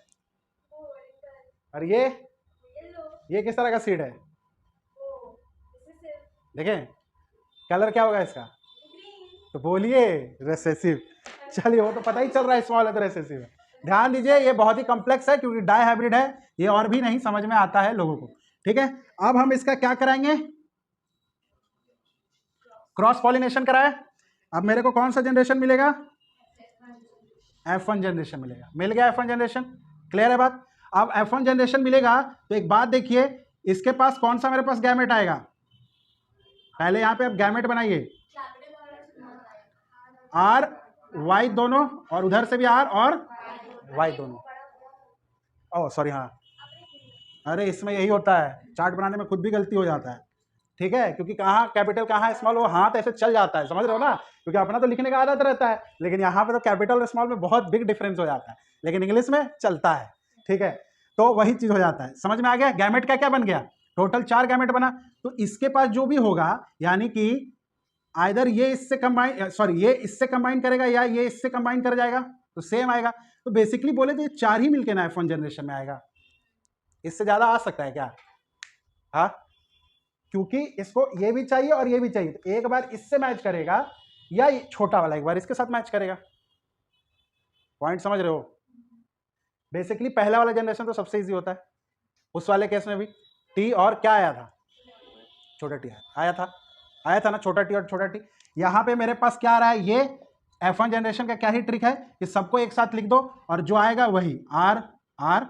और ये किस तरह का सीड है, देखें कलर क्या होगा इसका, तो बोलिए रेसेसिव। चलिए वो तो पता ही चल रहा है, स्मॉल है तो रेसेसिव है। ध्यान दीजिए ये बहुत ही कॉम्प्लेक्स है क्योंकि डाई हाइब्रिड है, ये और भी नहीं समझ में आता है लोगों को, ठीक है। अब हम इसका क्या कराएंगे, क्रॉस पॉलिनेशन कराए। अब मेरे को कौन सा जनरेशन मिलेगा, F1 जनरेशन मिलेगा, मिल गया F1 जनरेशन। क्लियर है बात? अब F1 जनरेशन मिलेगा तो एक बात देखिए, इसके पास कौन सा मेरे पास गैमेट आएगा, पहले यहां पे आप गैमेट बनाइए, आर वाई दोनों, और उधर से भी आर और वाई दोनों। ओह सॉरी, हाँ अरे इसमें यही होता है, चार्ट बनाने में खुद भी गलती हो जाता है, ठीक है, क्योंकि कहाँ कैपिटल कहाँ है स्मॉल, वो हाथ ऐसे चल जाता है, समझ रहे हो ना, क्योंकि अपना तो लिखने का आदत रहता है, लेकिन यहाँ पे तो कैपिटल और स्मॉल में बहुत बिग डिफरेंस हो जाता है, लेकिन इंग्लिश में चलता है, ठीक है। तो वही चीज हो जाता है, समझ में आ गया। गैमेट का क्या बन गया, टोटल 4 गैमेट बना, तो इसके पास जो भी होगा, यानी कि आइदर ये इससे कंबाइन, सॉरी ये इससे कंबाइन करेगा या ये इससे कंबाइन कर जाएगा तो सेम आएगा। तो बेसिकली बोले तो ये 4 ही मिलके ना F1 जनरेशन में आएगा, इससे ज्यादा आ सकता है क्या, हाँ, क्योंकि इसको ये भी चाहिए और ये भी चाहिए, तो एक बार इससे मैच करेगा या ये छोटा वाला एक बार इसके साथ मैच करेगा। पॉइंट समझ रहे हो? बेसिकली पहला वाला जनरेशन तो सबसे इजी होता है, उस वाले केस में भी टी और क्या आया था, छोटा टी आया था ना, छोटा टी और छोटा टी। यहाँ पे मेरे पास क्या आ रहा है, ये F1 जनरेशन का क्या ही ट्रिक है कि सबको एक साथ लिख दो और जो आएगा वही आर आर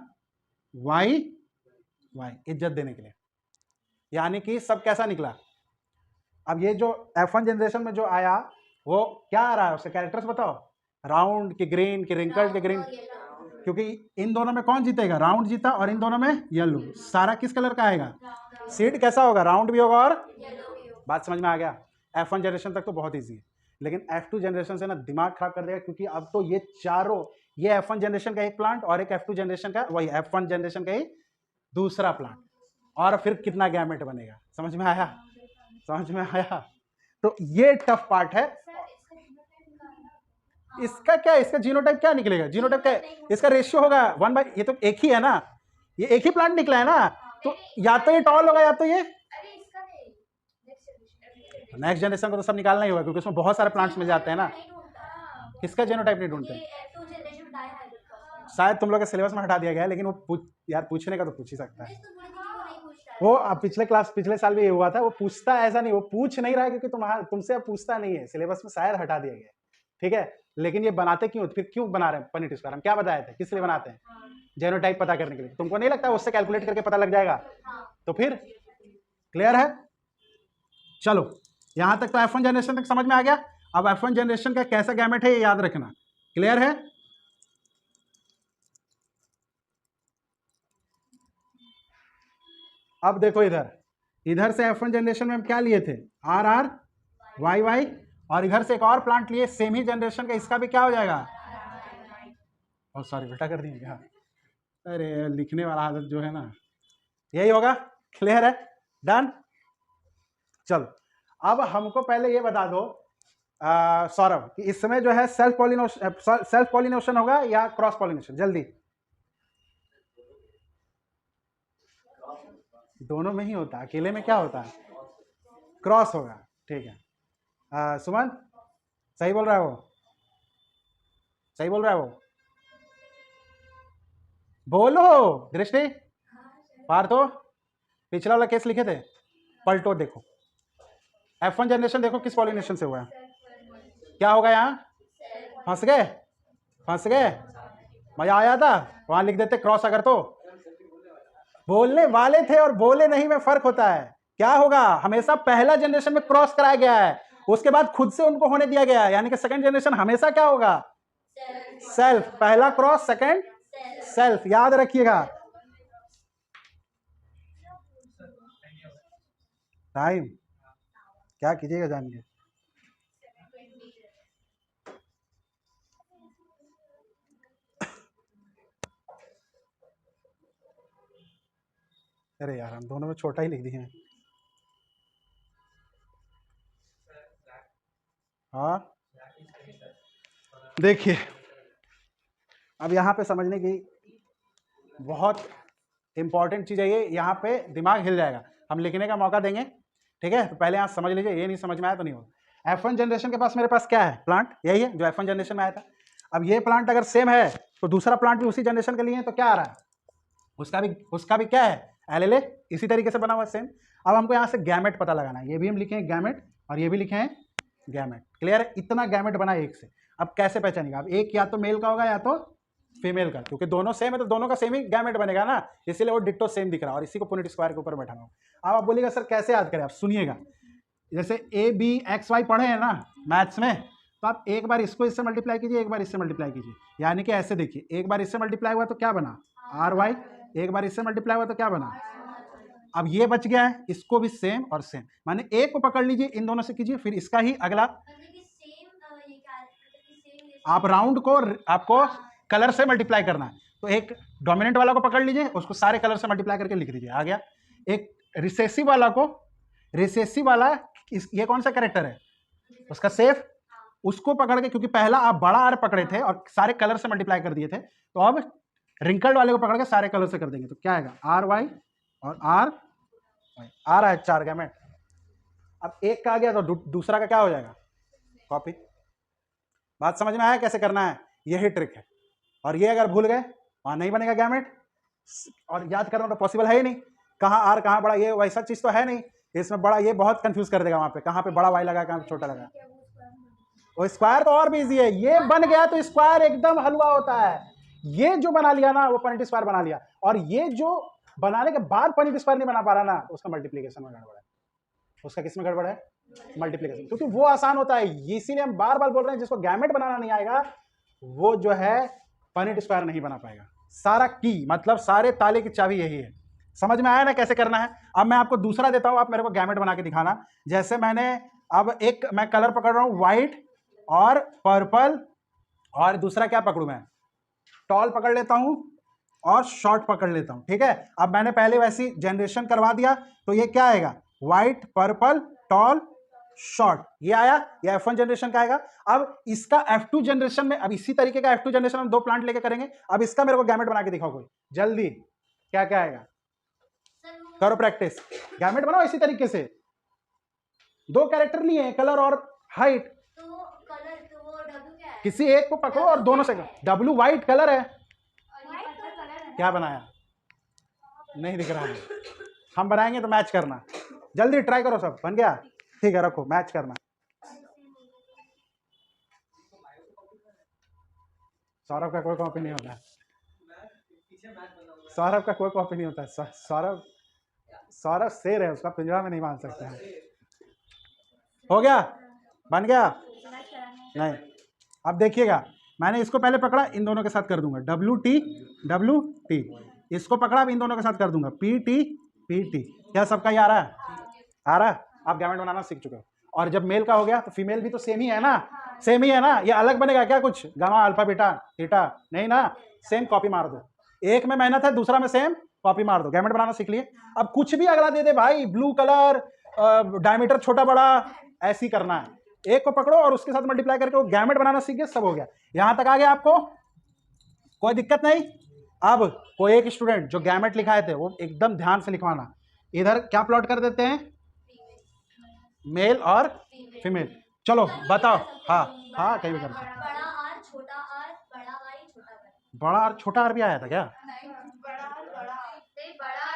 वाई वाई, इज्जत देने के लिए, यानी कि सब कैसा निकला। अब ये जो F1 जनरेशन में जो आया वो क्या आ रहा है, उसके कैरेक्टर्स बताओ, राउंड की ग्रीन की रिंकल्ड की ग्रीन, क्योंकि इन दोनों में कौन जीतेगा, राउंड जीता, और इन दोनों में येलो। सारा किस कलर का आएगा, सीड कैसा होगा, राउंड भी होगा और बात समझ में आ गया। F1 जनरेशन तक तो बहुत इजी है, लेकिन F2 जनरेशन से ना दिमाग खराब कर देगा, क्योंकि अब तो ये चारों, ये F1 जनरेशन का एक प्लांट और एक F2 जनरेशन का, वही F1 जनरेशन का ही दूसरा प्लांट, और फिर कितना गैमेट बनेगा, समझ में आया, समझ में आया। तो ये टफ पार्ट है। इसका क्या, इसका जीनोटाइप क्या निकलेगा, जीनोटाइप क्या है? इसका रेशियो होगा 1/, ये तो एक ही है ना, ये एक ही प्लांट निकला है ना, तो या तो ये टॉल होगा या तो ये, नेक्स्ट जनरेशन को तो सब निकालना ही होगा क्योंकि उसमें बहुत सारे प्लांट्स मिल जाते हैं ना। किसका जीनोटाइप नहीं ढूंढते? शायद तुम लोग के सिलेबस में हटा दिया गया है, लेकिन वो यार पूछने का तो पूछ ही सकता है। वो पिछले साल भी ये हुआ था, वो पूछता ऐसा नहीं, वो पूछ नहीं रहा है क्योंकि तुमसे अब पूछता नहीं है, सिलेबस में शायद हटा दिया गया है, ठीक है। लेकिन ये बनाते क्यों, फिर क्यों बना रहे हैं पनीर स्क्वायर? हम क्या बताए थे, किस लिए बनाते हैं? जेनोटाइप पता करने के लिए। तुमको नहीं लगता उससे कैलकुलेट करके पता लग जाएगा? तो फिर क्लियर है? चलो यहां तक तो F1 जनरेशन तक समझ में आ गया। अब F1 जनरेशन का कैसा गैमेट है ये याद रखना। क्लियर है? अब देखो इधर से F1 जनरेशन में हम क्या लिए थे? आर आर वाई वाई, और इधर से एक और प्लांट लिए सेम ही जनरेशन का, इसका भी क्या हो जाएगा? और सॉरी बेटा कर दिए क्या? अरे लिखने वाला आदत जो है ना, यही होगा। क्लियर है? डन। चलो अब हमको पहले ये बता दो सौरभ कि इसमें जो है सेल्फ पॉलिनेशन होगा या क्रॉस पॉलिनेशन? जल्दी। दोनों में ही होता है, अकेले में क्या होता है? क्रॉस होगा। ठीक है सुमन सही बोल रहा है वो, सही बोल रहा है वो, बोलो। दृष्टि पार्थो पिछला वाला केस लिखे थे, पलटो देखो। F1 जनरेशन देखो किस पॉलिनेशन से हुआ है, क्या होगा? यहाँ फंस गए, मजा आया था? वहां लिख देते क्रॉस अगर, तो बोलने वाले थे और बोले नहीं में फर्क होता है। क्या होगा? हमेशा पहला जनरेशन में क्रॉस कराया गया है, उसके बाद खुद से उनको होने दिया गया है, यानी कि सेकंड जनरेशन हमेशा क्या होगा? सेल्फ। पहला क्रॉस, सेकंड सेल्फ, याद रखिएगा। टाइम क्या कीजिएगा जान के? अरे यार हम दोनों में छोटा ही लिख दिए हैं। हाँ देखिए अब यहाँ पे समझने की बहुत इंपॉर्टेंट चीज है ये, यहाँ पे दिमाग हिल जाएगा, हम लिखने का मौका देंगे, ठीक है। तो पहले यहाँ समझ लीजिए, ये नहीं समझ में आया तो नहीं होगा। F1 जनरेशन के पास मेरे पास क्या है? प्लांट यही है जो F1 जनरेशन में आया था। अब ये प्लांट अगर सेम है तो दूसरा प्लांट भी उसी जनरेशन के लिए है, तो क्या आ रहा है? उसका भी क्या है? एलएलए, इसी तरीके से बना हुआ सेम। अब हमको यहाँ से गैमेट पता लगाना है, ये भी हम लिखे हैं गैमेट और ये भी लिखे हैं गैमेट। क्लियर है? इतना गैमेट बना एक से। अब कैसे पहचानेगा? अब एक या तो मेल का होगा या तो फीमेल का, क्योंकि दोनों सेम है तो दोनों का सेम ही गैमेट बनेगा ना, इसीलिए वो डिट्टो सेम दिख रहा है और इसी को पुनेट स्क्वायर के ऊपर बैठाना होगा। अब आप बोलिएगा सर कैसे याद करें? आप सुनिएगा, जैसे ए बी एक्स वाई पढ़े हैं ना मैथ्स में, तो आप एक बार इसको इससे मल्टीप्लाई कीजिए, एक बार इससे मल्टीप्लाई कीजिए, यानी कि ऐसे देखिए, एक बार इससे मल्टीप्लाई हुआ तो क्या बना? आर वाई, एक बार इससे मल्टीप्लाई हुआ तो क्या बना? अब ये बच गया है, इसको भी सेम और सेम, माने एक को पकड़ लीजिए, इन दोनों से कीजिए, फिर इसका ही अगला। आप राउंड को आपको कलर से मल्टीप्लाई करना है, तो एक डोमिनेंट वाला को पकड़ लीजिए, उसको सारे कलर से मल्टीप्लाई करके लिख दीजिए, आ गया। एक रिसेसिव वाला को, रिसेसिव वाला ये कौन सा कैरेक्टर है? उसका सेफ, उसको पकड़ के, क्योंकि पहला आप बड़ा आर पकड़े थे और सारे कलर से मल्टीप्लाई कर दिए थे, तो अब रिंकल्ड वाले को पकड़ के सारे कलर से कर देंगे, तो क्या आएगा? आर वाई और आर वाई, आ रहा है 4 गैमेट। अब एक का आ गया तो दूसरा का क्या हो जाएगा? कॉपी। बात समझ में आया कैसे करना है? यही ट्रिक है। और ये अगर भूल गए वहां नहीं बनेगा गैमेट, और याद करना तो पॉसिबल है ही नहीं, कहाँ आर कहाँ बड़ा, ये वैसा चीज तो है नहीं, इसमें बड़ा ये बहुत कंफ्यूज कर देगा, वहां पे कहाँ पे बड़ा वाई लगा कहाँ पे छोटा लगा। वो स्क्वायर तो और भी इजी है, ये बन गया तो स्क्वायर एकदम हलवा होता है। ये जो बना लिया ना वो पॉइंट स्क्वायर बना लिया, और ये जो बनाने के बाद पॉइंट स्क्वायर नहीं बना पा रहा ना, उसका मल्टीप्लीकेशन में गड़बड़ है। उसका किस में गड़बड़ है? मल्टीप्लीकेशन, क्योंकि वो आसान होता है, इसीलिए हम बार बार बोल रहे हैं जिसको गैमेट बनाना नहीं आएगा वो जो है पॉइंट स्क्वायर नहीं बना पाएगा। सारा की मतलब सारे ताले की चाबी यही है। समझ में आया ना कैसे करना है? अब मैं आपको दूसरा देता हूं, आप मेरे को गैमेट बना के दिखाना। जैसे मैंने अब एक मैं कलर पकड़ रहा हूं व्हाइट और पर्पल, और दूसरा क्या पकड़ू मैं? टॉल पकड़ लेता हूं और शॉर्ट पकड़ लेता हूं, ठीक है। अब मैंने पहले वैसी जनरेशन करवा दिया, तो ये क्या आएगा? व्हाइट, पर्पल, टॉल, शॉर्ट, ये आया, ये F1 जनरेशन का आएगा। अब इसका F2 जनरेशन में, अब इसी तरीके का F2 जनरेशन में 2 प्लांट लेके करेंगे। अब इसका मेरे को गैमेट बना के दिखाओ कोई जल्दी, क्या क्या आएगा? करो प्रैक्टिस, गैमेट बनाओ इसी तरीके से। दो कैरेक्टर लिए हैं, कलर और हाइट। तो कलर तो वो W क्या है? किसी एक को पकड़ो और दोनों से। W व्हाइट कलर है। व्हाइट तो कलर है। क्या बनाया? नहीं दिख रहा है। हम बनाएंगे तो मैच करना। जल्दी ट्राई करो सब। बन गया? ठीक है, रखो, मैच करना। सौरभ का कोई कॉपी नहीं होता। सौरभ का कोई कॉपी नहीं होता। सौरभ शेर है, उसका पिंजरा में नहीं बांध सकते हैं। हो गया? बन गया? नहीं। अब देखिएगा, मैंने इसको पहले पकड़ा, इन दोनों के साथ कर दूंगा WT। इसको पकड़ा, अब इन दोनों के साथ कर दूंगा PT। क्या सबका ही आ रहा है? आ रहा है? आप गैमेट बनाना सीख चुके हो। और जब मेल का हो गया तो फीमेल भी तो सेम ही है ना? सेम ही है ना? ये अलग बनेगा क्या कुछ? Gamma alpha beta theta? नहीं ना, सेम कॉपी मार दो। एक में मेहनत है, दूसरा में सेम कॉपी मार दो। गैमेट बनाना सीख लिए। अब कुछ भी अगला दे दे भाई, ब्लू कलर, डायमीटर छोटा बड़ा, ऐसी करना है। एक को पकड़ो और उसके साथ मल्टीप्लाई करके वो गैमेट बनाना सीख गए, सब हो गया। यहां तक आ गया आपको? कोई दिक्कत नहीं? अब कोई एक स्टूडेंट जो गैमेट लिखाए थे वो एकदम ध्यान से लिखवाना। इधर क्या प्लॉट कर देते हैं? मेल और फीमेल। चलो बताओ। हाँ हाँ, कहीं भी कर सकते हैं। बड़ा आर छोटा आर, बड़ा वाई छोटा वाई। बड़ा और छोटा आर भी आया था क्या? बड़ा आर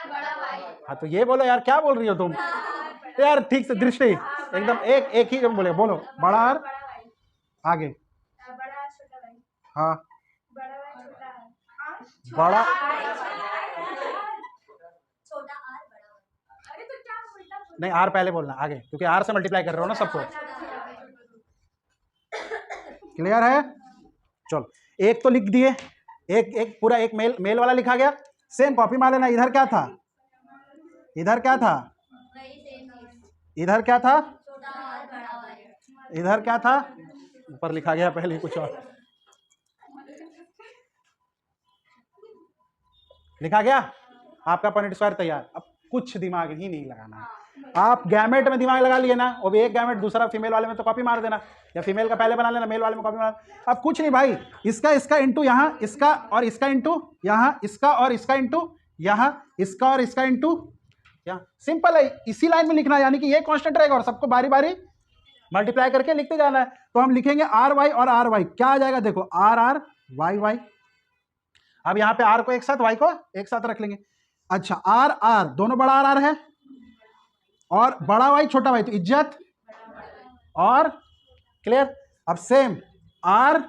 बड़ा वाई। हाँ तो ये बोलो यार, क्या बोल रही हो तुम यार? ठीक से दृष्टि एकदम एक ही बोले, बोलो। बड़ा आर आगे, बड़ा आर छोटा वाई। हाँ, बड़ा वाई छोटा आर। बड़ा छोटा आर बड़ा वाई। अरे तो क्या उल्टा बोल। नहीं, आर पहले बोलना आगे, क्योंकि आर से मल्टीप्लाई कर रहे हो ना सबको। क्लियर है? चलो, एक तो लिख दिए, एक पूरा एक मेल वाला लिखा गया। सेम कॉपी मार लेना। इधर क्या था? इधर क्या था? इधर क्या था? छोटा आर बड़ा वाई। इधर क्या था? ऊपर लिखा गया पहले कुछ और लिखा गया। आपका पॉइंट स्क्वायर तैयार। अब कुछ दिमाग ही नहीं लगाना है। आप गैमेट में दिमाग लगा लिए ना, वो भी एक गैमेट, दूसरा फीमेल वाले में तो कॉपी मार देना, या फीमेल का पहले बना लेना, मेल वाले में कॉपी मार। अब कुछ नहीं भाई, इसका इंटू यहाँ, इसका और इसका इंटू यहाँ, इसका और इसका इंटू यहाँ, इसका और इसका इंटू यहाँ। सिंपल है, इसी लाइन में लिखना, यानी कि ये कांस्टेंट रहेगा और सबको बारी बारी मल्टीप्लाई करके लिखते जाना है। तो हम लिखेंगे RY और RY। क्या आ जाएगा? देखो, RR YY। अब यहाँ पे R को एक साथ, Y को एक साथ रख लेंगे। अच्छा, RR दोनों बड़ा RR है और बड़ा Y छोटा Y, तो इज्जत और क्लियर। अब सेम R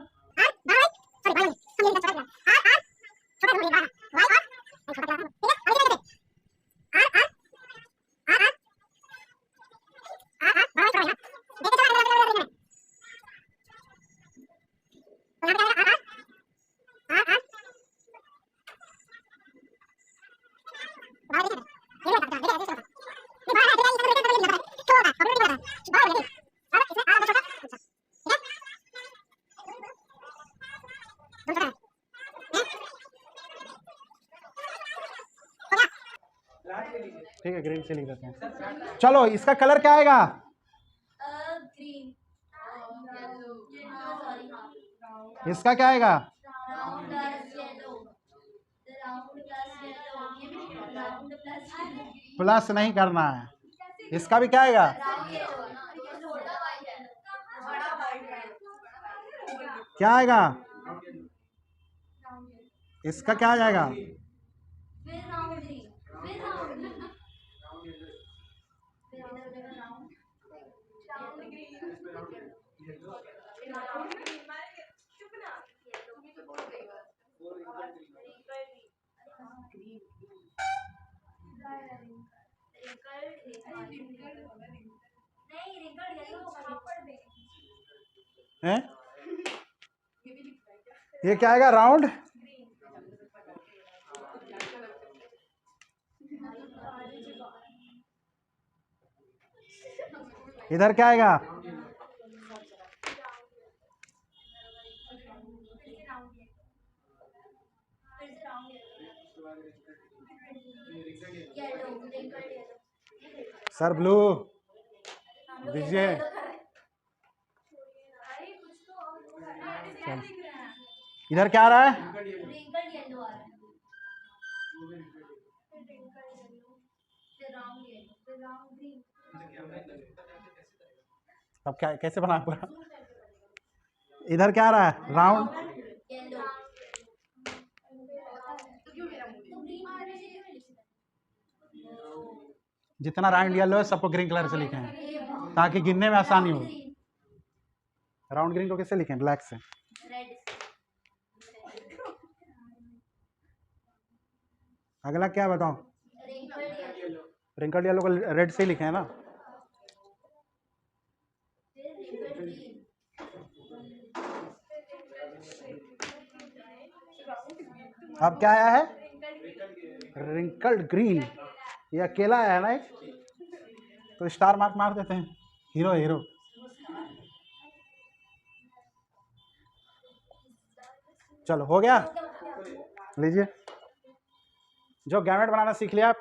ठीक है, ग्रीन से लिख देते हैं। चलो, इसका कलर क्या आएगा? ग्रीन। इसका क्या आएगा? Round plus yellow. Round plus yellow. Round plus yellow. Plus नहीं करना है। इसका भी क्या आएगा? क्या आएगा? इसका क्या आ जाएगा? फिर राउंड ग्रीन। फिर राउंड ग्रीन। हैं? ये क्या आएगा? राउंड इधर क्या आएगा? सर ब्लू दीजिए। इधर क्या आ रहा है? अब क्या कैसे बना पूरा? इधर क्या आ रहा है? राउंड, येलो जितना राउंड येलो है सबको ग्रीन कलर से लिखे हैं ताकि गिनने में आसानी हो। राउंड ग्रीन को कैसे लिखें? ब्लैक से। रेड अगला क्या बताओ? रिंकल्ड येलो को रेड से ही लिखे हैं ना। अब क्या आया है? Wrinkled green. ये अकेला आया है ना एक, तो स्टार मार्क मार देते हैं। Hero hero. चलो हो गया, लीजिए। जो गैमेट बनाना सीख लिया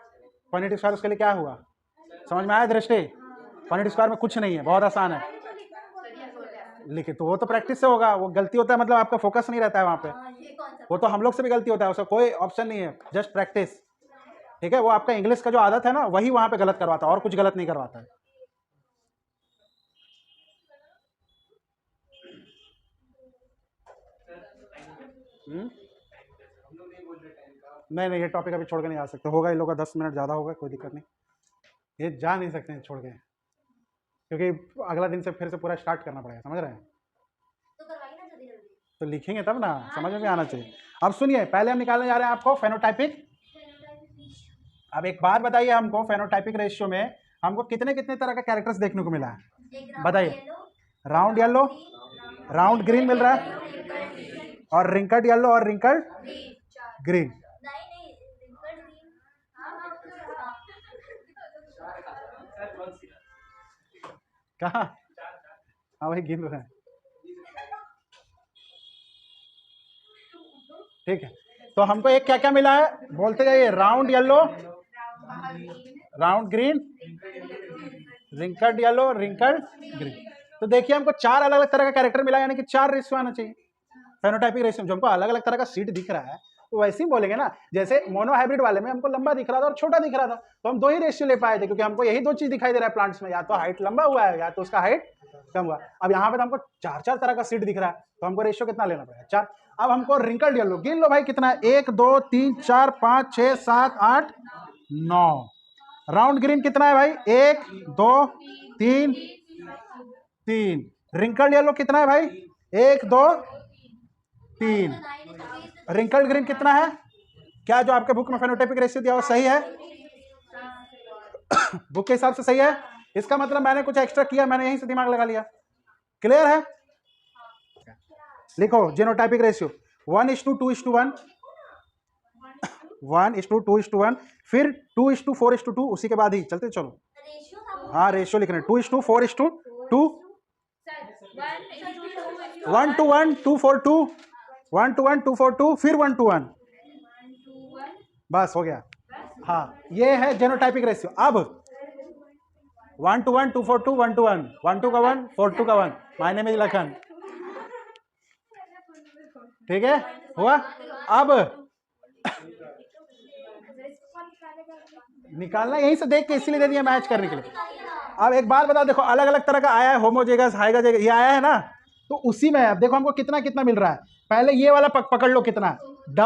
पॉइंट स्क्वायर, उसके लिए क्या हुआ? समझ में आया दृष्टि? पॉइंट स्क्वायर में कुछ नहीं है, बहुत आसान है। लेकिन तो वो तो प्रैक्टिस से होगा, वो गलती होता है मतलब आपका फोकस नहीं रहता है वहां पे। वो तो हम लोग से भी गलती होता है, उसका कोई ऑप्शन नहीं है, जस्ट प्रैक्टिस। ठीक है, वो आपका इंग्लिश का जो आदत है ना, वही वहां पे गलत करवाता है, और कुछ गलत नहीं करवाता है। नहीं, ये टॉपिक अभी छोड़ के नहीं आ सकते। होगा इन लोगों का 10 मिनट ज़्यादा होगा, कोई दिक्कत नहीं, ये जा नहीं सकते हैं छोड़ के, क्योंकि अगला दिन से फिर से पूरा स्टार्ट करना पड़ेगा, समझ रहे हैं? तो लिखेंगे तब ना, समझ में भी आना चाहिए। अब सुनिए, पहले हम निकालने जा रहे हैं आपको फेनोटाइपिक। अब एक बात बताइए हमको, फेनोटाइपिक रेशियो में हमको कितने कितने तरह का कैरेक्टर्स देखने को मिला है? बताइए। राउंड येलो, राउंड ग्रीन मिल रहा है, और रिंकल्ड येलो और रिंकल्ड ग्रीन। कहाँ? हाँ वही गिन रहे हैं। ठीक है, तो हमको एक क्या क्या मिला है बोलते जाइए। Round yellow, round green, wrinkled yellow, wrinkled green. तो देखिए हमको 4 अलग अलग तरह का कैरेक्टर मिला, यानी कि 4 रेशियो आना चाहिए फेनोटाइपिक रेशियो में। जो हमको अलग अलग तरह का सीट दिख रहा है तो वैसे ही बोलेंगे ना। जैसे मोनोहाइब्रिड वाले में हमको लंबा दिख रहा था और छोटा दिख रहा था, तो हम 2 ही रेशियो ले पाए थे, क्योंकि हमको यही 2 चीज दिखाई दे रहा है प्लांट्स में, या तो हाइट लंबा हुआ है या तो उसका हाइट कम हुआ। अब यहाँ पे तो हमको 4 तरह का सीट दिख रहा है, तो हमको रेशियो कितना लेना पड़ेगा? 4। अब हमको रिंकल्ड येलो गिन लो भाई कितना है, 1 2 3 4 5 6 7 8 9। राउंड ग्रीन कितना है भाई? 1 2 3 3। रिंकल्ड येलो कितना है भाई? 1 2 3। रिंकल्ड ग्रीन कितना है? क्या जो आपके बुक में फेनोटाइपिक रेशियो दिया हो सही है? बुक के हिसाब से सही है? इसका मतलब मैंने कुछ एक्स्ट्रा किया, मैंने यहीं से दिमाग लगा लिया। क्लियर है? लिखो जीनोटाइपिक रेशियो 1:2:1, 1:2:1, फिर 2:4:2, उसी के बाद ही चलते चलो। हाँ रेशियो लिख रहे हैं, 2:4:2, 1:1, 2:4:2, 1:1, 2:4:2, फिर 1:1। बस हो गया। हाँ ये है जेनोटाइपिक रेशियो। अब 1:1, 2:4:2, 1:1, 1:2 का 1, 4:2 का 1, मायने में लखन। ठीक है, हुआ। अब निकालना यहीं से देख के इसीलिए दे दिया मैच करने के लिए। अब एक बात बता, देखो अलग अलग तरह का आया है, होमोजेगस, हाइगोजेगस, ये आया है ना, तो उसी में अब देखो हमको कितना कितना मिल रहा है। पहले ये वाला पकड़ लो कितना है,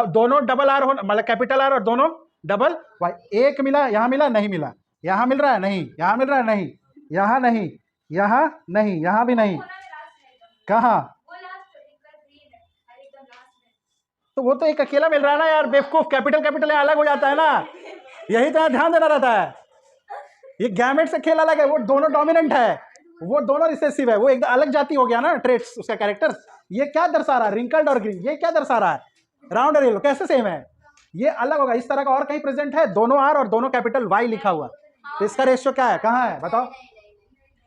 दोनों डबल आर हो, मतलब कैपिटल आर और दोनों डबल वाई। एक मिला, यहाँ मिला, नहीं मिला, यहाँ मिल रहा है, नहीं, यहाँ मिल रहा है, नहीं, यहाँ नहीं, यहाँ नहीं, यहाँ भी नहीं, कहाँ? तो वो तो एक अकेला मिल रहा है ना यार बेवकूफ, कैपिटल कैपिटल अलग हो जाता है ना, यही तो ध्यान देना रहता है। ये गैमेट से खेल अलग है, वो दोनों डोमिनेंट है, वो दोनों रिसेसिव है, वो एक अलग जाति हो गया ना, ट्रेट्स उसका कैरेक्टर। ये क्या दर्शा रहा है? रिंकल्ड और ग्रीन, ये क्या दर्शा रहा है? राउंड और येलो कैसे सेम है? ये अलग होगा। इस तरह का और कहीं प्रेजेंट है? दोनों आर और दोनों कैपिटल वाई लिखा हुआ, तो इसका रेशियो क्या है? कहाँ है बताओ?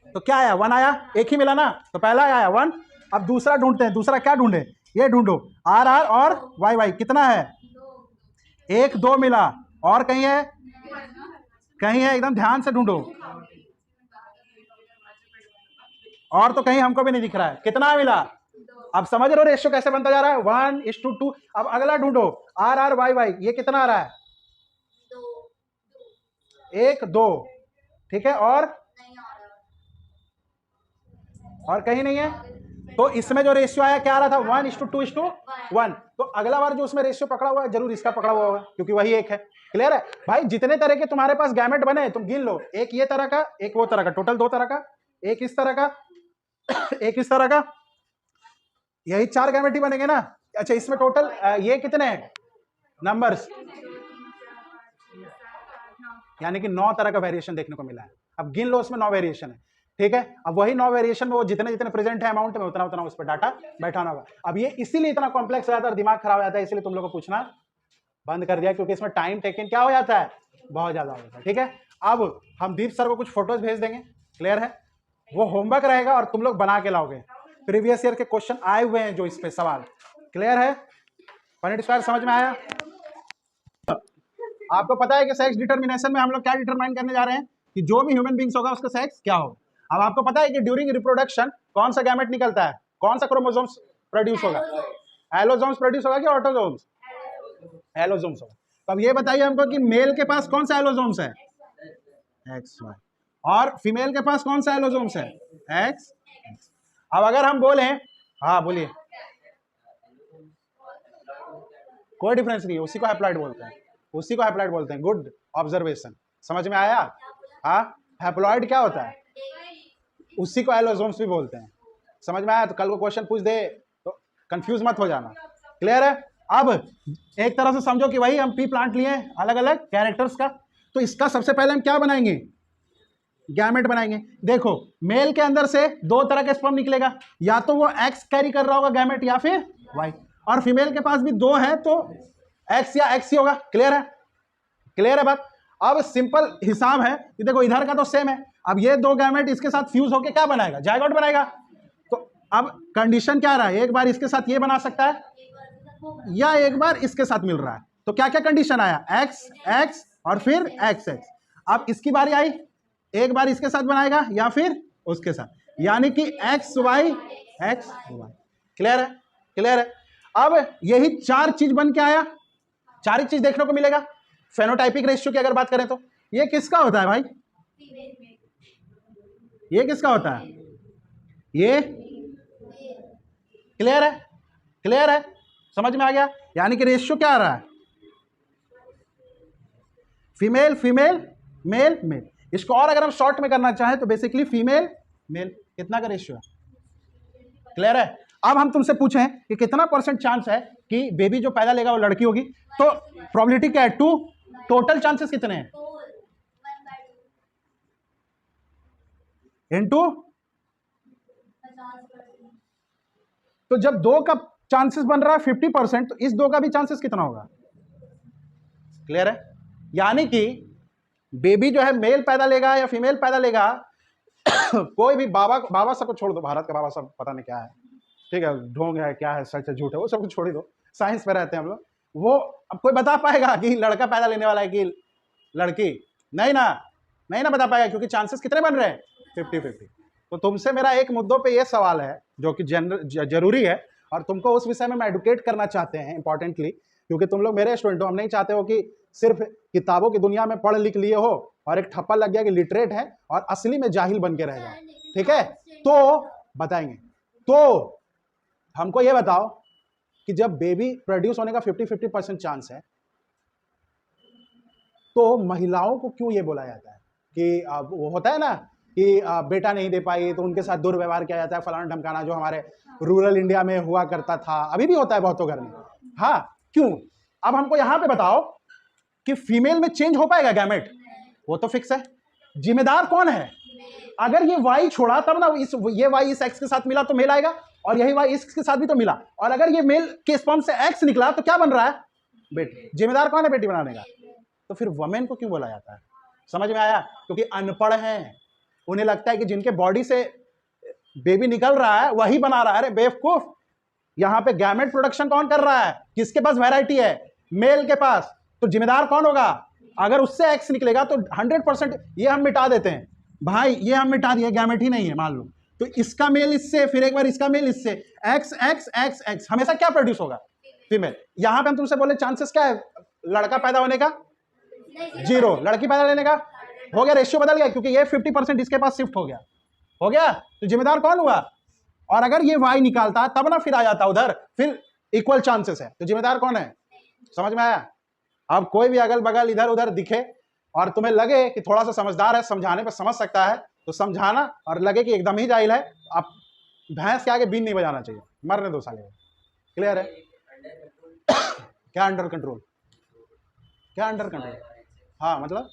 तो क्या आया? 1 आया, एक ही मिला ना, तो पहला आया 1। अब दूसरा ढूंढते हैं, दूसरा क्या ढूंढे? ये ढूंढो, आर आर और वाई वाई कितना है? 1 2 मिला, और कहीं है? कहीं है, एकदम ध्यान से ढूंढो, और तो कहीं हमको भी नहीं दिख रहा है। कितना मिला? अब समझ रहे हो रेशियो कैसे बनता जा रहा है? 1:2। अब अगला ढूंढो, आर आर वाई वाई, ये कितना आ रहा है? 1 2, ठीक है, और और कहीं नहीं है। तो इसमें जो रेशियो आया क्या आ रहा था, 1:2:1। तो अगला बार जो उसमें रेशियो पकड़ा हुआ है जरूर इसका पकड़ा हुआ होगा, क्योंकि वही एक है। क्लियर है भाई? जितने तरह के तुम्हारे पास गैमेट बने तुम गिन लो, एक ये तरह का, एक वो तरह का, टोटल 2 तरह का, एक इस तरह का, एक इस तरह का, यही 4 गैमेट ही बनेंगे ना। अच्छा, इसमें टोटल ये कितने हैं नंबर्स, यानी कि 9 तरह का वेरिएशन देखने को मिला है। अब गिन लो, उसमें 9 वेरिएशन है। ठीक है, अब वही 9 वेरिएशन में वो जितने जितने प्रेजेंट है अमाउंट में, उतना उतना उस पर डाटा बैठाना होगा। अब ये इसीलिए इतना कॉम्प्लेक्स हो जाता है और दिमाग खराब हो जाता है, इसलिए तुम लोग को पूछना बंद कर दिया, क्योंकि इसमें टाइम टेकन क्या हो जाता है, बहुत ज्यादा हो जाता है। ठीक है, अब हम दीप सर को कुछ फोटोज भेज देंगे। क्लियर है? वो होमवर्क रहेगा और तुम लोग बना के लाओगे। प्रीवियस ईयर के क्वेश्चन आए हुए हैं जो इस पे सवाल। क्लियर है? पॉइंट स्क्वायर समझ में आया? आपको पता है कि सेक्स डिटर्मिनेशन में हम लोग क्या डिटरमाइन करने जा रहे हैं, कि जो भी ह्यूमन बींग्स होगा उसका सेक्स क्या होगा। अब आपको पता है कि ड्यूरिंग रिप्रोडक्शन कौन सा गैमेट निकलता है, कौन सा क्रोमोसोम्स प्रोड्यूस होगा, एलोसोम्स प्रोड्यूस होगा कि ऑटोसोम्स, एलोसोम्स होगा। तो अब ये बताइए हमको कि मेल के पास कौन सा एलोसोम्स है, एक्स वाई, और फीमेल के पास कौन सा एलोसोम्स है, एक्स। अब अगर हम बोले, हाँ बोलिए, कोई डिफरेंस नहीं है, उसी को हैप्लॉइड बोलते हैं, उसी को हैप्लॉइड बोलते हैं। गुड ऑब्जर्वेशन, समझ में आया? हाँ, हैप्लॉइड क्या होता है, उसी को एलोसोम्स भी बोलते हैं। समझ में आया? तो कल को क्वेश्चन पूछ दे तो कंफ्यूज मत हो जाना। क्लियर है? अब एक तरह से समझो कि वही हम पी प्लांट लिए अलग अलग कैरेक्टर्स का, तो इसका सबसे पहले हम क्या बनाएंगे, गैमेट बनाएंगे। देखो, मेल के अंदर से 2 तरह के स्पर्म निकलेगा, या तो वो एक्स कैरी कर रहा होगा गैमेट या फिर वाई, और फीमेल के पास भी 2 है तो एक्स या एक्स ही होगा। क्लियर है? क्लियर है बात? अब सिंपल हिसाब है कि देखो इधर का तो सेम है, अब ये 2 गैमेट इसके साथ फ्यूज होके क्या बनाएगा, जायगोट बनाएगा। तो अब कंडीशन क्या रहा है, एक बार इसके साथ ये बना सकता है या एक बार इसके साथ मिल रहा है। तो क्या क्या कंडीशन आया, एक्स एक्स और फिर एक्स एक्स। अब इसकी बारी आई, एक बार इसके साथ बनाएगा या फिर उसके साथ, यानी कि X Y X Y. Clear है? क्लियर है? अब यही 4 चीज बन के आया, 4 ही चीज देखने को मिलेगा। फेनोटाइपिक रेशियो की अगर बात करें तो ये किसका होता है भाई, ये किसका होता है, ये। क्लियर है? क्लियर है? समझ में आ गया? यानी कि रेशियो क्या आ रहा है, फीमेल फीमेल मेल मेल। इसको और अगर हम शॉर्ट में करना चाहें तो बेसिकली फीमेल मेल, कितना का रेशियो है। क्लियर है? अब हम तुमसे पूछें कि कितना % चांस है कि बेबी जो पैदा लेगा वो लड़की होगी, तो प्रोबेबिलिटी क्या है, 2। टोटल चांसेस कितने हैं, इनटू, तो जब 2 का चांसेस बन रहा है 50%, तो इस 2 का भी चांसेस कितना होगा। क्लियर है? यानी कि बेबी जो है मेल पैदा लेगा या फीमेल पैदा लेगा, कोई भी बाबा सबको छोड़ दो, भारत का बाबा सब पता नहीं क्या है, ठीक है, ढोंग है क्या है, सच है झूठ है, वो सब कुछ छोड़ ही दो, साइंस पे रहते हैं हम लोग। वो अब कोई बता पाएगा कि लड़का पैदा लेने वाला है कि लड़की, नहीं ना बता पाएगा, क्योंकि चांसेस कितने बन रहे हैं, 50-50। तो तुमसे मेरा एक मुद्दों पे ये सवाल है जो कि जरूरी है, और तुमको उस विषय में एडुकेट करना चाहते हैं इंपॉर्टेंटली, क्योंकि तुम लोग मेरे स्टूडेंट हो। हम नहीं चाहते हो कि सिर्फ किताबों की दुनिया में पढ़ लिख लिए हो और एक ठप्पा लग गया कि लिटरेट है और असली में जाहिल बन के रह जाओ। ठीक है, तो बताएंगे। तो हमको ये बताओ कि जब बेबी प्रोड्यूस होने का 50-50% चांस है, तो महिलाओं को क्यों ये बोला जाता है कि वो होता है ना कि बेटा नहीं दे पाई तो उनके साथ दुर्व्यवहार किया जाता है, फलाना ढमकाना, जो हमारे रूरल इंडिया में हुआ करता था, अभी भी होता है बहुतों घर में। हाँ, क्यों? अब हमको यहां पे बताओ कि फीमेल में चेंज हो पाएगा गैमेट, वो तो फिक्स है। जिम्मेदार कौन है? अगर ये वाई छोड़ा तब ना, ये वाई इस एक्स के साथ मिला तो मेल आएगा, और यही वाई इसके साथ भी तो मिला, और अगर ये मेल के स्पर्म से एक्स निकला तो क्या बन रहा है, बेटी। जिम्मेदार कौन है बेटी बनाने का? तो फिर वमेन को क्यों बोला जाता है? समझ में आया? क्योंकि अनपढ़ हैं, उन्हें लगता है कि जिनके बॉडी से बेबी निकल रहा है वही बना रहा है। अरे बेवकूफ, यहां पे गैमेट प्रोडक्शन कौन कर रहा है? किसके पास वैरायटी है? मेल के पास। तो जिम्मेदार कौन होगा? अगर उससे एक्स निकलेगा तो 100% ये हम मिटा देते हैं भाई, ये हम मिटा दिए, गैमेट ही नहीं है मान लो, तो इसका मेल इससे, फिर एक बार इसका मेल इससे, एक्स एक्स एक्स एक्स, हमेशा क्या प्रोड्यूस होगा? फीमेल। यहां पे हम तुमसे बोले चांसेस क्या है लड़का पैदा होने का? 0। लड़की पैदा लेने का हो गया, रेशियो बदल गया, क्योंकि ये 50% इसके पास शिफ्ट हो गया। तो जिम्मेदार कौन हुआ? और अगर ये y निकालता तब ना फिर आ जाता उधर, फिर इक्वल चांसेस है, तो जिम्मेदार कौन है? समझ में आया? अब कोई भी अगल बगल इधर उधर दिखे और तुम्हें लगे कि थोड़ा सा समझदार है, समझाने पर समझ सकता है, तो समझाना, और लगे कि एकदम ही जाहिल है, आप भैंस के आगे बीन नहीं बजाना चाहिए, मरने दो साले। क्लियर है? क्या अंडर कंट्रोल? क्या अंडर कंट्रोल? हाँ मतलब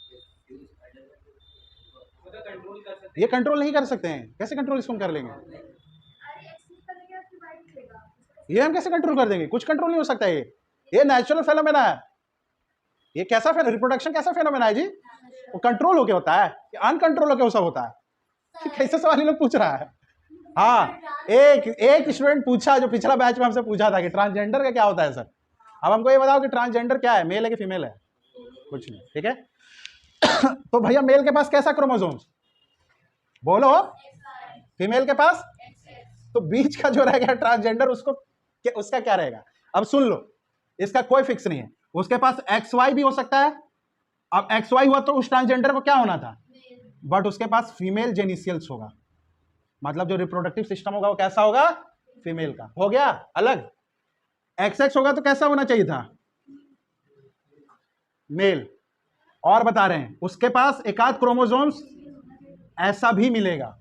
ये कंट्रोल नहीं कर सकते हैं, कैसे कंट्रोल इसको हम कर लेंगे? ये हम कैसे कंट्रोल कर देंगे? कुछ कंट्रोल नहीं हो सकता। ये नेचुरल फेनोमेना है। ये कैसा रिप्रोडक्शन कैसा फेनोमेना है जी? वो कंट्रोल होके होता है कि अनकंट्रोल होके वो सब होता है? कैसे सवाल ये लोग पूछ रहा है? हाँ, एक स्टूडेंट पूछा जो पिछला बैच में हमसे पूछा था कि ट्रांसजेंडर का क्या होता है सर। अब हमको ये बताओ कि ट्रांसजेंडर क्या है, मेल है कि फीमेल है? कुछ नहीं, ठीक है। तो भैया मेल के पास कैसा क्रोमोसोम्स बोलो, फीमेल के पास, तो बीच का जो रह गया ट्रांसजेंडर, उसका क्या रहेगा? अब सुन लो, इसका कोई फिक्स नहीं है, उसके पास XY भी हो सकता है। अब XY हुआ तो उस ट्रांसजेंडर को क्या होना था? बट उसके पास फीमेल जेनिशियल्स होगा, मतलब जो रिप्रोडक्टिव सिस्टम होगा वो कैसा होगा? फीमेल का हो गया अलग। XX होगा तो कैसा होना चाहिए था? मेल। और बता रहे हैं उसके पास एक आध क्रोमोसोम्स ऐसा भी मिलेगा,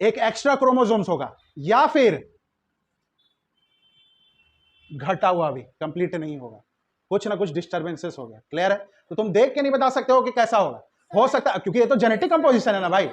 एक एक्स्ट्रा क्रोमोसोम्स होगा, या फिर घटा हुआ भी कंप्लीट नहीं होगा, कुछ ना कुछ डिस्टर्बेंसेस हो गया। क्लियर है? तो तुम देख के नहीं बता सकते हो कि कैसा होगा, हो सकता है, क्योंकि ये तो जेनेटिक कंपोजिशन है ना भाई।